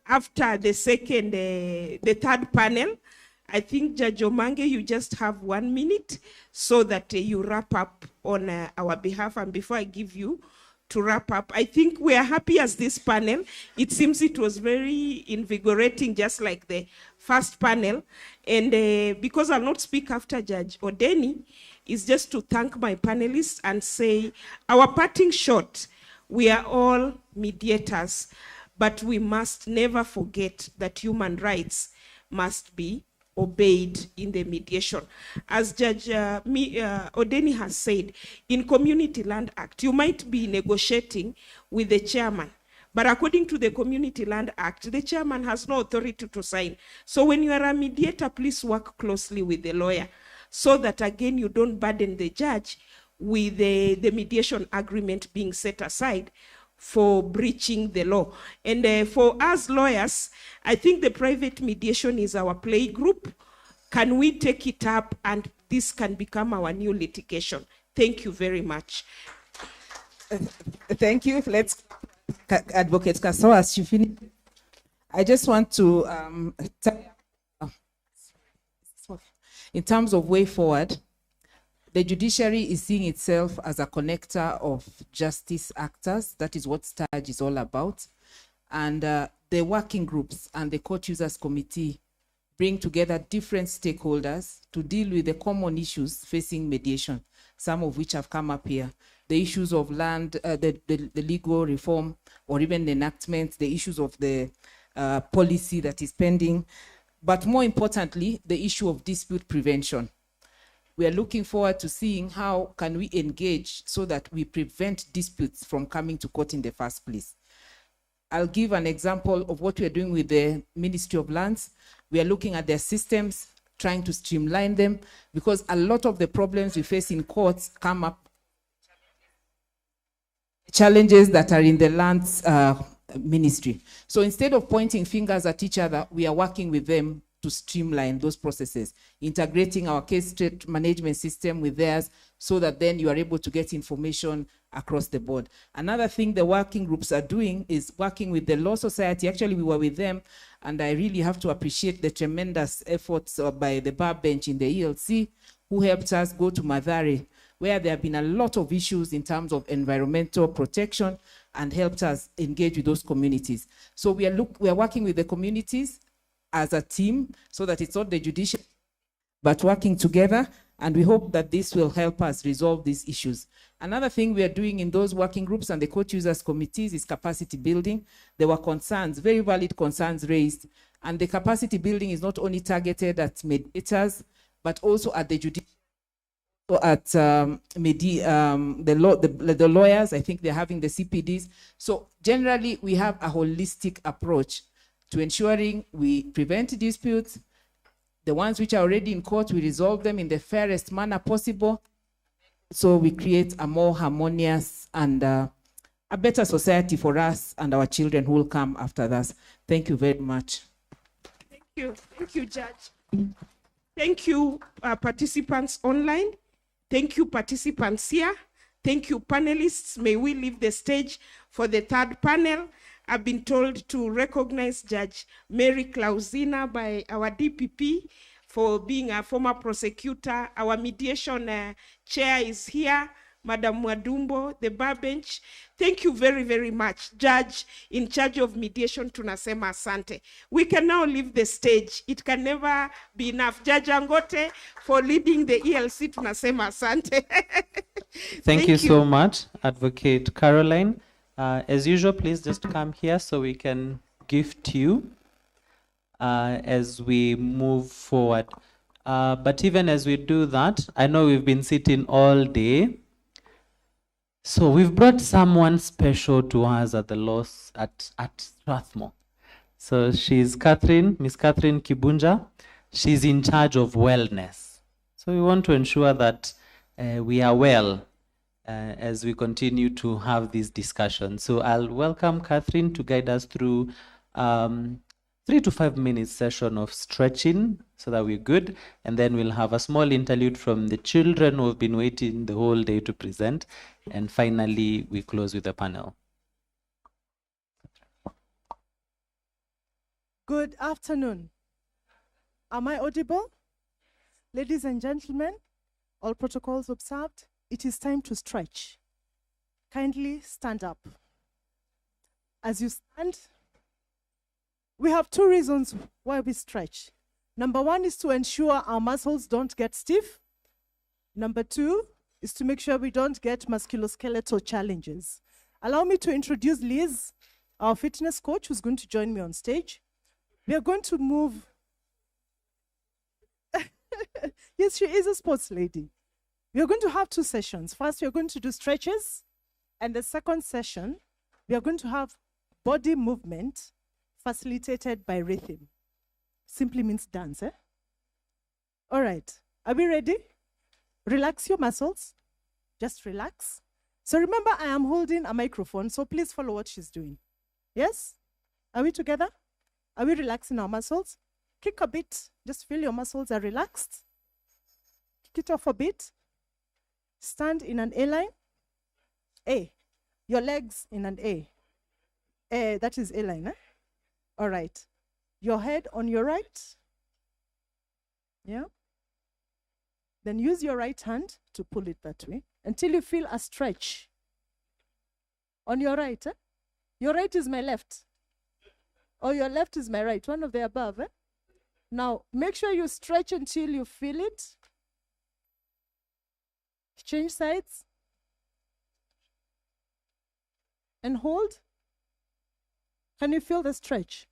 after the third panel. I think Judge Omange, you just have 1 minute so that you wrap up on our behalf. And before I give you to wrap up, I think we are happy as this panel. It seems it was very invigorating, just like the first panel. And because I'll not speak after Judge Odeni, is just to thank my panelists and say our parting shot, we are all mediators, but we must never forget that human rights must be obeyed in the mediation. As Judge Odeni has said, in Community Land Act, you might be negotiating with the chairman, but according to the Community Land Act, the chairman has no authority to sign. So when you are a mediator, please work closely with the lawyer so that, again, you don't burden the judge with the mediation agreement being set aside for breaching the law. And for us lawyers, I think the private mediation is our play group. Can we take it up and this can become our new litigation? Thank you very much. Thank you. Let's, Advocate Kaso, as you finish. I just want to, in terms of way forward, the judiciary is seeing itself as a connector of justice actors. That is what STARGE is all about. And the working groups and the court users committee bring together different stakeholders to deal with the common issues facing mediation, some of which have come up here. The issues of land, the legal reform, or even the enactment, the issues of the policy that is pending, but more importantly, the issue of dispute prevention. We are looking forward to seeing how can we engage so that we prevent disputes from coming to court in the first place. I'll give an example of what we are doing with the Ministry of Lands. We are looking at their systems, trying to streamline them, because a lot of the problems we face in courts come up, challenges that are in the lands ministry. So instead of pointing fingers at each other, we are working with them to streamline those processes, integrating our case state management system with theirs so that then you are able to get information across the board. Another thing the working groups are doing is working with the Law Society. Actually, we were with them, and I really have to appreciate the tremendous efforts by the bar bench in the ELC, who helped us go to Mathare, where there have been a lot of issues in terms of environmental protection, and helped us engage with those communities. So we are working with the communities as a team so that it's not the judiciary, but working together. And we hope that this will help us resolve these issues. Another thing we are doing in those working groups and the court users committees is capacity building. There were concerns, very valid concerns raised. And the capacity building is not only targeted at mediators, but also at the judiciary. So at the lawyers, I think they're having the CPDs. So generally, we have a holistic approach to ensuring we prevent disputes. The ones which are already in court, we resolve them in the fairest manner possible. So we create a more harmonious and a better society for us and our children who will come after us. Thank you very much. Thank you, Judge. Thank you, participants online. Thank you, participants here. Thank you, panelists. May we leave the stage for the third panel. I've been told to recognize Judge Mary Klausina by our DPP for being a former prosecutor. Our mediation chair is here, Madam Mwadumbo, the bar bench. Thank you very, very much. Judge in charge of mediation, tunasema asante. We can now leave the stage. It can never be enough. Judge Angote, for leading the ELC, tunasema asante. Thank you so much, Advocate Caroline. As usual, please just come here so we can gift you as we move forward. But even as we do that, I know we've been sitting all day. So we've brought someone special to us at the laws at Strathmore. So she's Miss Catherine Kibunja. She's in charge of wellness. So we want to ensure that we are well as we continue to have these discussions. So I'll welcome Catherine to guide us through 3 to 5 minutes session of stretching so that we're good. And then we'll have a small interlude from the children who have been waiting the whole day to present. And finally, we close with the panel. Good afternoon. Am I audible? Ladies and gentlemen, all protocols observed, it is time to stretch. Kindly stand up. As you stand, we have 2 reasons why we stretch. Number 1 is to ensure our muscles don't get stiff. Number 2 is to make sure we don't get musculoskeletal challenges. Allow me to introduce Liz, our fitness coach, who's going to join me on stage. We are going to move. Yes, she is a sports lady. We are going to have 2 sessions. First, we are going to do stretches. And the second session, we are going to have body movement facilitated by rhythm. Simply means dance, eh? All right. Are we ready? Relax your muscles. Just relax. So remember, I am holding a microphone, so please follow what she's doing. Yes? Are we together? Are we relaxing our muscles? Kick a bit. Just feel your muscles are relaxed. Kick it off a bit. Stand in an A line. A. Your legs in an A. That is A line, eh? All right. Your head on your right. Yeah. Then use your right hand to pull it that way until you feel a stretch. On your right, eh? Your right is my left. Or your left is my right, one of the above, eh? Now, make sure you stretch until you feel it. Change sides. And hold. Can you feel the stretch?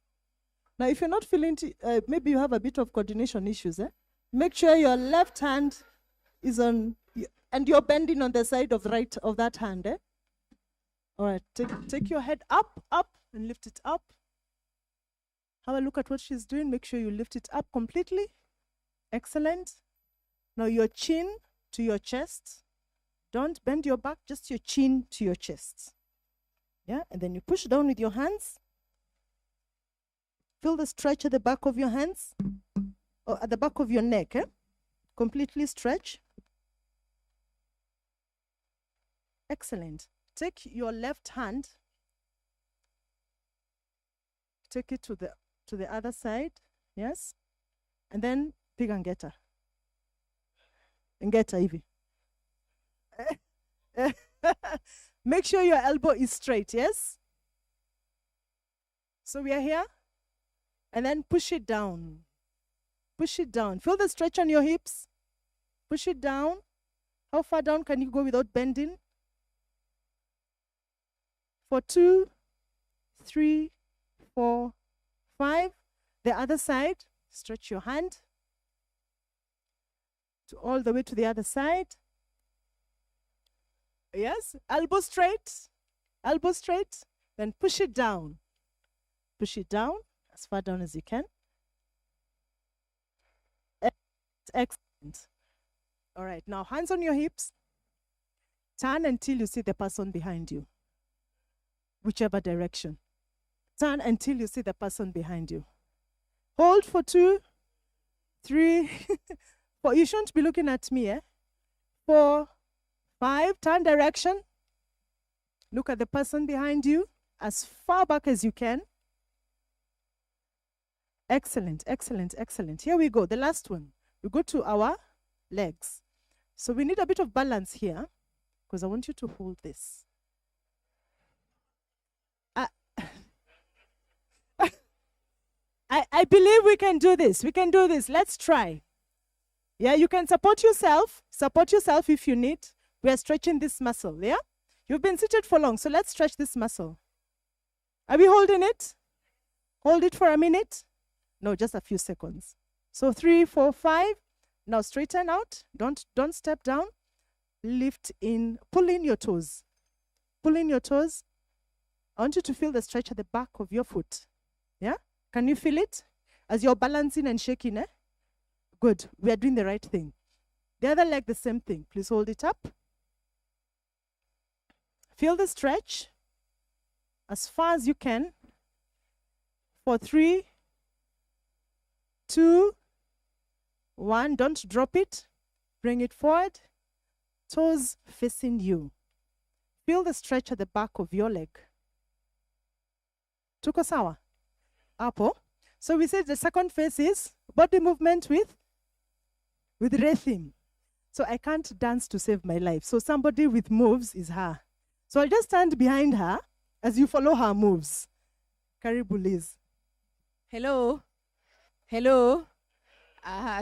Now, if you're not feeling it, maybe you have a bit of coordination issues, eh? Make sure your left hand is on, and you're bending on the side of right of that hand, eh? All right, take your head up, and lift it up. Have a look at what she's doing. Make sure you lift it up completely. Excellent. Now your chin to your chest. Don't bend your back, just your chin to your chest. Yeah, and then you push down with your hands. Feel the stretch at the back of your hands, or at the back of your neck, eh? Completely stretch. Excellent. Take your left hand, take it to the other side, yes? And then piga ngeta. Ngeta hivi. Make sure your elbow is straight, yes? So we are here. And then push it down. Push it down. Feel the stretch on your hips. Push it down. How far down can you go without bending? For 2, 3, 4, 5. The other side. Stretch your hand. All the way to the other side. Yes, elbow straight, then push it down. Push it down, as far down as you can. Excellent. All right, now hands on your hips. Turn until you see the person behind you, whichever direction. Turn until you see the person behind you. Hold for 2, 3, 4. You shouldn't be looking at me, 4, 5. Turn direction. Look at the person behind you as far back as you can. Excellent, excellent, excellent. Here we go. The last one. We go to our legs. So we need a bit of balance here because I want you to hold this. I believe we can do this. We can do this. Let's try. Yeah, you can support yourself. Support yourself if you need. We are stretching this muscle, yeah? You've been seated for long, so let's stretch this muscle. Are we holding it? Hold it for a minute. No, just a few seconds. So 3, 4, 5. Now straighten out. Don't step down. Lift in. Pull in your toes. Pull in your toes. I want you to feel the stretch at the back of your foot. Yeah? Can you feel it? As you're balancing and shaking, eh? Good. We are doing the right thing. The other leg, the same thing. Please hold it up. Feel the stretch as far as you can. For 3, 2, 1. Don't drop it. Bring it forward. Toes facing you. Feel the stretch at the back of your leg. Tuko sawa? Apo. So we said the second phase is body movement with rhythm. So I can't dance to save my life. So somebody with moves is her. So I'll just stand behind her as you follow her moves. Karibu Liz. Hello. Hello.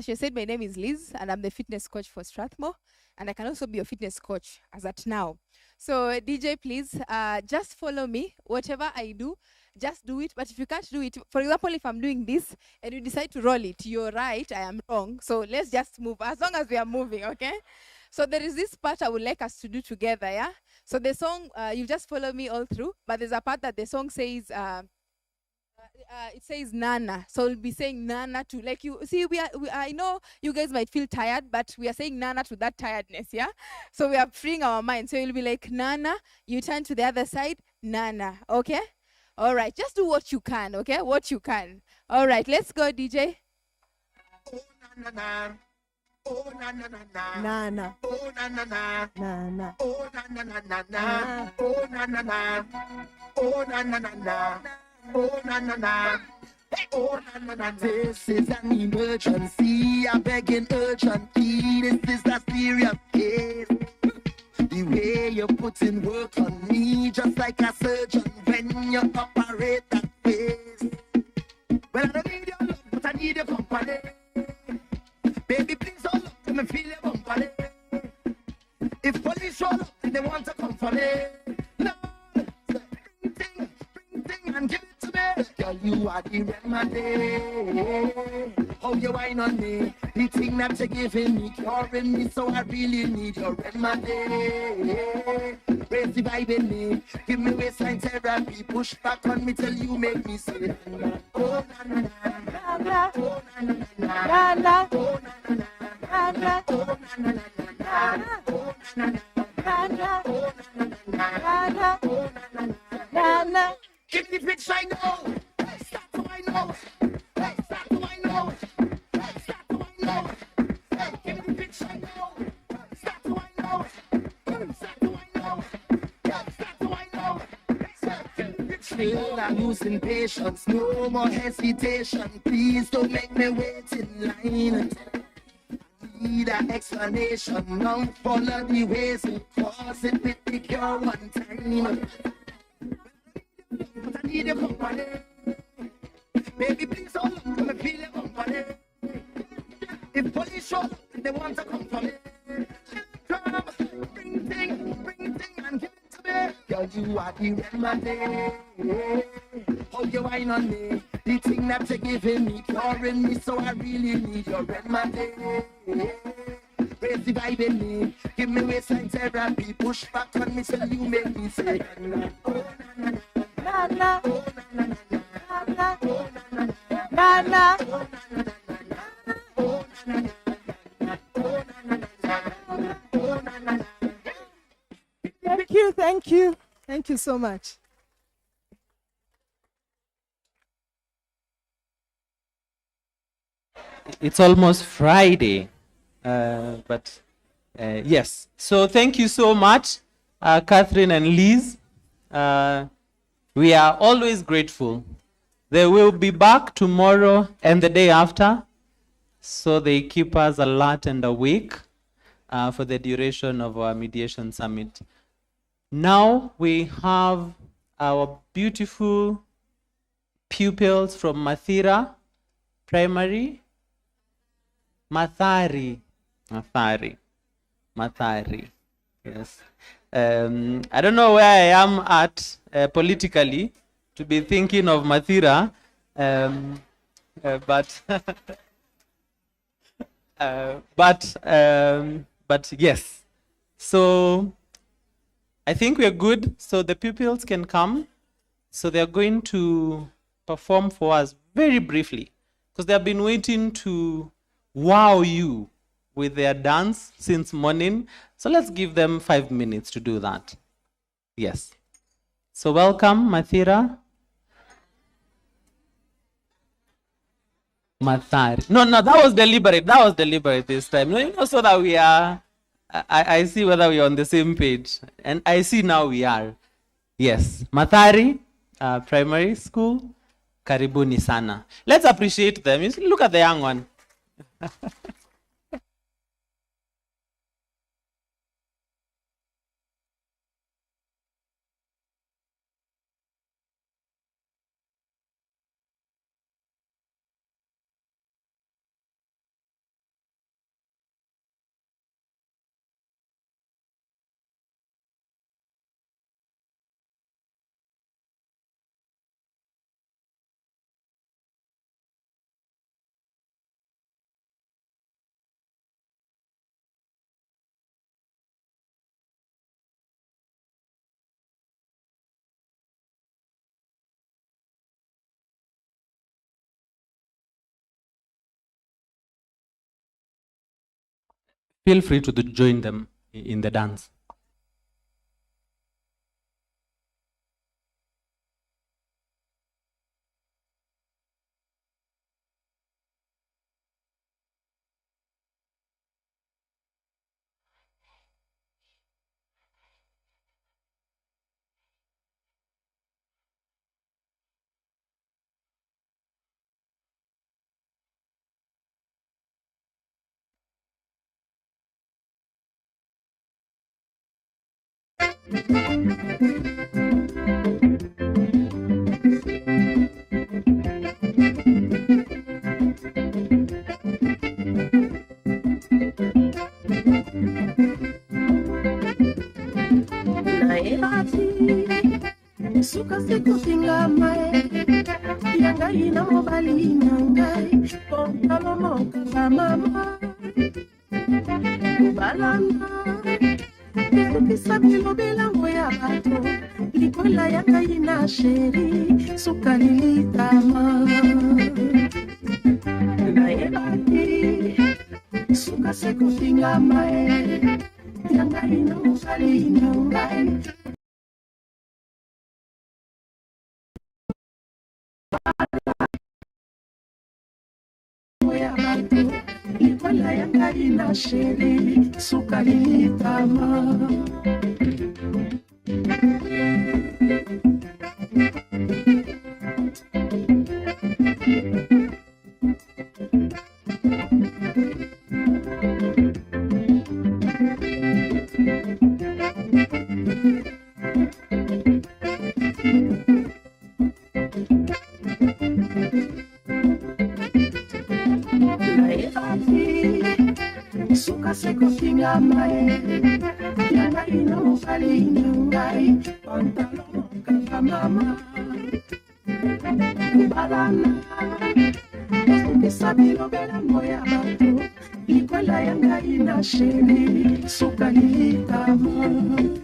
She said my name is Liz and I'm the fitness coach for Strathmore. And I can also be a fitness coach as at now. So DJ, please, just follow me. Whatever I do, just do it. But if you can't do it, for example, if I'm doing this and you decide to roll it, you're right, I am wrong. So let's just move as long as we are moving, okay? So there is this part I would like us to do together, yeah? So the song, you just follow me all through, but there's a part that the song says, it says Nana. So we'll be saying Nana to, like you, see, I know you guys might feel tired, but we are saying Nana to that tiredness, yeah? So we are freeing our mind. So you'll be like, Nana, you turn to the other side, Nana, okay? All right, just do what you can, okay? What you can. All right, let's go, DJ. Oh, na, na, na. Oh, na, na, na, na. Nana. Oh, na, na, na. Nana. Oh, na, na, na, na, na. Oh, na, na, na. Oh, na, na, na, na. Oh, na, na, na. Oh, na, na, na. This is an emergency. I'm begging urgently. This is a serious case. The way you put in work on me, just like a surgeon when you operate that face. Well, I don't need your love, but I need your company. Baby, please hold up, let me feel your company. If police roll up, then they want to come for me. No, bring thing, and give it to me. Girl, you are the remedy. How you whine on me, the thing that you're giving me, curing me, so I really need your remedy. Raise the vibe in me, give me waistline therapy, push back on me till you make me say, oh na na na, na oh na na na, na oh na na na, oh na na na, oh na na na, oh na na na, oh na na. Give me the pitch right now. Start to I know. Start to I know. Start to I know. Give me the pitch right now. Start to I know. Start to I know. Start to I know. Still I'm losing patience. No more hesitation. Please don't make me wait in line. I need an explanation. Now follow the ways and cause it with the cure one time. But I need your company. Baby, please hold up, let me feel your company. If police show up, they want to come for me. Come, bring thing, and give it to me. Girl, you are the remedy. How you whine on me, the thing that you're giving me, curing me, so I really need your remedy. raise the vibe in me. Give me waistline therapy, push back on me till you make me say, oh na na na, oh na na na, oh na na na, oh na na, Thank you, thank you. Thank you so much. It's almost Friday, but yes. So thank you so much, Catherine and Liz. We are always grateful. They will be back tomorrow and the day after, so they keep us alert and awake for the duration of our mediation summit. Now we have our beautiful pupils from Mathira Primary. Mathari. Yes. I don't know where I am at politically to be thinking of Mathira, but yes. So I think we're good. So the pupils can come. So they're going to perform for us very briefly, because they have been waiting to wow you with their dance since morning. So let's give them 5 minutes to do that. Yes. So welcome, Mathira. Mathari. No, that was deliberate. That was deliberate this time. You know, so that we are, I see whether we are on the same page. And I see now we are. Yes. Mathari Primary School. Karibuni sana. Let's appreciate them. You see, look at the young one. Feel free to join them in the dance. Suka sekusinga mai yanga ina mobali nangai kontalo moka mama balanda kisukisa bilobela moya bato likola yanga ina sheri suka lilitama naebaki suka sekusinga mai yanga ina mobali nangai Ikola yanga ina sheri sukari tama. Suka seko kinga mae yanga ina mufali ngai pantalo kama mama balana kisabilo bela moya bato Ikola yanga ina sheri, sukali tamu.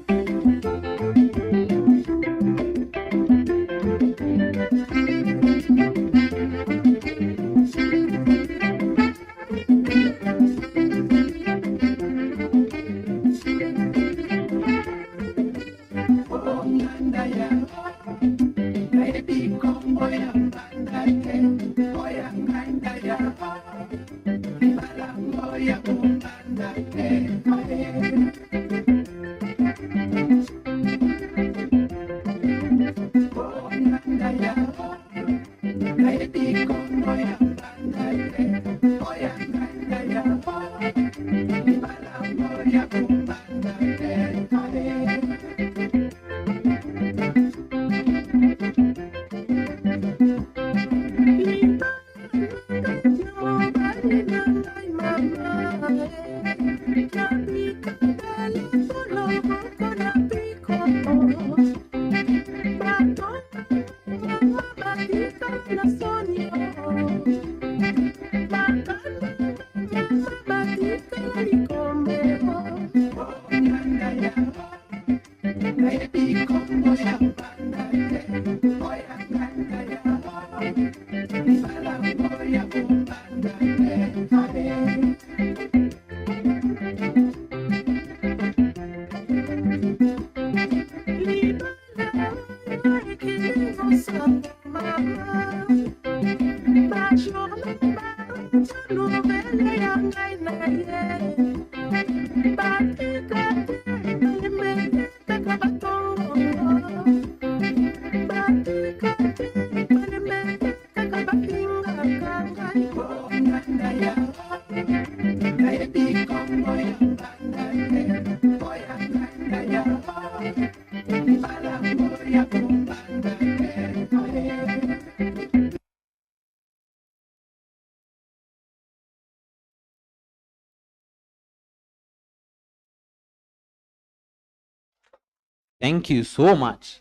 Thank you so much.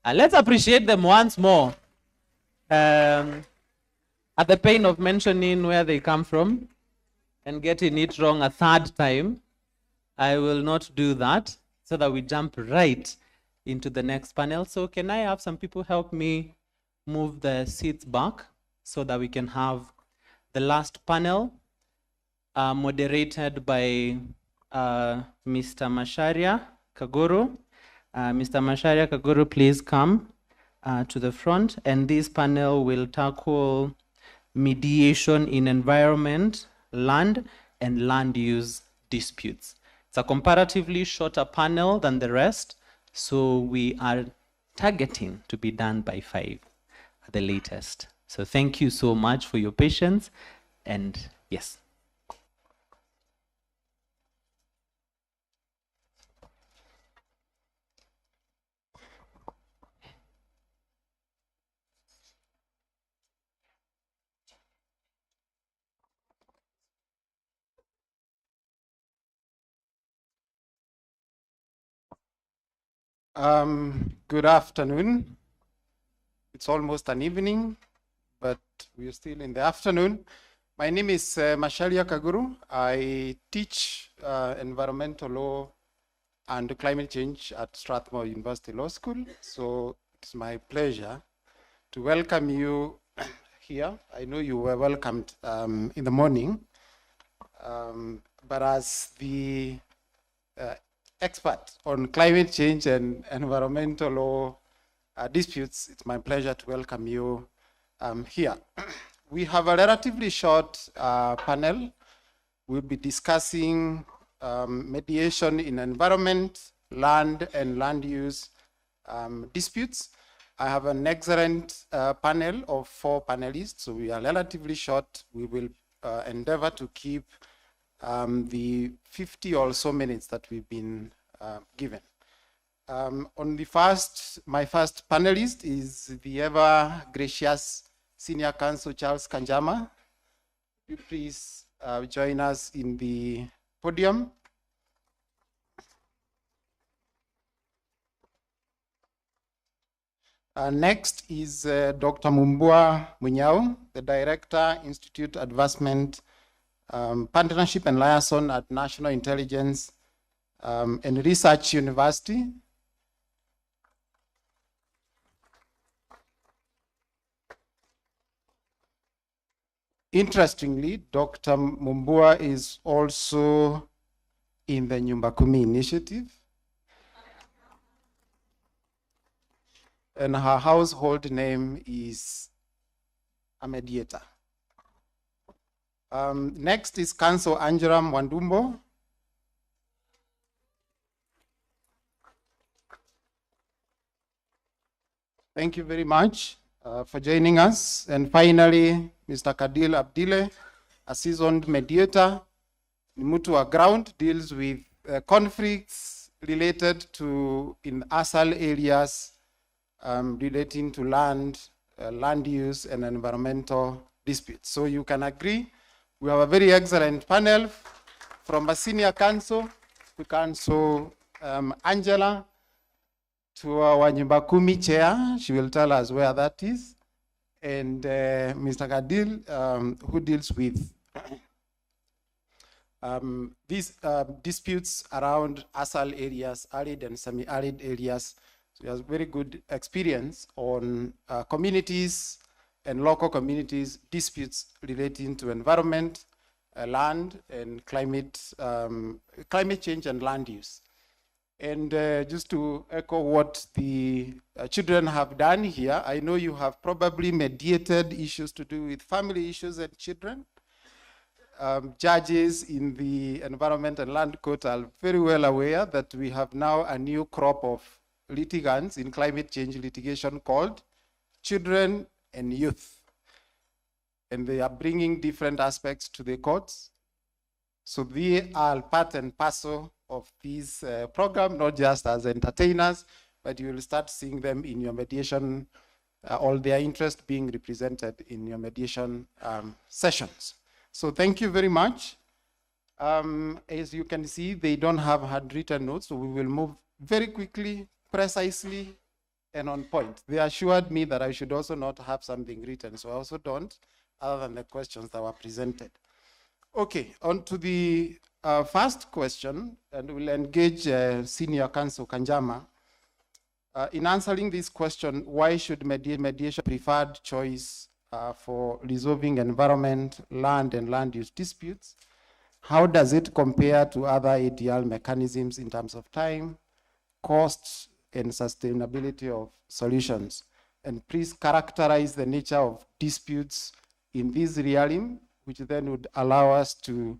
And let's appreciate them once more. At the pain of mentioning where they come from and getting it wrong a third time, I will not do that so that we jump right into the next panel. So can I have some people help me move the seats back so that we can have the last panel moderated by Mr. Macharia Kaguru. Mr. Macharia Kaguru, please come to the front. And this panel will tackle mediation in environment, land, and land use disputes. It's a comparatively shorter panel than the rest, so we are targeting to be done by 5 at the latest. So thank you so much for your patience, and yes. Good afternoon. It's almost an evening, but we're still in the afternoon. My name is Macharia Kaguru. I teach environmental law and climate change at Strathmore University Law School. So it's my pleasure to welcome you here. I know you were welcomed in the morning, but as the expert on climate change and environmental law disputes, it's my pleasure to welcome you here. We have a relatively short panel. We'll be discussing mediation in environment, land, and land use disputes. I have an excellent panel of 4 panelists, so we are relatively short. We will endeavor to keep the 50 or so minutes that we've been given. On the my first panelist is the ever gracious Senior Counsel Charles Kanjama. Please join us in the podium. Next is Dr. Mumbua Munyao, the Director, Institute Advancement Partnership and Liaison at National Intelligence and Research University. Interestingly, Dr. Mumbua is also in the Nyumba Kumi initiative. And her household name is a mediator. Next is Council Angela Mwandumbo. Thank you very much for joining us. And finally, Mr. Kadil Abdile, a seasoned mediator, Mutua Ground, deals with conflicts related to in ASAL areas relating to land, land use, and environmental disputes. So you can agree, we have a very excellent panel from a senior counsel to Council Angela, to our Nyumba Kumi chair. She will tell us where that is. And Mr. Kadil, who deals with these disputes around ASAL areas, arid and semi-arid areas. So he has very good experience on communities and local communities disputes relating to environment, land, and climate change and land use. And just to echo what the children have done here, I know you have probably mediated issues to do with family issues and children. Judges in the Environment and Land Court are very well aware that we have now a new crop of litigants in climate change litigation called children and youth. And they are bringing different aspects to the courts. So they are part and parcel of this program, not just as entertainers, but you will start seeing them in your mediation, all their interest being represented in your mediation sessions. So thank you very much. As you can see, they don't have handwritten notes, so we will move very quickly, precisely, and on point. They assured me that I should also not have something written, so I also don't, other than the questions that were presented. Okay, on to the first question, and we'll engage Senior Counsel Kanjama. In answering this question, why should mediation preferred choice for resolving environment, land, and land use disputes? How does it compare to other ADL mechanisms in terms of time, costs, and sustainability of solutions? And please characterize the nature of disputes in this realm, which then would allow us to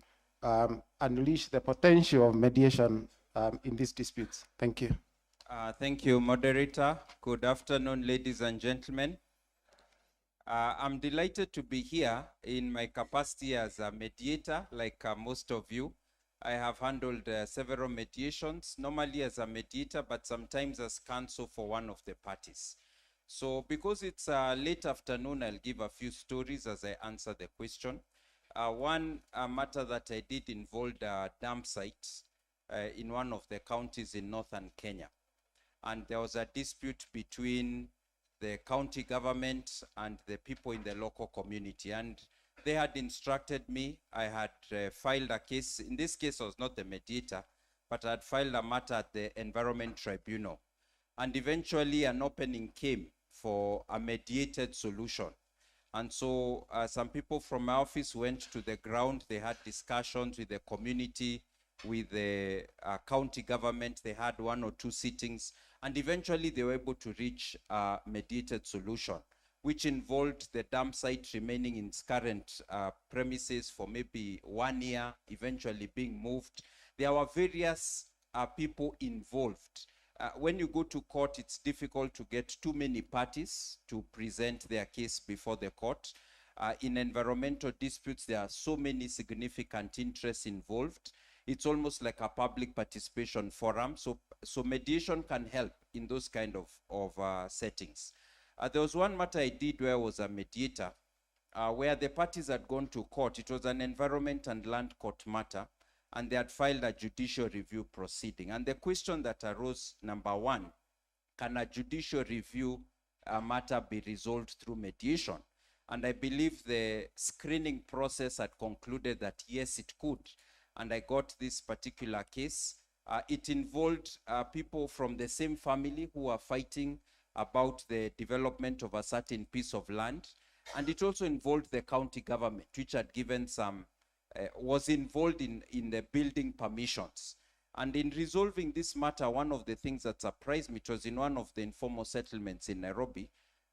unleash the potential of mediation in these disputes. Thank you. Thank you, moderator. Good afternoon, ladies and gentlemen. I'm delighted to be here in my capacity as a mediator, like most of you. I have handled several mediations, normally as a mediator, but sometimes as counsel for one of the parties. So because it's late afternoon, I'll give a few stories as I answer the question. One matter that I did involved a dump site in one of the counties in northern Kenya. And there was a dispute between the county government and the people in the local community. And they had instructed me, I had filed a case. In this case, I was not the mediator, but I had filed a matter at the Environment Tribunal. And eventually an opening came for a mediated solution. And so some people from my office went to the ground. They had discussions with the community, with the county government. They had 1 or 2 sittings. And eventually they were able to reach a mediated solution, which involved the dump site remaining in its current premises for maybe 1 year, eventually being moved. There were various people involved. When you go to court, it's difficult to get too many parties to present their case before the court. In environmental disputes, there are so many significant interests involved. It's almost like a public participation forum. So mediation can help in those kind of settings. There was one matter I did where I was a mediator, where the parties had gone to court. It was an environment and land court matter, and they had filed a judicial review proceeding. And the question that arose, number one, can a judicial review matter be resolved through mediation? And I believe the screening process had concluded that yes, it could. And I got this particular case. It involved people from the same family who are fighting about the development of a certain piece of land. And it also involved the county government, which had given some, was involved in the building permissions. And in resolving this matter, one of the things that surprised me, it was in one of the informal settlements in Nairobi.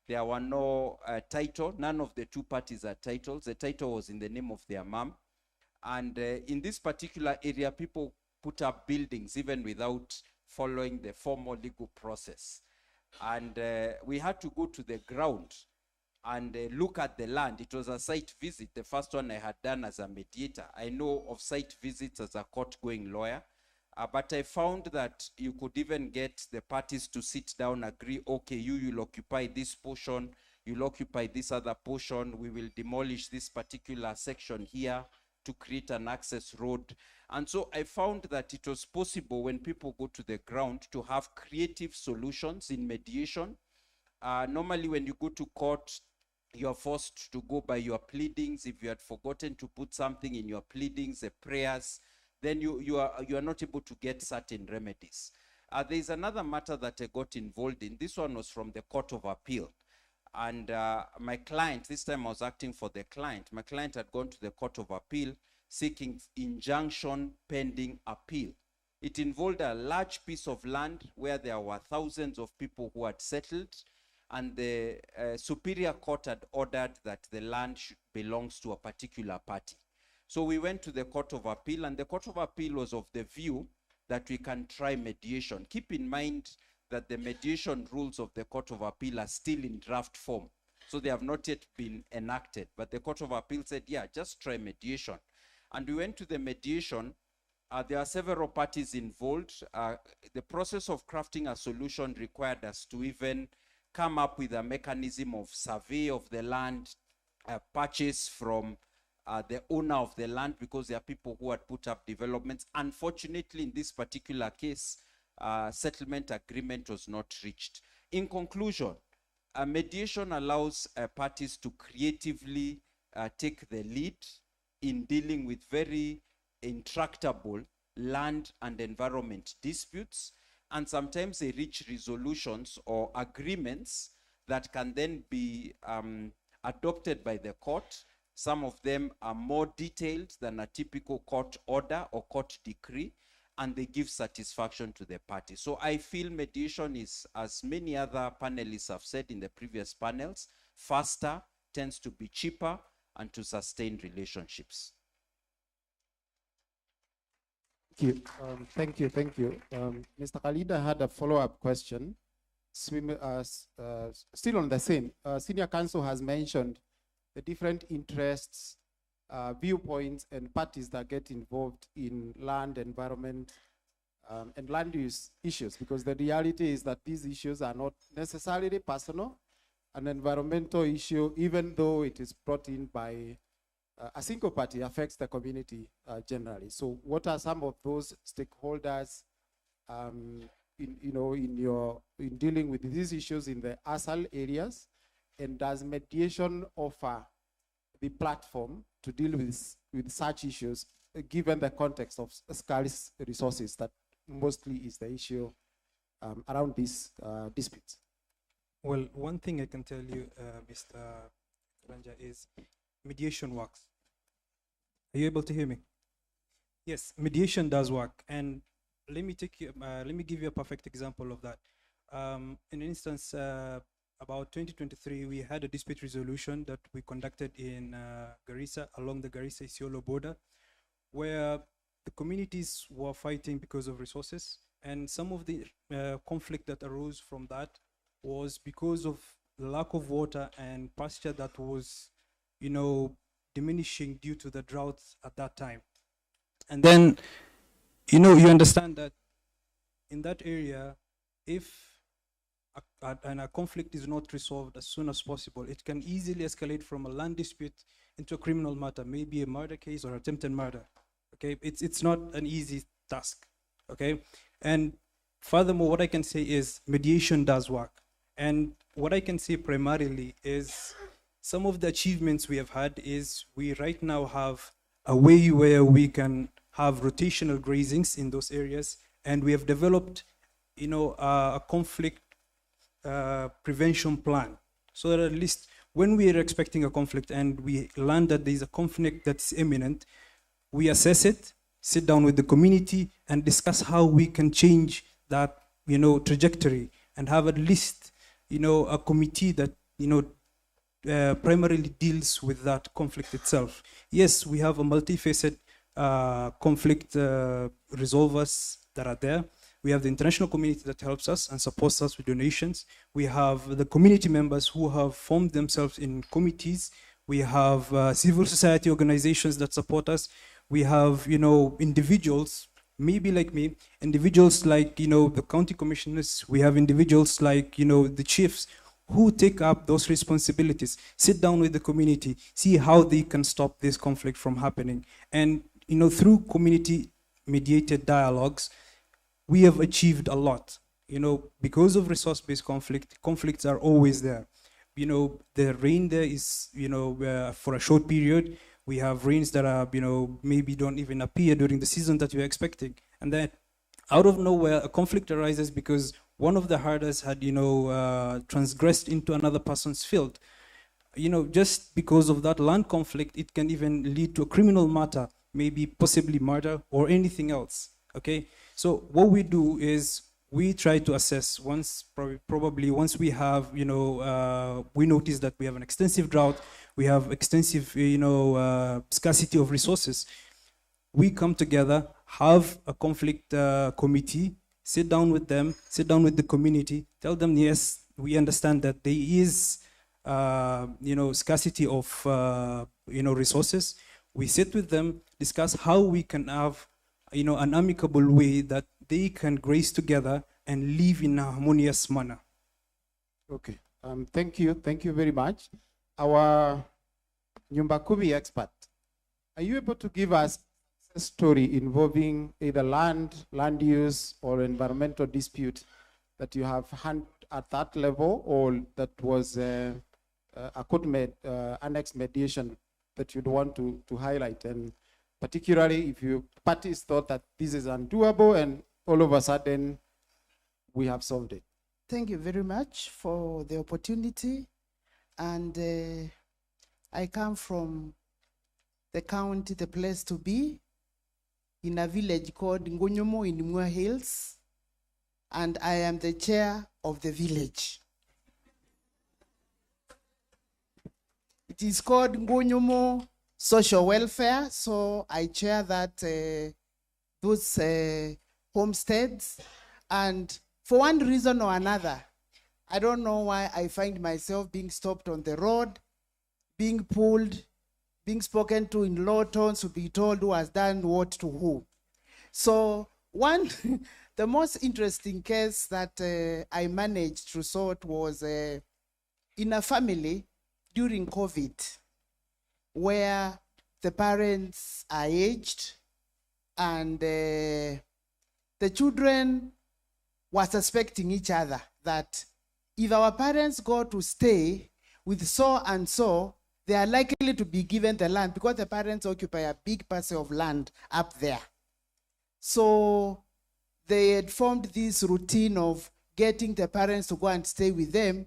There were no title. None of the two parties had titles. The title was in the name of their mom. And in this particular area, people put up buildings even without following the formal legal process. And we had to go to the ground and look at the land. It was a site visit, the first one I had done as a mediator. I know of site visits as a court-going lawyer. But I found that you could even get the parties to sit down, agree, okay, you'll occupy this portion, you'll occupy this other portion, we will demolish this particular section here to create an access road. And so I found that it was possible when people go to the ground to have creative solutions in mediation. Normally when you go to court, you're forced to go by your pleadings. If you had forgotten to put something in your pleadings, the prayers, then you are not able to get certain remedies. There's another matter that I got involved in. This one was from the Court of Appeal. And my client, this time I was acting for the client. My client had gone to the Court of Appeal seeking injunction pending appeal. It involved a large piece of land where there were thousands of people who had settled, and the Superior Court had ordered that the land belongs to a particular party. So we went to the Court of Appeal, and the Court of Appeal was of the view that we can try mediation. Keep in mind that the mediation rules of the Court of Appeal are still in draft form. So they have not yet been enacted. But the Court of Appeal said, yeah, just try mediation. And we went to the mediation. There are several parties involved. The process of crafting a solution required us to even come up with a mechanism of survey of the land, purchase from the owner of the land, because there are people who had put up developments. Unfortunately, in this particular case, settlement agreement was not reached. In conclusion, mediation allows parties to creatively take the lead in dealing with very intractable land and environment disputes, and sometimes they reach resolutions or agreements that can then be adopted by the court. Some of them are more detailed than a typical court order or court decree, and they give satisfaction to the party. So I feel mediation is, as many other panelists have said in the previous panels, faster, tends to be cheaper, and to sustain relationships. Thank you. Mr. Khalida had a follow-up question. Still on the same, Senior Counsel has mentioned the different interests, viewpoints, and parties that get involved in land, environment, and land use issues, because the reality is that these issues are not necessarily personal. An environmental issue, even though it is brought in by a single party, affects the community generally. So what are some of those stakeholders in dealing with these issues in the ASAL areas? And does mediation offer the platform to deal with such issues, given the context of scarce resources that mostly is the issue around these disputes? Well, one thing I can tell you, Mr. Ranja, is mediation works. Are you able to hear me? Yes, mediation does work, and let me give you a perfect example of that. In an instance, about 2023, we had a dispute resolution that we conducted in Garissa, along the Garissa-Isiolo border, where the communities were fighting because of resources, and some of the conflict that arose from that was because of the lack of water and pasture that was, diminishing due to the droughts at that time. And then, you understand that in that area, if a conflict is not resolved as soon as possible, it can easily escalate from a land dispute into a criminal matter, maybe a murder case or attempted murder. Okay, it's not an easy task. Okay, and furthermore, what I can say is mediation does work. And what I can say primarily is some of the achievements we have had is we right now have a way where we can have rotational grazings in those areas, and we have developed, a conflict prevention plan, so that at least when we are expecting a conflict and we learn that there is a conflict that's imminent, we assess it, sit down with the community, and discuss how we can change that, trajectory, and have at least, a committee that, primarily deals with that conflict itself. Yes, we have a multifaceted conflict resolvers that are there. We have the international community that helps us and supports us with donations. We have the community members who have formed themselves in committees. We have civil society organizations that support us. We have, individuals, maybe like me, individuals like, the county commissioners. We have individuals like, the chiefs who take up those responsibilities, sit down with the community, see how they can stop this conflict from happening. And, through community mediated dialogues, we have achieved a lot. Because of resource-based conflicts are always there. The rain there is, for a short period. We have rains that are, maybe don't even appear during the season that you're expecting. And then out of nowhere, a conflict arises because one of the herders had, transgressed into another person's field. Just because of that land conflict, it can even lead to a criminal matter, maybe possibly murder or anything else, okay? So what we do is we try to assess probably once we have, we notice that we have an extensive drought, we have extensive, scarcity of resources. We come together, have a conflict committee, sit down with them, sit down with the community, tell them, yes, we understand that there is, scarcity of, resources. We sit with them, discuss how we can have, an amicable way that they can graze together and live in a harmonious manner. Okay, thank you very much. Our Nyumba Kumi expert, are you able to give us a story involving either land use, or environmental dispute that you have had at that level, or that was a annex mediation that you'd want to highlight? And particularly if you parties thought that this is undoable and all of a sudden we have solved it. Thank you very much for the opportunity. And I come from the county, the place to be, in a village called Ngunyumo in Mua Hills. And I am the chair of the village. It is called Ngunyumo Social Welfare, so I chair that those homesteads. And for one reason or another, I don't know why I find myself being stopped on the road, being pulled, being spoken to in low tones to be told who has done what to who. So the most interesting case that I managed to sort was in a family during COVID, where the parents are aged and the children were suspecting each other that if our parents go to stay with so and so, they are likely to be given the land because the parents occupy a big parcel of land up there. So they had formed this routine of getting the parents to go and stay with them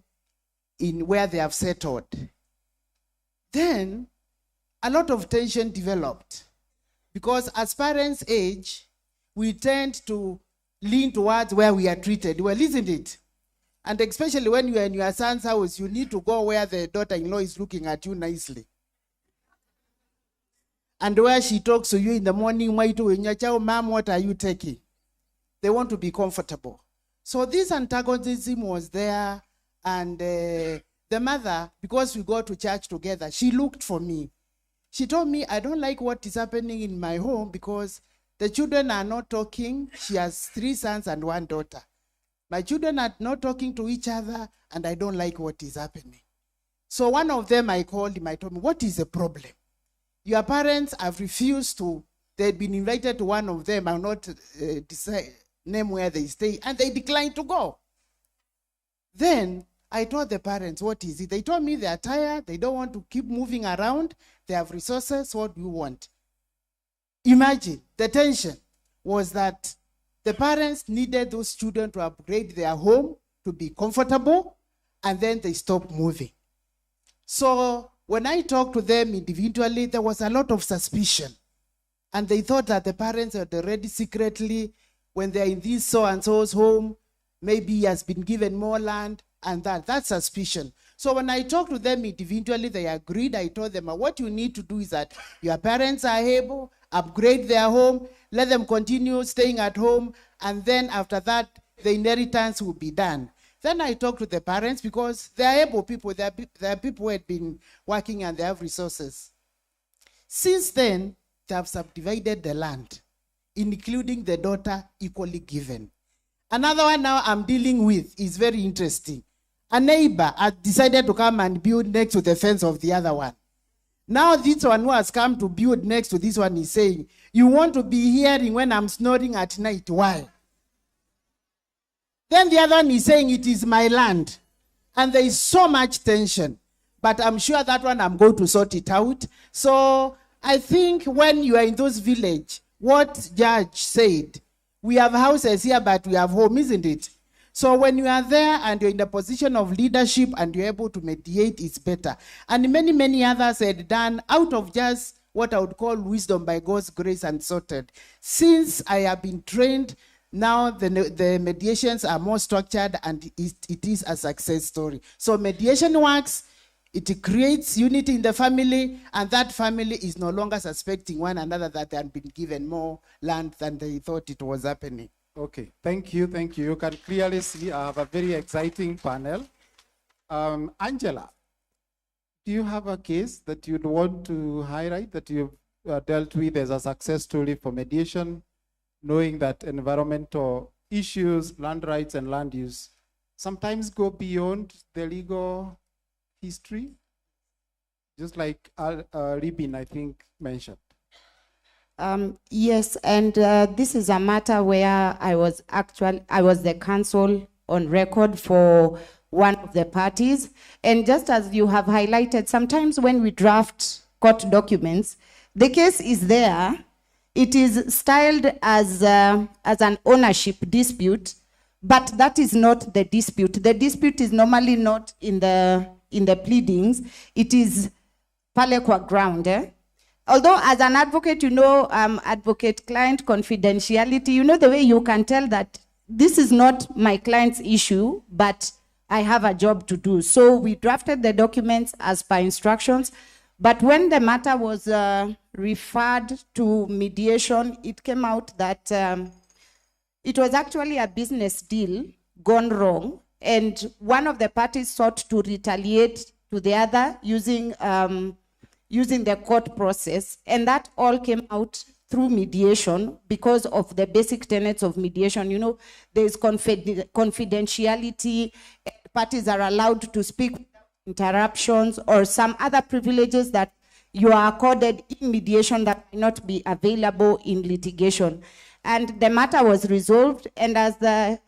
in where they have settled. Then a lot of tension developed because as parents age, we tend to lean towards where we are treated well, isn't it? And especially when you are in your son's house, you need to go where the daughter-in-law is looking at you nicely. And where she talks to you in the morning, Mom, what are you taking? They want to be comfortable. So this antagonism was there, and the mother, because we go to church together, she looked for me. She told me, I don't like what is happening in my home because the children are not talking. She has 3 sons and 1 daughter. My children are not talking to each other, and I don't like what is happening. So one of them, I called him, I told him, what is the problem? Your parents have refused to, they'd been invited to one of them, I'll not decide name where they stay, and they declined to go. Then I told the parents, what is it? They told me they are tired, they don't want to keep moving around, they have resources, what do you want? Imagine, the tension was that the parents needed those children to upgrade their home to be comfortable, and then they stopped moving. So when I talked to them individually, there was a lot of suspicion. And they thought that the parents had already secretly, when they're in this so-and-so's home, maybe he has been given more land, and that's suspicion. So when I talked to them individually, they agreed. I told them, what you need to do is that your parents are able, upgrade their home, let them continue staying at home, and then after that, the inheritance will be done. Then I talked to the parents because they are able people, they are people who had been working and they have resources. Since then, they have subdivided the land, including the daughter equally given. Another one now I'm dealing with is very interesting. A neighbor had decided to come and build next to the fence of the other one. Now this one who has come to build next to this one is saying, you want to be hearing when I'm snoring at night, why? Then the other one is saying, it is my land. And there is so much tension. But I'm sure that one I'm going to sort it out. So I think when you are in those villages, what Judge said, we have houses here, but we have home, isn't it? So when you are there and you're in the position of leadership and you're able to mediate, it's better. And many, many others had done out of just what I would call wisdom by God's grace and sorted. Since I have been trained, now the mediations are more structured and it is a success story. So mediation works, it creates unity in the family, and that family is no longer suspecting one another that they had been given more land than they thought it was happening. Okay, thank you, thank you. You can clearly see I have a very exciting panel. Angela, do you have a case that you'd want to highlight that you've dealt with as a success story for mediation, knowing that environmental issues, land rights and land use sometimes go beyond the legal history, just like Ribin, I think, mentioned? Yes, and this is a matter where I was the counsel on record for one of the parties. And just as you have highlighted, sometimes when we draft court documents, the case is there. It is styled as an ownership dispute, but that is not the dispute. The dispute is normally not in the pleadings. It is pale kwa ground. Although as an advocate, you know, advocate-client confidentiality, you know the way you can tell that this is not my client's issue, but I have a job to do. So we drafted the documents as per instructions, but when the matter was referred to mediation, it came out that it was actually a business deal gone wrong, and one of the parties sought to retaliate to the other using the court process, and that all came out through mediation because of the basic tenets of mediation. You know, there is confidentiality, parties are allowed to speak without interruptions or some other privileges that you are accorded in mediation that may not be available in litigation. And the matter was resolved, and as the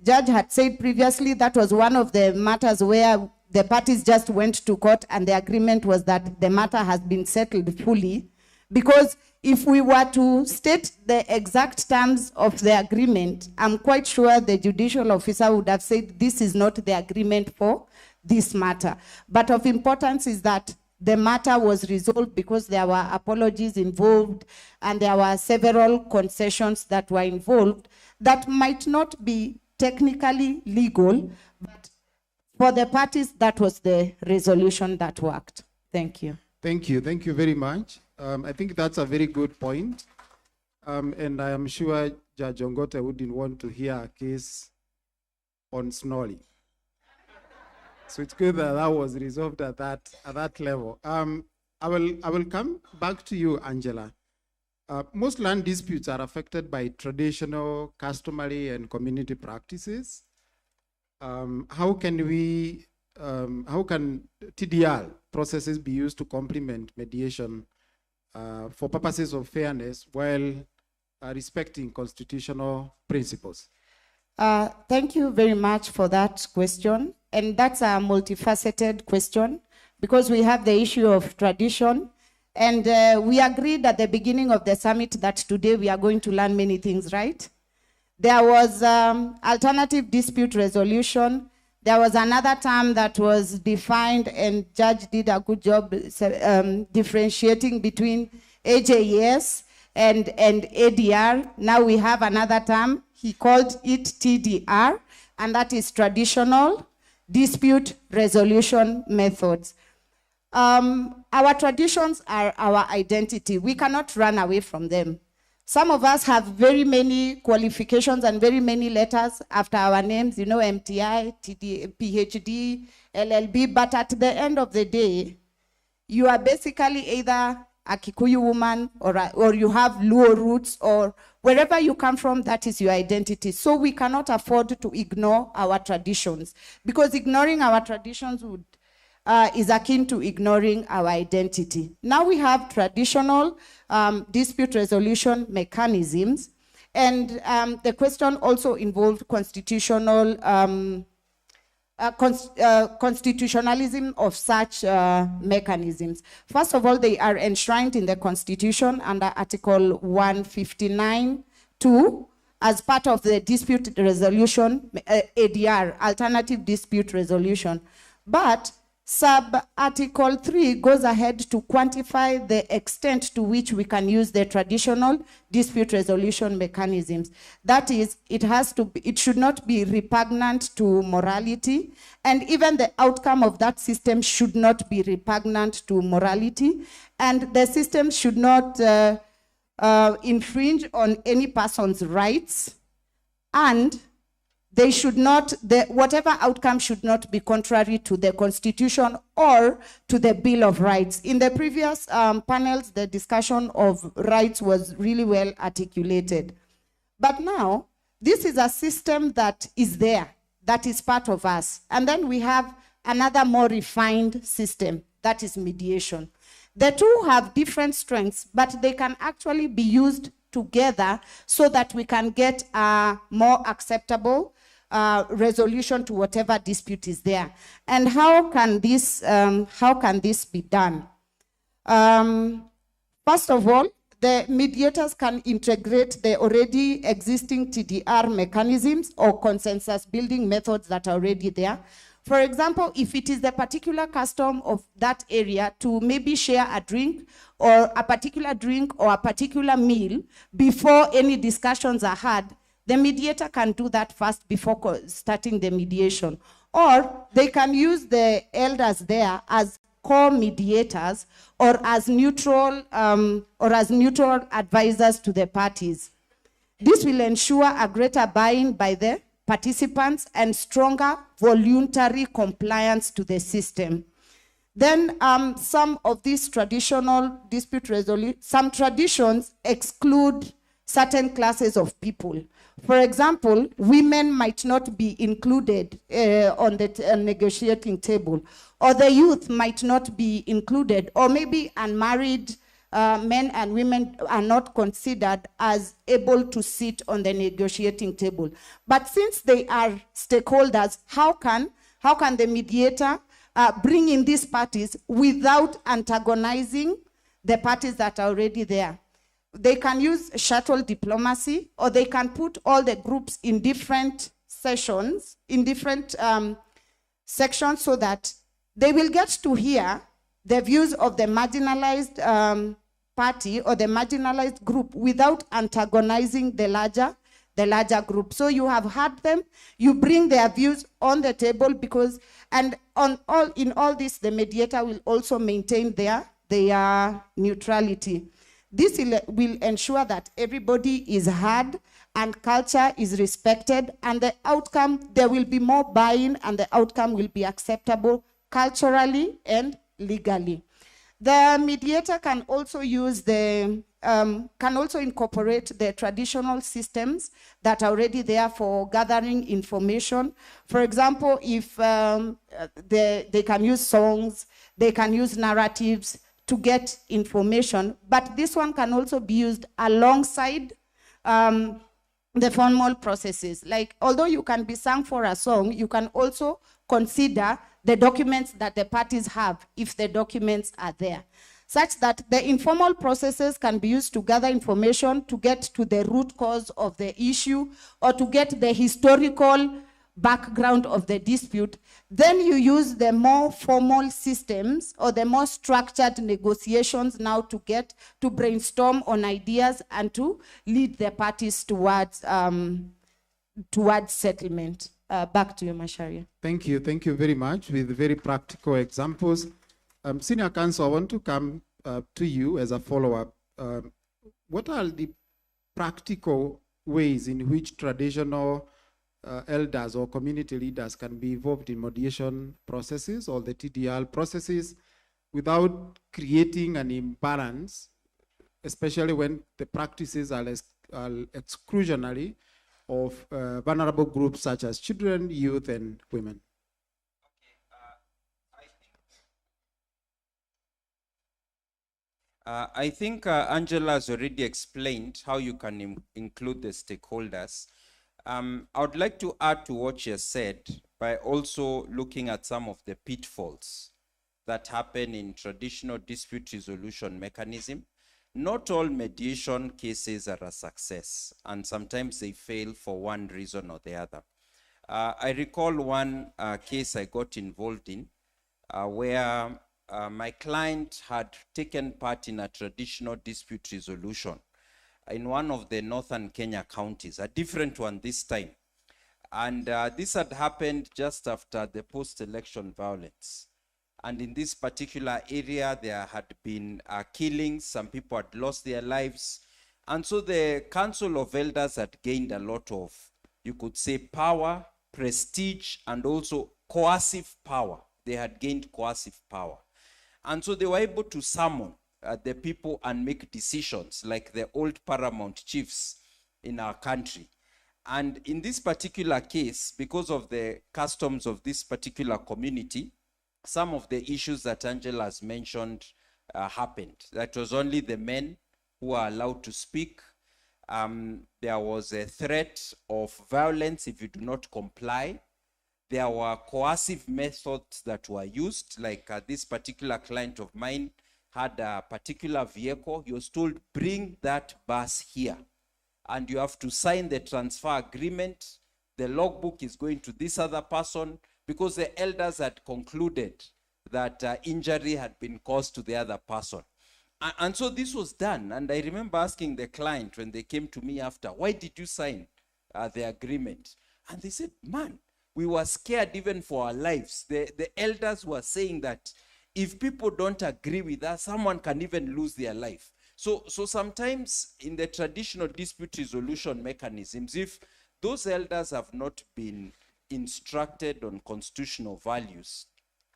judge had said previously, that was one of the matters where the parties just went to court and the agreement was that the matter has been settled fully. Because if we were to state the exact terms of the agreement, I'm quite sure the judicial officer would have said this is not the agreement for this matter. But of importance is that the matter was resolved because there were apologies involved and there were several concessions that were involved that might not be technically legal, but for the parties, that was the resolution that worked. Thank you. Thank you. Thank you very much. I think that's a very good point. And I am sure Judge Ongote wouldn't want to hear a case on snoring. So it's good that that was resolved at that level. I will come back to you, Angela. Most land disputes are affected by traditional, customary, and community practices. How can TDR processes be used to complement mediation for purposes of fairness while respecting constitutional principles? Thank you very much for that question. And that's a multifaceted question because we have the issue of tradition. And we agreed at the beginning of the summit that today we are going to learn many things, right? There was alternative dispute resolution. There was another term that was defined, and Judge did a good job differentiating between AJES and ADR. Now we have another term. He called it TDR, and that is traditional dispute resolution methods. Our traditions are our identity. We cannot run away from them. Some of us have very many qualifications and very many letters after our names, you know, MTI, TD, PhD, LLB, but at the end of the day, you are basically either a Kikuyu woman or you have Luo roots, or wherever you come from, that is your identity. So we cannot afford to ignore our traditions, because ignoring our traditions would is akin to ignoring our identity. Now we have traditional dispute resolution mechanisms, and the question also involved constitutional constitutionalism of such mechanisms. First of all, they are enshrined in the Constitution under Article 159(2) as part of the dispute resolution, ADR, alternative dispute resolution. But Sub-Article 3 goes ahead to quantify the extent to which we can use the traditional dispute resolution mechanisms. That is, it should not be repugnant to morality, and even the outcome of that system should not be repugnant to morality, and the system should not infringe on any person's rights, and they should not, whatever outcome should not be contrary to the Constitution or to the Bill of Rights. In the previous panels, the discussion of rights was really well articulated. But now, this is a system that is there, that is part of us. And then we have another more refined system, that is mediation. The two have different strengths, but they can actually be used together so that we can get a more acceptable resolution to whatever dispute is there. And how can this be done? First of all, the mediators can integrate the already existing TDR mechanisms or consensus building methods that are already there. For example, if it is the particular custom of that area to maybe share a drink or a particular drink or a particular meal before any discussions are had, the mediator can do that first before starting the mediation. Or they can use the elders there as co-mediators or as neutral advisors to the parties. This will ensure a greater buy-in by the participants and stronger voluntary compliance to the system. Then some of these traditional dispute resolution, some traditions exclude certain classes of people. For example, women might not be included on the negotiating table, or the youth might not be included, or maybe unmarried men and women are not considered as able to sit on the negotiating table. But since they are stakeholders, how can the mediator bring in these parties without antagonizing the parties that are already there? They can use shuttle diplomacy, or they can put all the groups in different sessions, in different sections, so that they will get to hear the views of the marginalized party or the marginalized group without antagonizing the larger group. So you have heard them, you bring their views on the table, because, and in all this, the mediator will also maintain their neutrality. This will ensure that everybody is heard and culture is respected, and the outcome, there will be more buy-in, and the outcome will be acceptable culturally and legally. The mediator can also use can also incorporate the traditional systems that are already there for gathering information. For example, if they can use songs, they can use narratives to get information, but this one can also be used alongside the formal processes. Like, although you can be sung for a song, you can also consider the documents that the parties have, if the documents are there, such that the informal processes can be used to gather information, to get to the root cause of the issue, or to get the historical background of the dispute. Then you use the more formal systems or the more structured negotiations now to get to brainstorm on ideas and to lead the parties towards settlement. Back to you, Macharia. Thank you very much, with very practical examples. Senior Counsel, I want to come to you as a follow-up. What are the practical ways in which traditional elders or community leaders can be involved in mediation processes or the TDR processes without creating an imbalance, especially when the practices are exclusionary of vulnerable groups such as children, youth, and women? I think Angela has already explained how you can include the stakeholders. I would like to add to what she has said by also looking at some of the pitfalls that happen in traditional dispute resolution mechanism. Not all mediation cases are a success, and sometimes they fail for one reason or the other. I recall one case I got involved in where my client had taken part in a traditional dispute resolution in one of the northern Kenya counties, a different one this time. And this had happened just after the post-election violence. And in this particular area, there had been killings, some people had lost their lives. And so the Council of Elders had gained a lot of, you could say, power, prestige, and also coercive power. They had gained coercive power. And so they were able to summon the people and make decisions like the old paramount chiefs in our country. And in this particular case, because of the customs of this particular community, some of the issues that Angela has mentioned happened. That was only the men who are allowed to speak. There was a threat of violence if you do not comply. There were coercive methods that were used, like this particular client of mine had a particular vehicle. He was told, bring that bus here, and you have to sign the transfer agreement. The logbook is going to this other person, because the elders had concluded that injury had been caused to the other person. And so this was done. And I remember asking the client when they came to me after, why did you sign the agreement? And they said, man, we were scared even for our lives. The elders were saying that if people don't agree with us, someone can even lose their life. So sometimes in the traditional dispute resolution mechanisms, if those elders have not been instructed on constitutional values,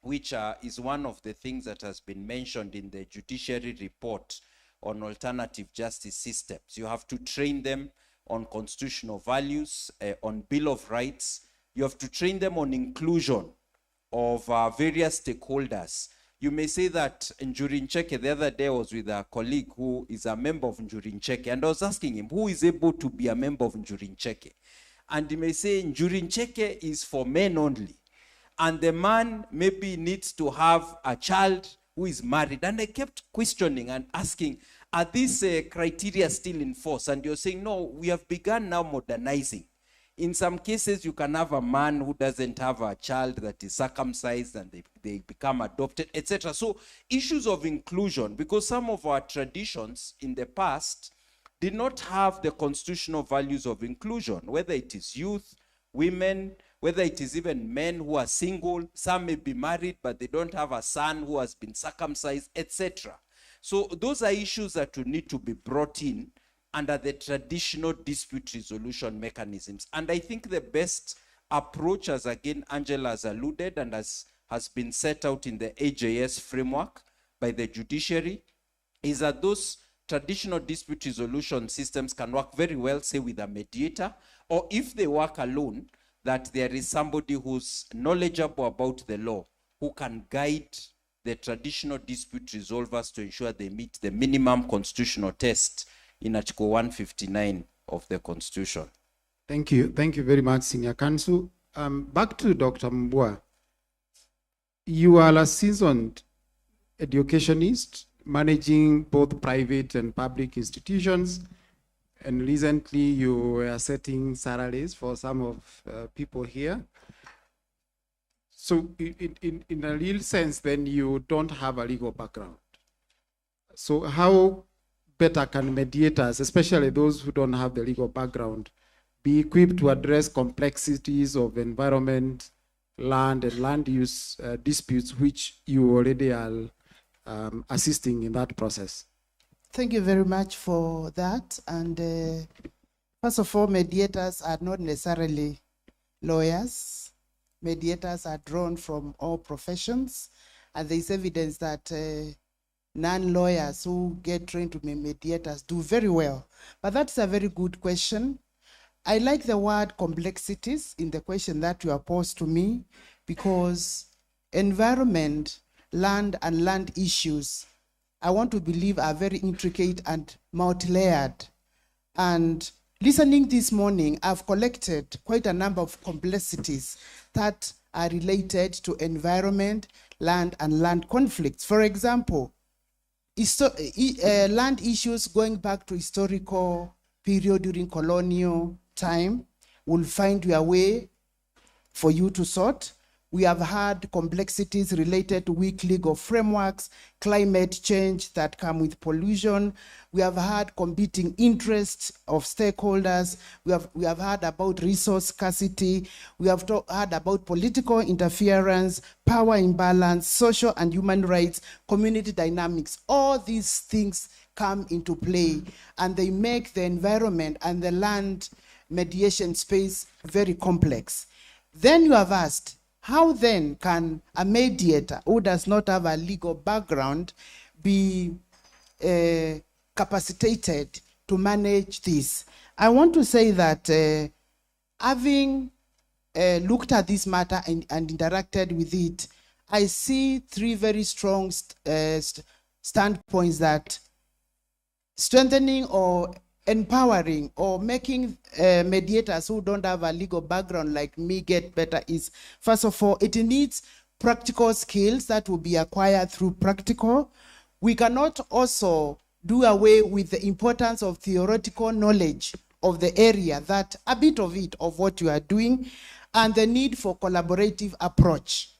which is one of the things that has been mentioned in the judiciary report on alternative justice systems. You have to train them on constitutional values, on Bill of Rights. You have to train them on inclusion of various stakeholders. You may say that Njuri Ncheke, the other day I was with a colleague who is a member of Njuri Ncheke, and I was asking him, who is able to be a member of Njuri Ncheke? And he may say, Njuri Ncheke is for men only. And the man maybe needs to have a child who is married. And I kept questioning and asking, are these criteria still in force? And you're saying, no, we have begun now modernizing. In some cases, you can have a man who doesn't have a child that is circumcised and they become adopted, etc. So issues of inclusion, because some of our traditions in the past did not have the constitutional values of inclusion, whether it is youth, women, whether it is even men who are single. Some may be married, but they don't have a son who has been circumcised, etc. So those are issues that will need to be brought in under the traditional dispute resolution mechanisms. And I think the best approach, as again Angela has alluded and has been set out in the AJS framework by the judiciary, is that those traditional dispute resolution systems can work very well, say, with a mediator, or if they work alone, that there is somebody who's knowledgeable about the law, who can guide the traditional dispute resolvers to ensure they meet the minimum constitutional test in Article 159 of the Constitution. Thank you. Thank you very much, Senior Counsel. Back to Dr. Mbua. You are a seasoned educationist, managing both private and public institutions. And recently you were setting salaries for some of people here. So in a real sense, then you don't have a legal background. So how better can mediators, especially those who don't have the legal background, be equipped to address complexities of environment, land, and land use disputes, which you already are assisting in that process? Thank you very much for that. And first of all, mediators are not necessarily lawyers. Mediators are drawn from all professions, and there's evidence that non-lawyers who get trained to be mediators do very well. But that's a very good question. I like the word complexities in the question that you are posed to me, because environment, land, and land issues, I want to believe, are very intricate and multi-layered. And listening this morning, I've collected quite a number of complexities that are related to environment, land, and land conflicts. For example, land issues going back to historical period during colonial time will find your way for you to sort. We have had complexities related to weak legal frameworks, climate change that come with pollution. We have had competing interests of stakeholders. We have heard about resource scarcity. We have heard about political interference, power imbalance, social and human rights, community dynamics. All these things come into play, and they make the environment and the land mediation space very complex. Then you have asked, how then can a mediator who does not have a legal background be capacitated to manage this? I want to say that having looked at this matter and interacted with it, I see three very strong standpoints that strengthening or empowering or making mediators who don't have a legal background like me get better is, first of all, it needs practical skills that will be acquired through practical. We cannot also do away with the importance of theoretical knowledge of the area, that a bit of it, of what you are doing, and the need for collaborative approach.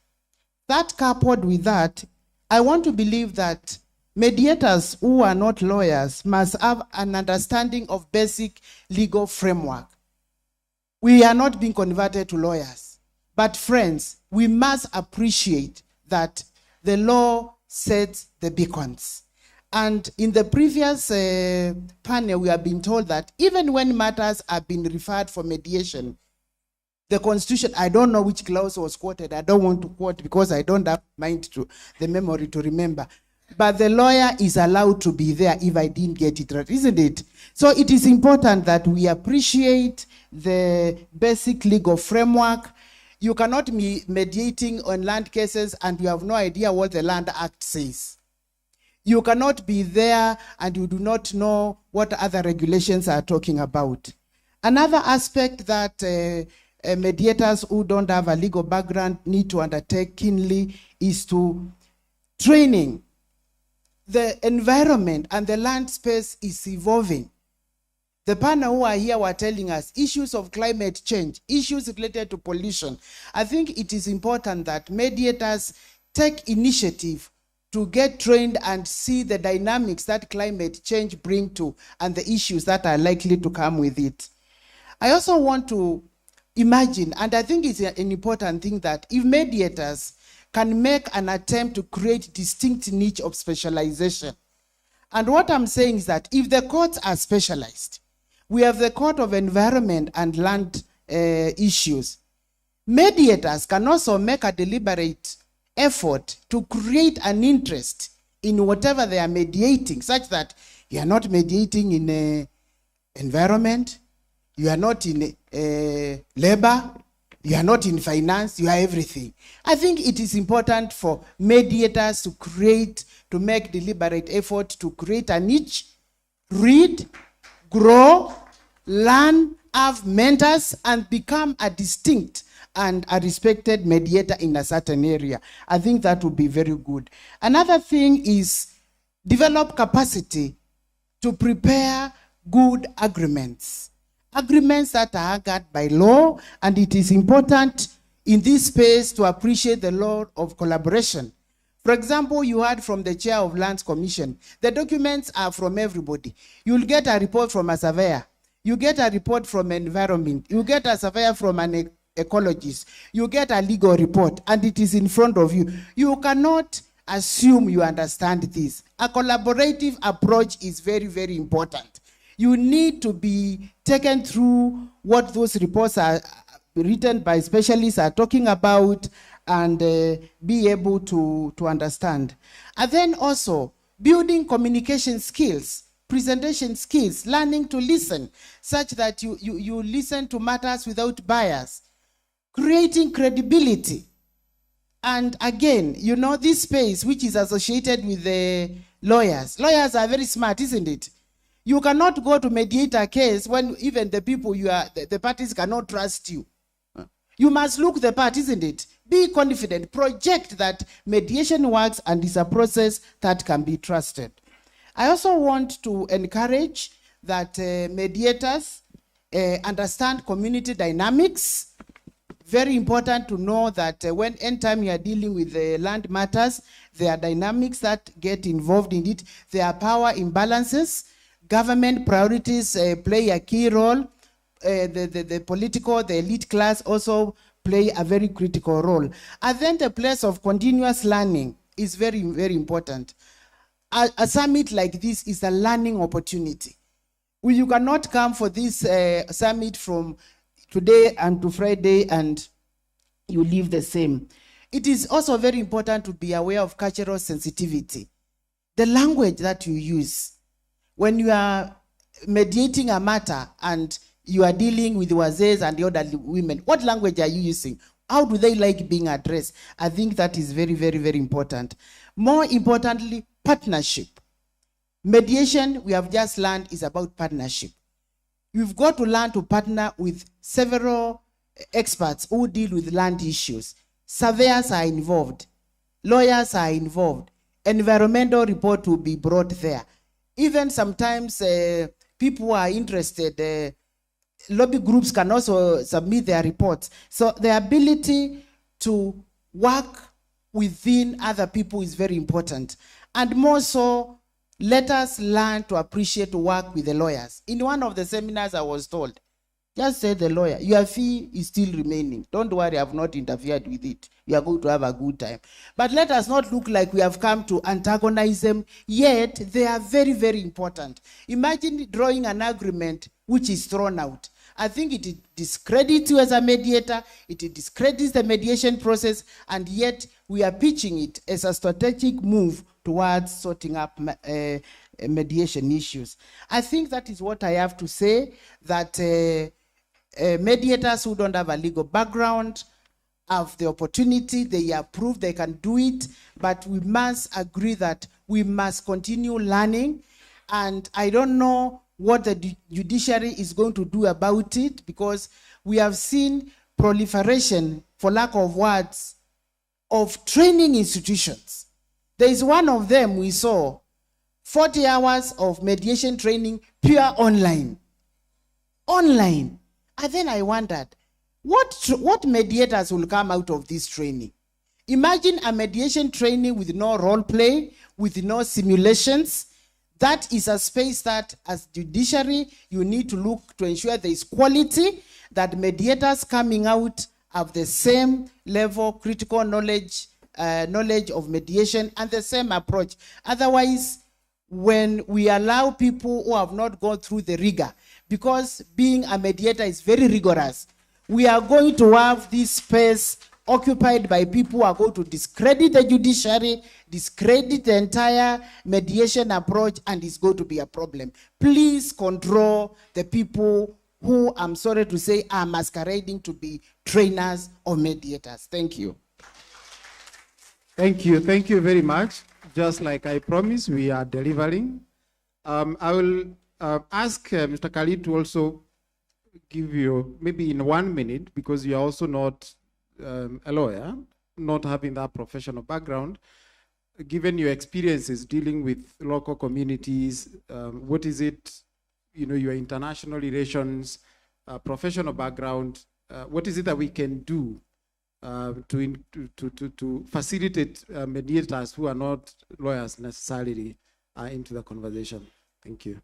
That coupled with that, I want to believe that mediators who are not lawyers must have an understanding of basic legal framework. We are not being converted to lawyers, but friends, we must appreciate that the law sets the beacons. And in the previous panel, we have been told that even when matters have been referred for mediation, the Constitution, I don't know which clause was quoted, I don't want to quote because I don't have the memory to remember. But the lawyer is allowed to be there if I didn't get it right, isn't it? So it is important that we appreciate the basic legal framework. You cannot be mediating on land cases and you have no idea what the Land Act says. You cannot be there and you do not know what other regulations are talking about. Another aspect that mediators who don't have a legal background need to undertake keenly is to training. The environment and the land space is evolving. The panel who are here were telling us issues of climate change, issues related to pollution. I think it is important that mediators take initiative to get trained and see the dynamics that climate change bring to and the issues that are likely to come with it. I also want to imagine, and I think it's an important thing, that if mediators can make an attempt to create distinct niche of specialization. And what I'm saying is that if the courts are specialized, we have the Court of Environment and Land Issues. Mediators can also make a deliberate effort to create an interest in whatever they are mediating, such that you are not mediating in environment, you are not in labor, you are not in finance, you are everything. I think it is important for mediators to make deliberate effort to create a niche, read, grow, learn, have mentors, and become a distinct and a respected mediator in a certain area. I think that would be very good. Another thing is develop capacity to prepare good agreements. Agreements that are anchored by law, and it is important in this space to appreciate the law of collaboration. For example, you heard from the chair of Lands Commission. The documents are from everybody. You'll get a report from a surveyor. You get a report from environment. You get a surveyor from an ecologist. You get a legal report, and it is in front of you. You cannot assume you understand this. A collaborative approach is very, very important. You need to be taken through what those reports are written by specialists are talking about, and be able to understand. And then also building communication skills, presentation skills, learning to listen such that you listen to matters without bias, creating credibility. And again, you know, this space which is associated with the lawyers. Lawyers are very smart, isn't it? You cannot go to mediate a case when even the people the parties cannot trust you. You must look the part, isn't it? Be confident, project that mediation works and is a process that can be trusted. I also want to encourage that mediators understand community dynamics. Very important to know that anytime you are dealing with land matters, there are dynamics that get involved in it. There are power imbalances. Government priorities play a key role. The political, the elite class also play a very critical role. And then the place of continuous learning is very, very important. A summit like this is a learning opportunity. You cannot come for this summit from today and to Friday and you leave the same. It is also very important to be aware of cultural sensitivity. The language that you use when you are mediating a matter and you are dealing with wazees and the elderly women, what language are you using? How do they like being addressed? I think that is very, very, very important. More importantly, partnership. Mediation, we have just learned, is about partnership. You've got to learn to partner with several experts who deal with land issues. Surveyors are involved. Lawyers are involved. Environmental report will be brought there. Even sometimes people are interested. Lobby groups can also submit their reports. So the ability to work within other people is very important. And more so, let us learn to appreciate to work with the lawyers. In one of the seminars I was told, just say the lawyer, your fee is still remaining. Don't worry, I've not interfered with it. You are going to have a good time. But let us not look like we have come to antagonize them, yet they are very, very important. Imagine drawing an agreement which is thrown out. I think it discredits you as a mediator, it discredits the mediation process, and yet we are pitching it as a strategic move towards sorting up mediation issues. I think that is what I have to say, that mediators who don't have a legal background have the opportunity, they are proved they can do it, but we must agree that we must continue learning. And I don't know what the judiciary is going to do about it, because we have seen proliferation, for lack of words, of training institutions. There is one of them we saw, 40 hours of mediation training, pure online. Online. And then I wondered, what mediators will come out of this training? Imagine a mediation training with no role play, with no simulations. That is a space that, as judiciary, you need to look to ensure there is quality, that mediators coming out have the same level, critical knowledge of mediation, and the same approach. Otherwise, when we allow people who have not gone through the rigor, because being a mediator is very rigorous, we are going to have this space occupied by people who are going to discredit the judiciary, discredit the entire mediation approach, and it's going to be a problem. Please control the people who, I'm sorry to say, are masquerading to be trainers or mediators. Thank you. Thank you. Thank you very much. Just like I promised, we are delivering. I will ask Mr. Khalid to also give you, maybe in 1 minute, because you're also not a lawyer, not having that professional background, given your experiences dealing with local communities, what is it, your international relations, professional background, what is it that we can do to facilitate mediators who are not lawyers necessarily into the conversation? Thank you.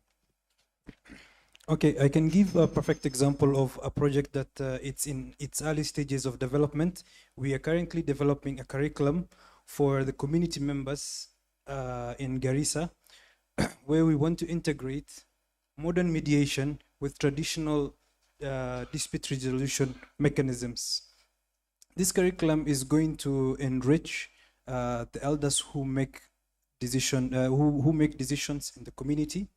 Okay, I can give a perfect example of a project that it's in its early stages of development. We are currently developing a curriculum for the community members in Garissa, where we want to integrate modern mediation with traditional dispute resolution mechanisms. This curriculum is going to enrich the elders who make who make decisions in the community.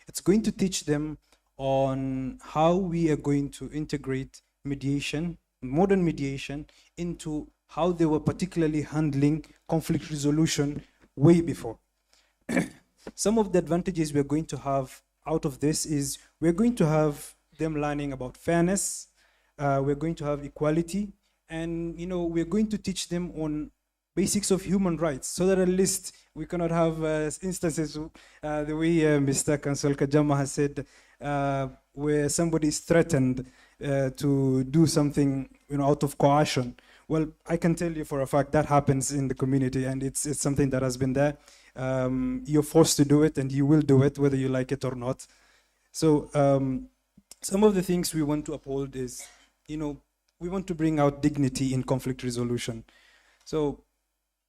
It's going to teach them on how we are going to integrate mediation, modern mediation, into how they were particularly handling conflict resolution way before. Some of the advantages we're going to have out of this is we're going to have them learning about fairness, we're going to have equality, and we're going to teach them on basics of human rights, so that at least we cannot have instances the way Mr. Kansol Kajama has said, where somebody is threatened to do something out of coercion. Well, I can tell you for a fact that happens in the community, and it's something that has been there. You're forced to do it, and you will do it whether you like it or not. So some of the things we want to uphold is, we want to bring out dignity in conflict resolution. So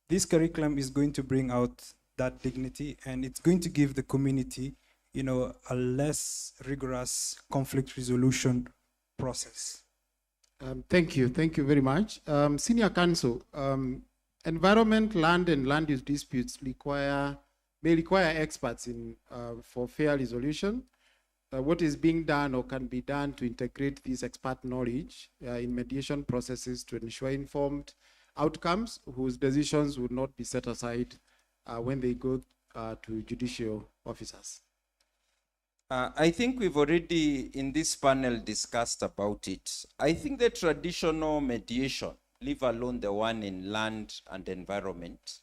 this curriculum is going to bring out that dignity, and it's going to give the community, a less rigorous conflict resolution process. Thank you very much. Senior Counsel, environment, land, and land use disputes may require experts for fair resolution. What is being done or can be done to integrate this expert knowledge in mediation processes to ensure informed outcomes whose decisions would not be set aside when they go to judicial officers? I think we've already in this panel discussed about it. I think the traditional mediation, leave alone the one in land and environment,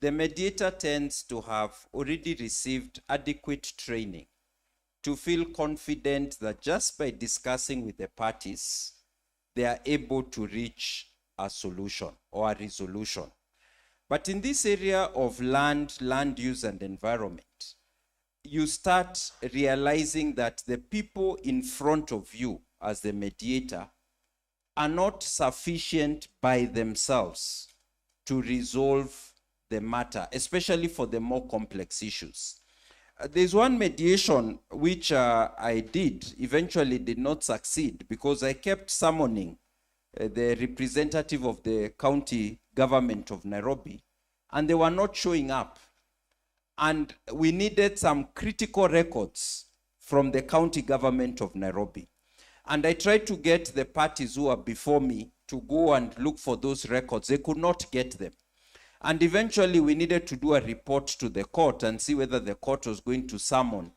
the mediator tends to have already received adequate training to feel confident that just by discussing with the parties, they are able to reach a solution or a resolution. But in this area of land use and environment, you start realizing that the people in front of you as the mediator are not sufficient by themselves to resolve the matter, especially for the more complex issues. There's one mediation which I eventually did not succeed because I kept summoning the representative of the county government of Nairobi, and they were not showing up. And we needed some critical records from the county government of Nairobi. And I tried to get the parties who are before me to go and look for those records. They could not get them. And eventually we needed to do a report to the court and see whether the court was going to summon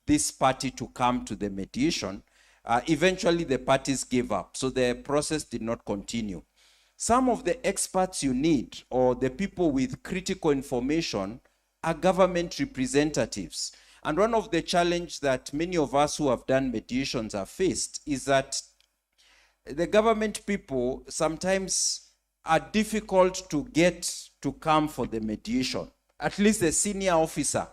this party to come to the mediation. Eventually the parties gave up, so the process did not continue. Some of the experts you need, or the people with critical information, are government representatives. And one of the challenges that many of us who have done mediations have faced is that the government people sometimes are difficult to get to come for the mediation. At least the senior officer.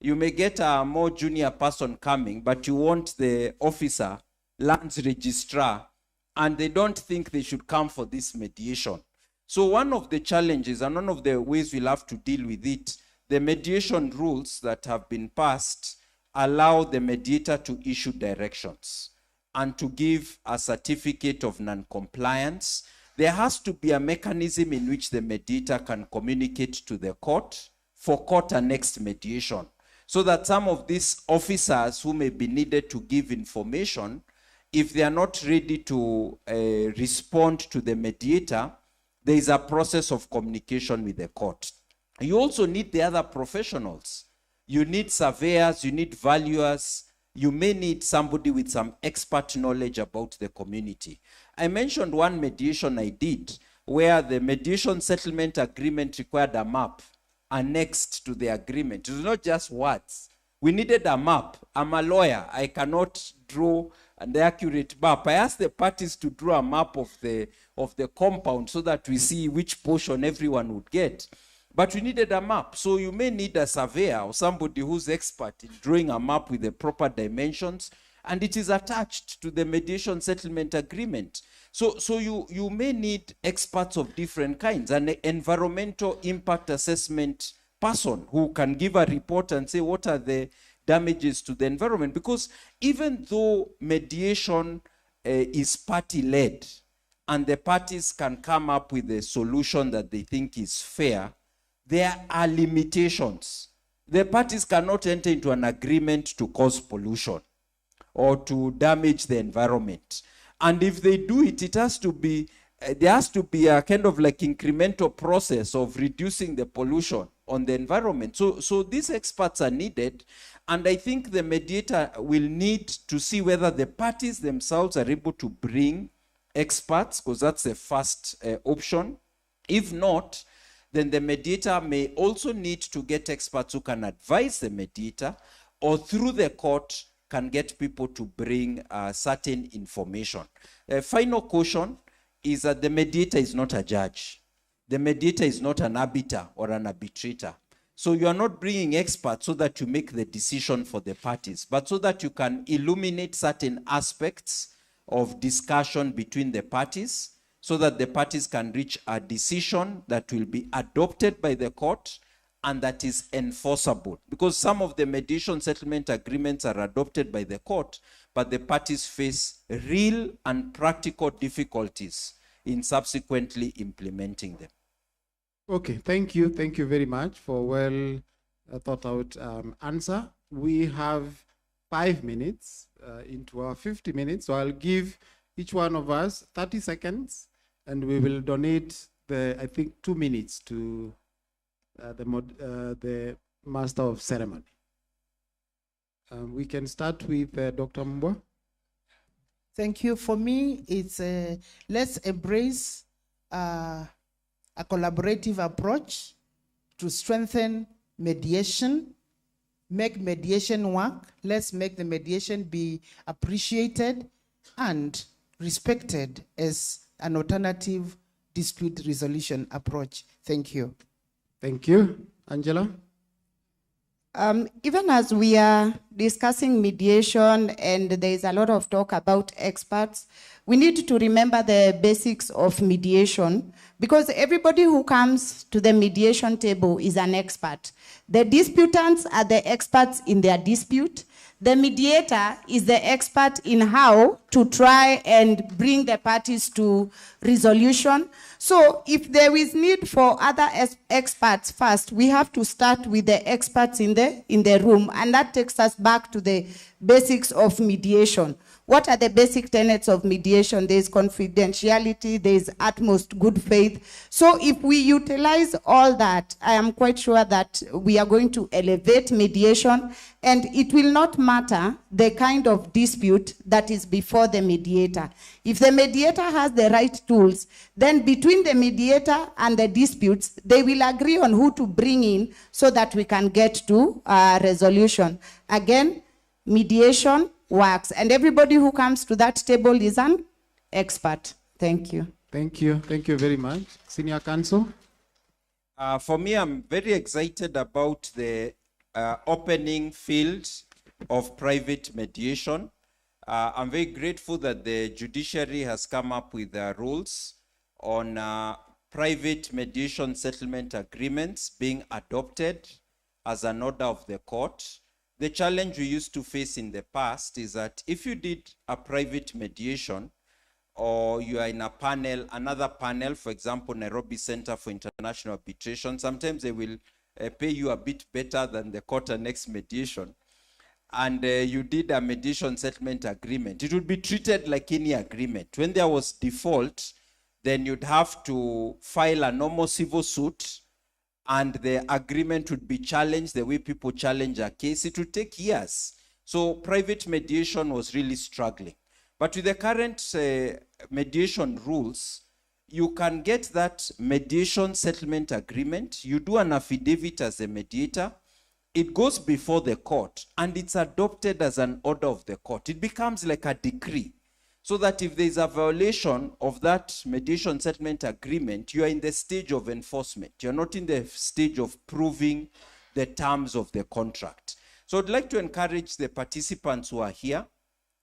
You may get a more junior person coming, but you want the officer, lands registrar, and they don't think they should come for this mediation. So one of the challenges and one of the ways we'll have to deal with it, the mediation rules that have been passed allow the mediator to issue directions and to give a certificate of non-compliance. There has to be a mechanism in which the mediator can communicate to the court for court-annexed mediation, so that some of these officers who may be needed to give information, if they are not ready to respond to the mediator, there is a process of communication with the court. You also need the other professionals. You need surveyors, you need valuers, you may need somebody with some expert knowledge about the community. I mentioned one mediation I did where the mediation settlement agreement required a map annexed to the agreement. It was not just words. We needed a map. I'm a lawyer. I cannot draw an accurate map. I asked the parties to draw a map of the compound so that we see which portion everyone would get. But we needed a map. So you may need a surveyor or somebody who's expert in drawing a map with the proper dimensions, and it is attached to the mediation settlement agreement. So you may need experts of different kinds, an environmental impact assessment person who can give a report and say what are the damages to the environment. Because even though mediation is party-led and the parties can come up with a solution that they think is fair, there are limitations. The parties cannot enter into an agreement to cause pollution or to damage the environment. And if they do it, it has to be, there has to be a kind of like incremental process of reducing the pollution on the environment. So these experts are needed. And I think the mediator will need to see whether the parties themselves are able to bring experts, because that's the first option. If not, then the mediator may also need to get experts who can advise the mediator, or through the court can get people to bring certain information. Final caution is that the mediator is not a judge. The mediator is not an arbiter or an arbitrator. So you are not bringing experts so that you make the decision for the parties, but so that you can illuminate certain aspects of discussion between the parties, so that the parties can reach a decision that will be adopted by the court and that is enforceable. Because some of the mediation settlement agreements are adopted by the court, but the parties face real and practical difficulties in subsequently implementing them. Okay, thank you. Thank you very much for well thought out answer. We have 5 minutes into our 50 minutes, so I'll give each one of us 30 seconds, and we will donate I think 2 minutes to the Master of Ceremony. We can start with Dr. Mbwa. Thank you. For me, it's let's embrace a collaborative approach to strengthen mediation, make mediation work. Let's make the mediation be appreciated and respected as an alternative dispute resolution approach. Thank you. Thank you. Angela? Even as we are discussing mediation and there is a lot of talk about experts, we need to remember the basics of mediation, because everybody who comes to the mediation table is an expert. The disputants are the experts in their dispute. The mediator is the expert in how to try and bring the parties to resolution. So if there is need for other experts first, we have to start with the experts in the room, and that takes us back to the basics of mediation. What are the basic tenets of mediation? There is confidentiality, there is utmost good faith. So if we utilize all that, I am quite sure that we are going to elevate mediation, and it will not matter the kind of dispute that is before the mediator. If the mediator has the right tools, then between the mediator and the disputes, they will agree on who to bring in so that we can get to a resolution. Again, mediation works, and everybody who comes to that table is an expert. Thank you. Thank you. Thank you very much. Senior Counsel? For me, I'm very excited about the opening field of private mediation. I'm very grateful that the judiciary has come up with rules on private mediation settlement agreements being adopted as an order of the court. The challenge we used to face in the past is that if you did a private mediation, or you are in a panel, another panel, for example, Nairobi Center for International Arbitration, sometimes they will pay you a bit better than the court annexed mediation, and you did a mediation settlement agreement, it would be treated like any agreement. When there was default, then you'd have to file a normal civil suit, and the agreement would be challenged the way people challenge a case. It would take years. So private mediation was really struggling. But with the current mediation rules, you can get that mediation settlement agreement. You do an affidavit as a mediator. It goes before the court and it's adopted as an order of the court. It becomes like a decree. So that if there's a violation of that mediation settlement agreement, you are in the stage of enforcement. You're not in the stage of proving the terms of the contract. So I'd like to encourage the participants who are here,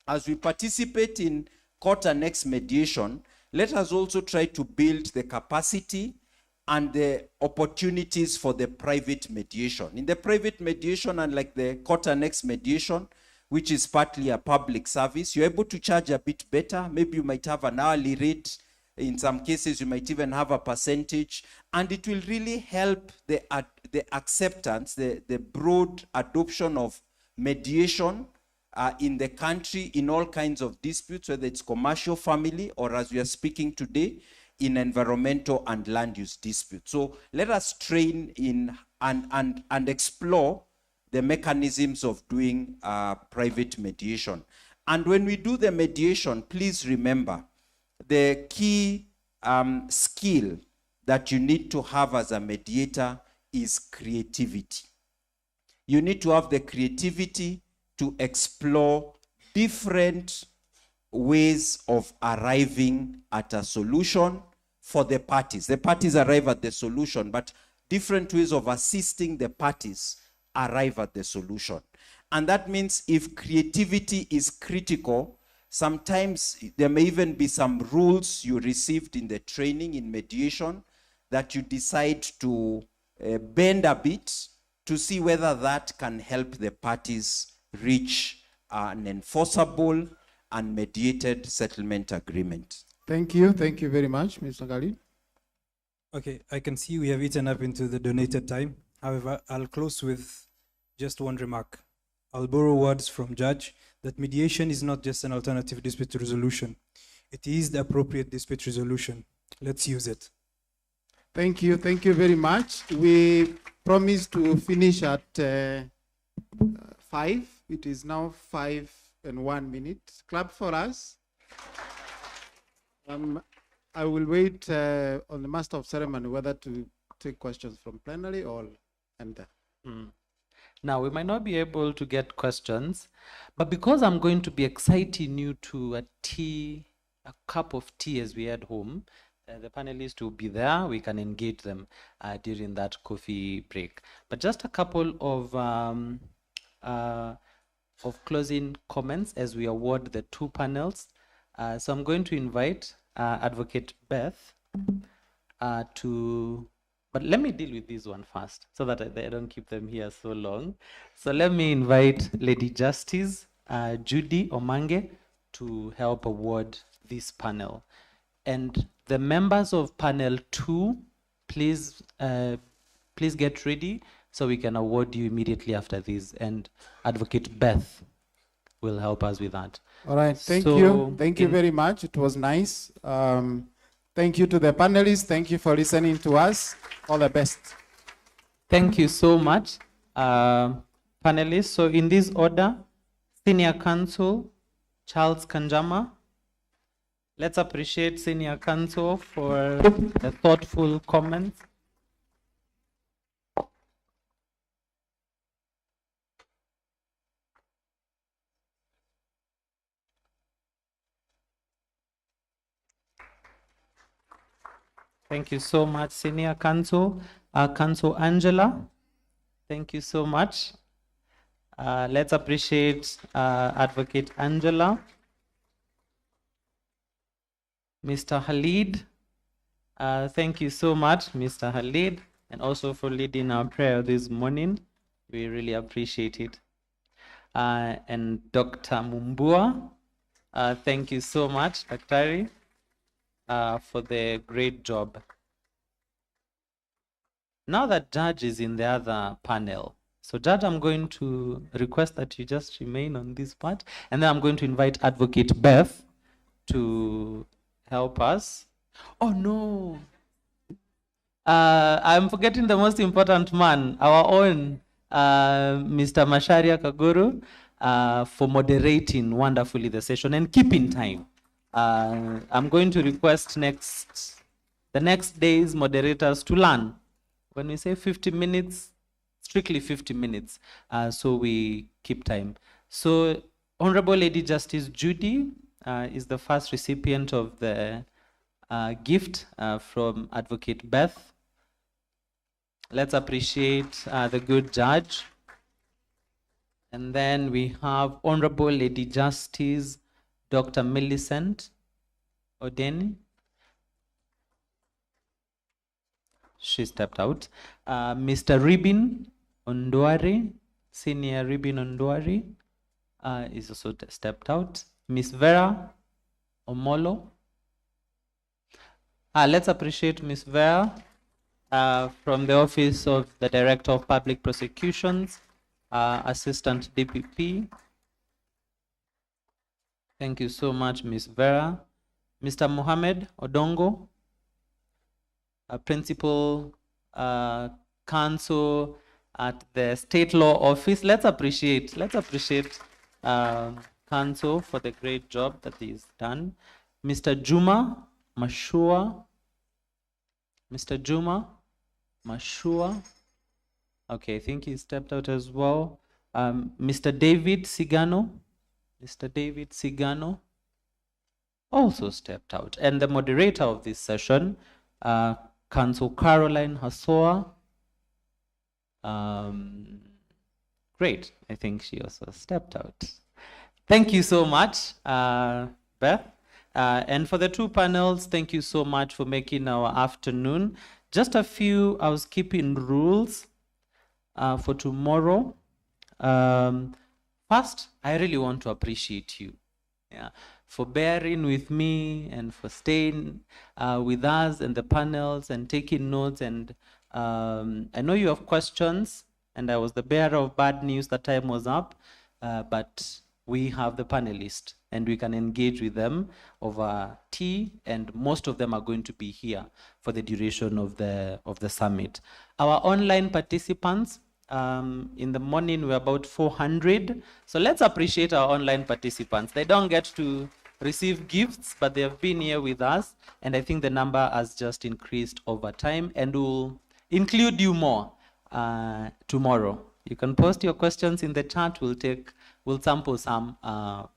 as we participate in court annex mediation, let us also try to build the capacity and the opportunities for the private mediation. In the private mediation, unlike the court annex mediation, which is partly a public service, you're able to charge a bit better. Maybe you might have an hourly rate. In some cases, you might even have a percentage. And it will really help the acceptance, the broad adoption of mediation in the country in all kinds of disputes, whether it's commercial, family, or as we are speaking today, in environmental and land use disputes. So let us train in and explore the mechanisms of doing private mediation. And when we do the mediation, please remember the key skill that you need to have as a mediator is creativity. You need to have the creativity to explore different ways of arriving at a solution for the parties. The parties arrive at the solution, but different ways of assisting the parties arrive at the solution. And that means if creativity is critical, sometimes there may even be some rules you received in the training in mediation that you decide to bend a bit to see whether that can help the parties reach an enforceable and mediated settlement agreement. Thank you very much, Mr. Khalid. Okay, I can see we have eaten up into the donated time. However, I'll close with just one remark. I'll borrow words from Judge that mediation is not just an alternative dispute resolution. It is the appropriate dispute resolution. Let's use it. Thank you very much. We promised to finish at 5. It is now 5 and 1 minute. Clap for us. I will wait on the Master of Ceremony whether to take questions from plenary or enter. Now, we might not be able to get questions, but because I'm going to be exciting you to a cup of tea as we head home, the panelists will be there. We can engage them during that coffee break. But just a couple of closing comments as we award the 2 panels. So I'm going to invite Advocate Beth but let me deal with this one first so that I don't keep them here so long. So let me invite Lady Justice Judy Omange to help award this panel. And the members of panel 2, please get ready so we can award you immediately after this. And Advocate Beth will help us with that. All right, thank you. Thank you very much. It was nice. Thank you to the panelists. Thank you for listening to us. All the best. Thank you so much, panelists. So in this order, Senior Counsel Charles Kanjama. Let's appreciate Senior Counsel for the thoughtful comments. Thank you so much, Senior Counsel. Counsel Angela, thank you so much. Let's appreciate Advocate Angela. Mr. Khalid, thank you so much, Mr. Khalid, and also for leading our prayer this morning. We really appreciate it. And Dr. Mumbua, thank you so much, Daktari, for the great job. Now that Judge is in the other panel, so Judge, I'm going to request that you just remain on this part, and then I'm going to invite Advocate Beth to help us. Oh no, I'm forgetting the most important man, our own Mr. Masharia Kaguru. for moderating wonderfully the session and keeping time. I'm going to request the next day's moderators to learn. When we say 50 minutes, strictly 50 minutes, so we keep time. So Honorable Lady Justice Judy is the first recipient of the gift from Advocate Beth. Let's appreciate the good judge. And then we have Honorable Lady Justice Dr. Millicent Odeni. She stepped out. Mr. Ribin Ondwari, Senior Ribin Ondwari, is also stepped out. Miss Vera Omolo. Let's appreciate Miss Vera from the Office of the Director of Public Prosecutions, Assistant DPP. Thank you so much, Miss Vera. Mr. Mohammed Odongo, Principal Counsel at the State Law Office. Let's appreciate Counsel for the great job that he's done. Mr. Juma Mashua. Mr. Juma Mashua. Okay, I think he stepped out as well. Mr. David Sigano. Mr. David Sigano also stepped out. And the moderator of this session, Council Caroline Hasoa. Great, I think she also stepped out. Thank you so much, Beth. And for the two panels, thank you so much for making our afternoon. Just a few housekeeping rules for tomorrow. First, I really want to appreciate you for bearing with me and for staying with us and the panels and taking notes. And I know you have questions, and I was the bearer of bad news that time was up, but we have the panelists and we can engage with them over tea, and most of them are going to be here for the duration of the summit. Our online participants, in the morning we're about 400, so let's appreciate our online participants. They don't get to receive gifts, but they have been here with us, and I think the number has just increased over time, and we'll include you more tomorrow. You can post your questions in the chat. We'll sample some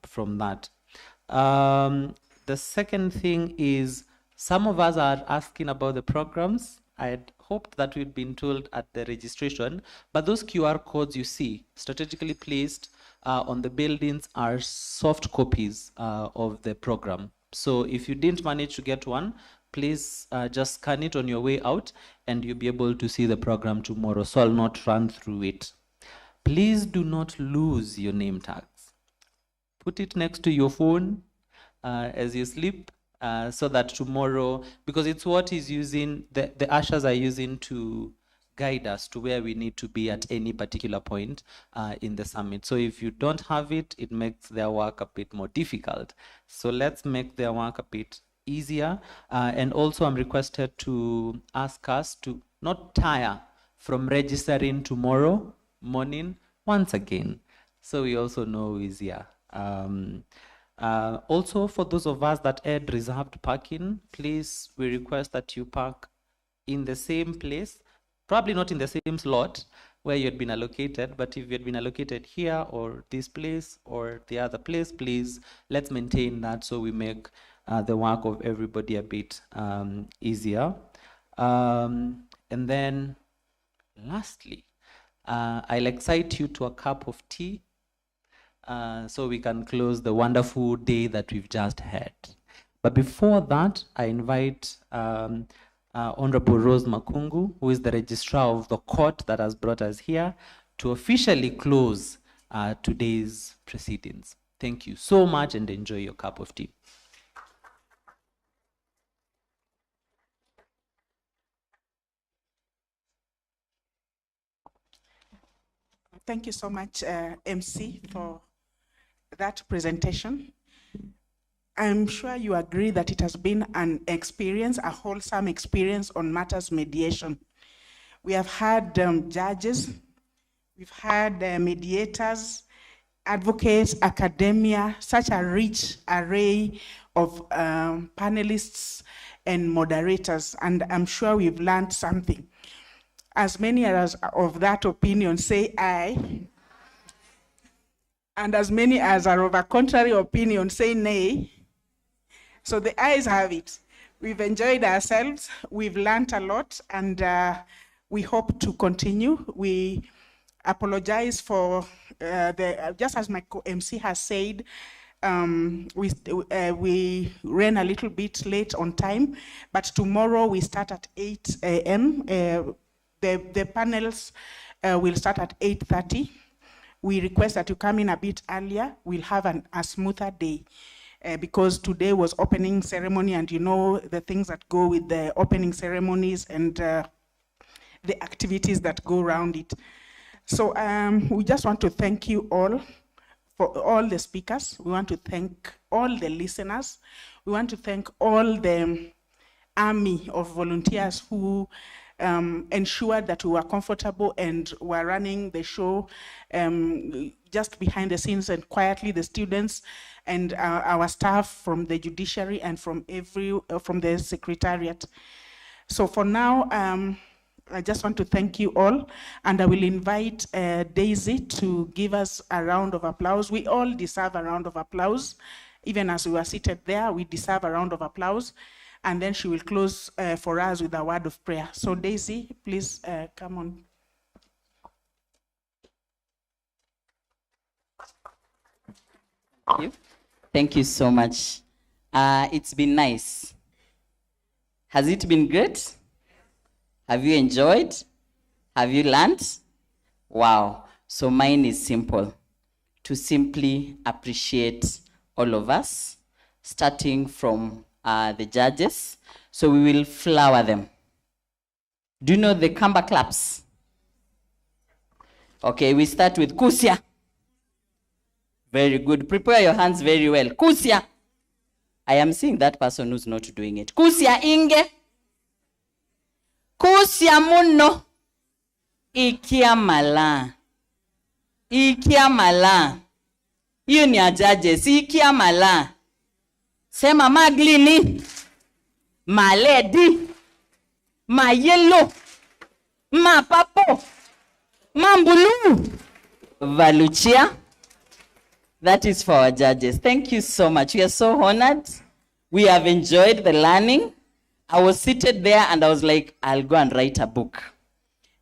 from that. The second thing is, some of us are asking about the programs. I had hoped that we'd been told at the registration, but those QR codes you see strategically placed on the buildings are soft copies of the program. So if you didn't manage to get one, please just scan it on your way out and you'll be able to see the program tomorrow. So I'll not run through it. Please do not lose your name tags. Put it next to your phone as you sleep, so that tomorrow, because it's what is using, the ushers are using to guide us to where we need to be at any particular point in the summit. So if you don't have it, it makes their work a bit more difficult. So let's make their work a bit easier. And also I'm requested to ask us to not tire from registering tomorrow morning once again, so we also know who is here. Also, for those of us that had reserved parking, please, we request that you park in the same place, probably not in the same slot where you had been allocated, but if you had been allocated here or this place or the other place, please, let's maintain that so we make the work of everybody a bit easier. And then lastly, I'll excite you to a cup of tea so we can close the wonderful day that we've just had. But before that, I invite Honorable Rose Makungu, who is the registrar of the court that has brought us here, to officially close today's proceedings. Thank you so much and enjoy your cup of tea. Thank you so much, MC, for that presentation. I'm sure you agree that it has been an experience, a wholesome experience on matters mediation. We have had judges, we've had mediators, advocates, academia, such a rich array of panelists and moderators, and I'm sure we've learned something. As many as of that opinion say aye, and as many as are of a contrary opinion say nay. So the ayes have it. We've enjoyed ourselves, we've learned a lot, and we hope to continue. We apologize for just as my MC has said, we ran a little bit late on time, but tomorrow we start at 8 a.m. The panels will start at 8:30. We request that you come in a bit earlier. We'll have a smoother day. Because today was opening ceremony, and you know the things that go with the opening ceremonies and the activities that go around it. So we just want to thank you all, for all the speakers. We want to thank all the listeners. We want to thank all the army of volunteers who ensured that we were comfortable and were running the show just behind the scenes and quietly, the students and our staff from the judiciary and from the secretariat. So for now, I just want to thank you all, and I will invite Daisy to give us a round of applause. We all deserve a round of applause. Even as we were seated there, we deserve a round of applause. And then she will close for us with a word of prayer. So Daisy, please come on. Thank you. Thank you so much. It's been nice. Has it been great? Have you enjoyed? Have you learned? Wow. So mine is simple. To simply appreciate all of us, starting from the judges. So we will flower them. Do you know the Kamba claps? Okay, we start with Kusia. Very good. Prepare your hands very well. Kusia. I am seeing that person who's not doing it. Kusia Inge. Kusia Muno. Ikia Mala. Ikia Mala. You ni judges. Ikia Mala. Sema Maglini. Ma lady. Ma yellow. Ma papo. Mambulu. Valuchia. That is for our judges. Thank you so much. We are so honored. We have enjoyed the learning. I was seated there and I was like, I'll go and write a book.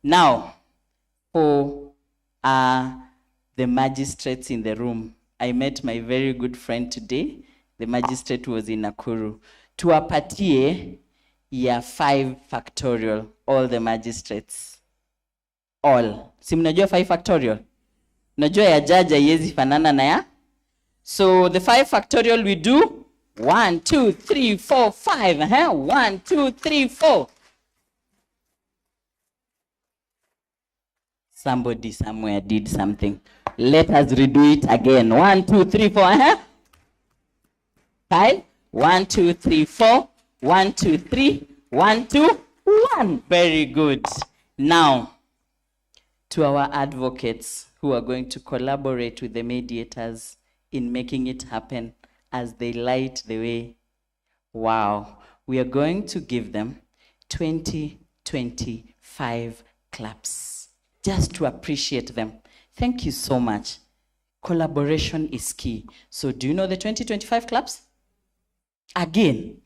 Now, for the magistrates in the room, I met my very good friend today. The magistrate was in Nakuru. Tuwapatie ya 5 factorial, all the magistrates. All. Si mnajua 5 factorial? Najua ya judge haiwezi fanana na ya. So the 5 factorial we do 1, 2, 3, 4, 5. 1, 2, 3, 4. Somebody somewhere did something. Let us redo it again. 1, 2, 3, 4. 5. 1, 2, 3, 4. 1, 2, 3. 1, 2, 1. Very good. Now, to our advocates who are going to collaborate with the mediators in making it happen as they light the way. Wow. We are going to give them 25 claps just to appreciate them. Thank you so much. Collaboration is key. So do you know the 25 claps? Again,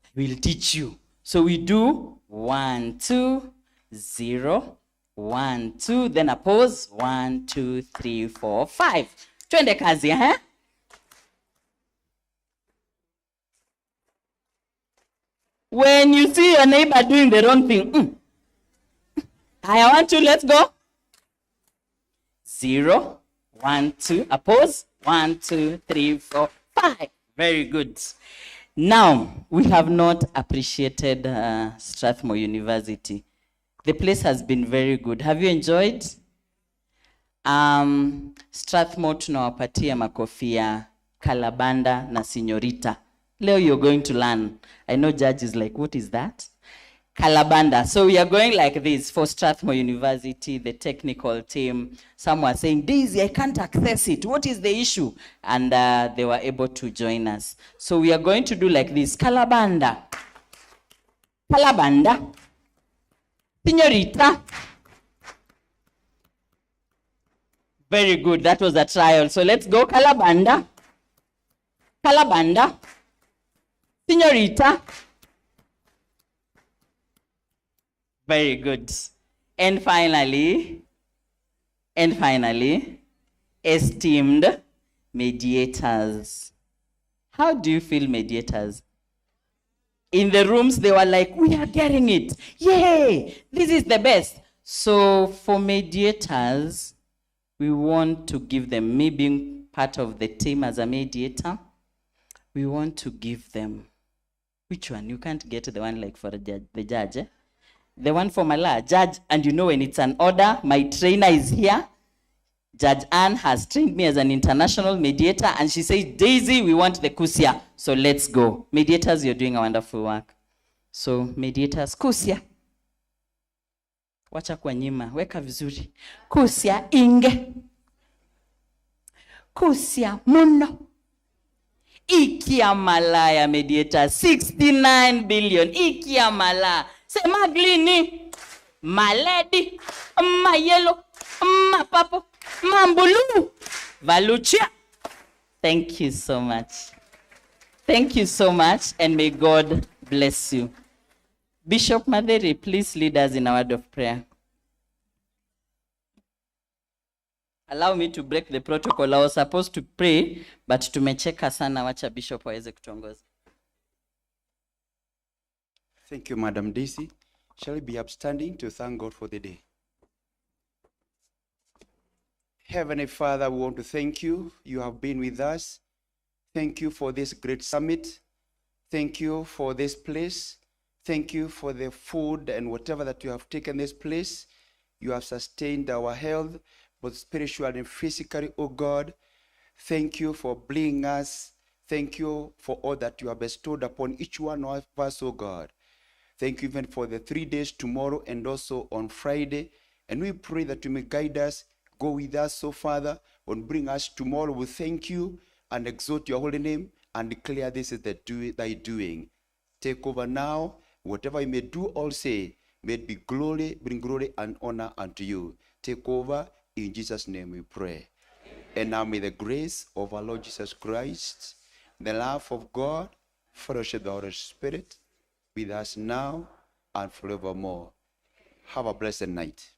I will teach you. So we do 1, 2, 0, 1, 2, then a pause. 1, 2, 3, 4, 5. Twende kazi, When you see your neighbor doing the wrong thing, I want to, let's go. 0, 1, 2, a pause. 1, 2, 3, 4, 5. Very good. Now, we have not appreciated Strathmore University. The place has been very good. Have you enjoyed? Strathmore tunawapatia makofi ya Kalabanda na Señorita. Leo you're going to learn. I know judge is like, what is that? Kalabanda. So we are going like this for Strathmore University, the technical team. Some were saying, Daisy, I can't access it. What is the issue? And they were able to join us. So we are going to do like this. Kalabanda. Kalabanda. Señorita. Very good. That was a trial. So let's go. Kalabanda. Kalabanda. Señorita. Very good. And finally, esteemed mediators. How do you feel, mediators? In the rooms, they were like, we are getting it. Yay, this is the best. So for mediators, we want to give them, me being part of the team as a mediator, we want to give them, which one? You can't get the one like for the judge, eh? The one for Mala, judge, and you know when it's an order, my trainer is here. Judge Anne has trained me as an international mediator, and she says, Daisy, we want the kusia, so let's go. Mediators, you're doing a wonderful work. So mediators, kusia. Wacha kwa nyima, weka vizuri. Kusia inge. Kusia muno. Ikia malaya mediator, 69 billion. Ikia malaya. Sema glini, maledi, mayelo, mapapo, mambulu, valuchia. Thank you so much. Thank you so much, and may God bless you. Bishop Maderi, please lead us in a word of prayer. Allow me to break the protocol. I was supposed to pray, but tumecheka sana, wacha Bishop waweze kutuongoza. Thank you, Madam Daisy. Shall we be upstanding to thank God for the day? Heavenly Father, we want to thank you. You have been with us. Thank you for this great summit. Thank you for this place. Thank you for the food and whatever that you have taken this place. You have sustained our health, both spiritually and physically, oh God. Thank you for bringing us. Thank you for all that you have bestowed upon each one of us, oh God. Thank you even for the 3 days tomorrow and also on Friday. And we pray that you may guide us, go with us, so Father, and bring us tomorrow. We thank you and exalt your holy name and declare this is thy doing. Take over now. Whatever you may do or say, may it be glory, bring glory and honor unto you. Take over. In Jesus' name we pray. And now may the grace of our Lord Jesus Christ, the love of God, fellowship of the Holy Spirit, with us now and forevermore. Have a blessed night.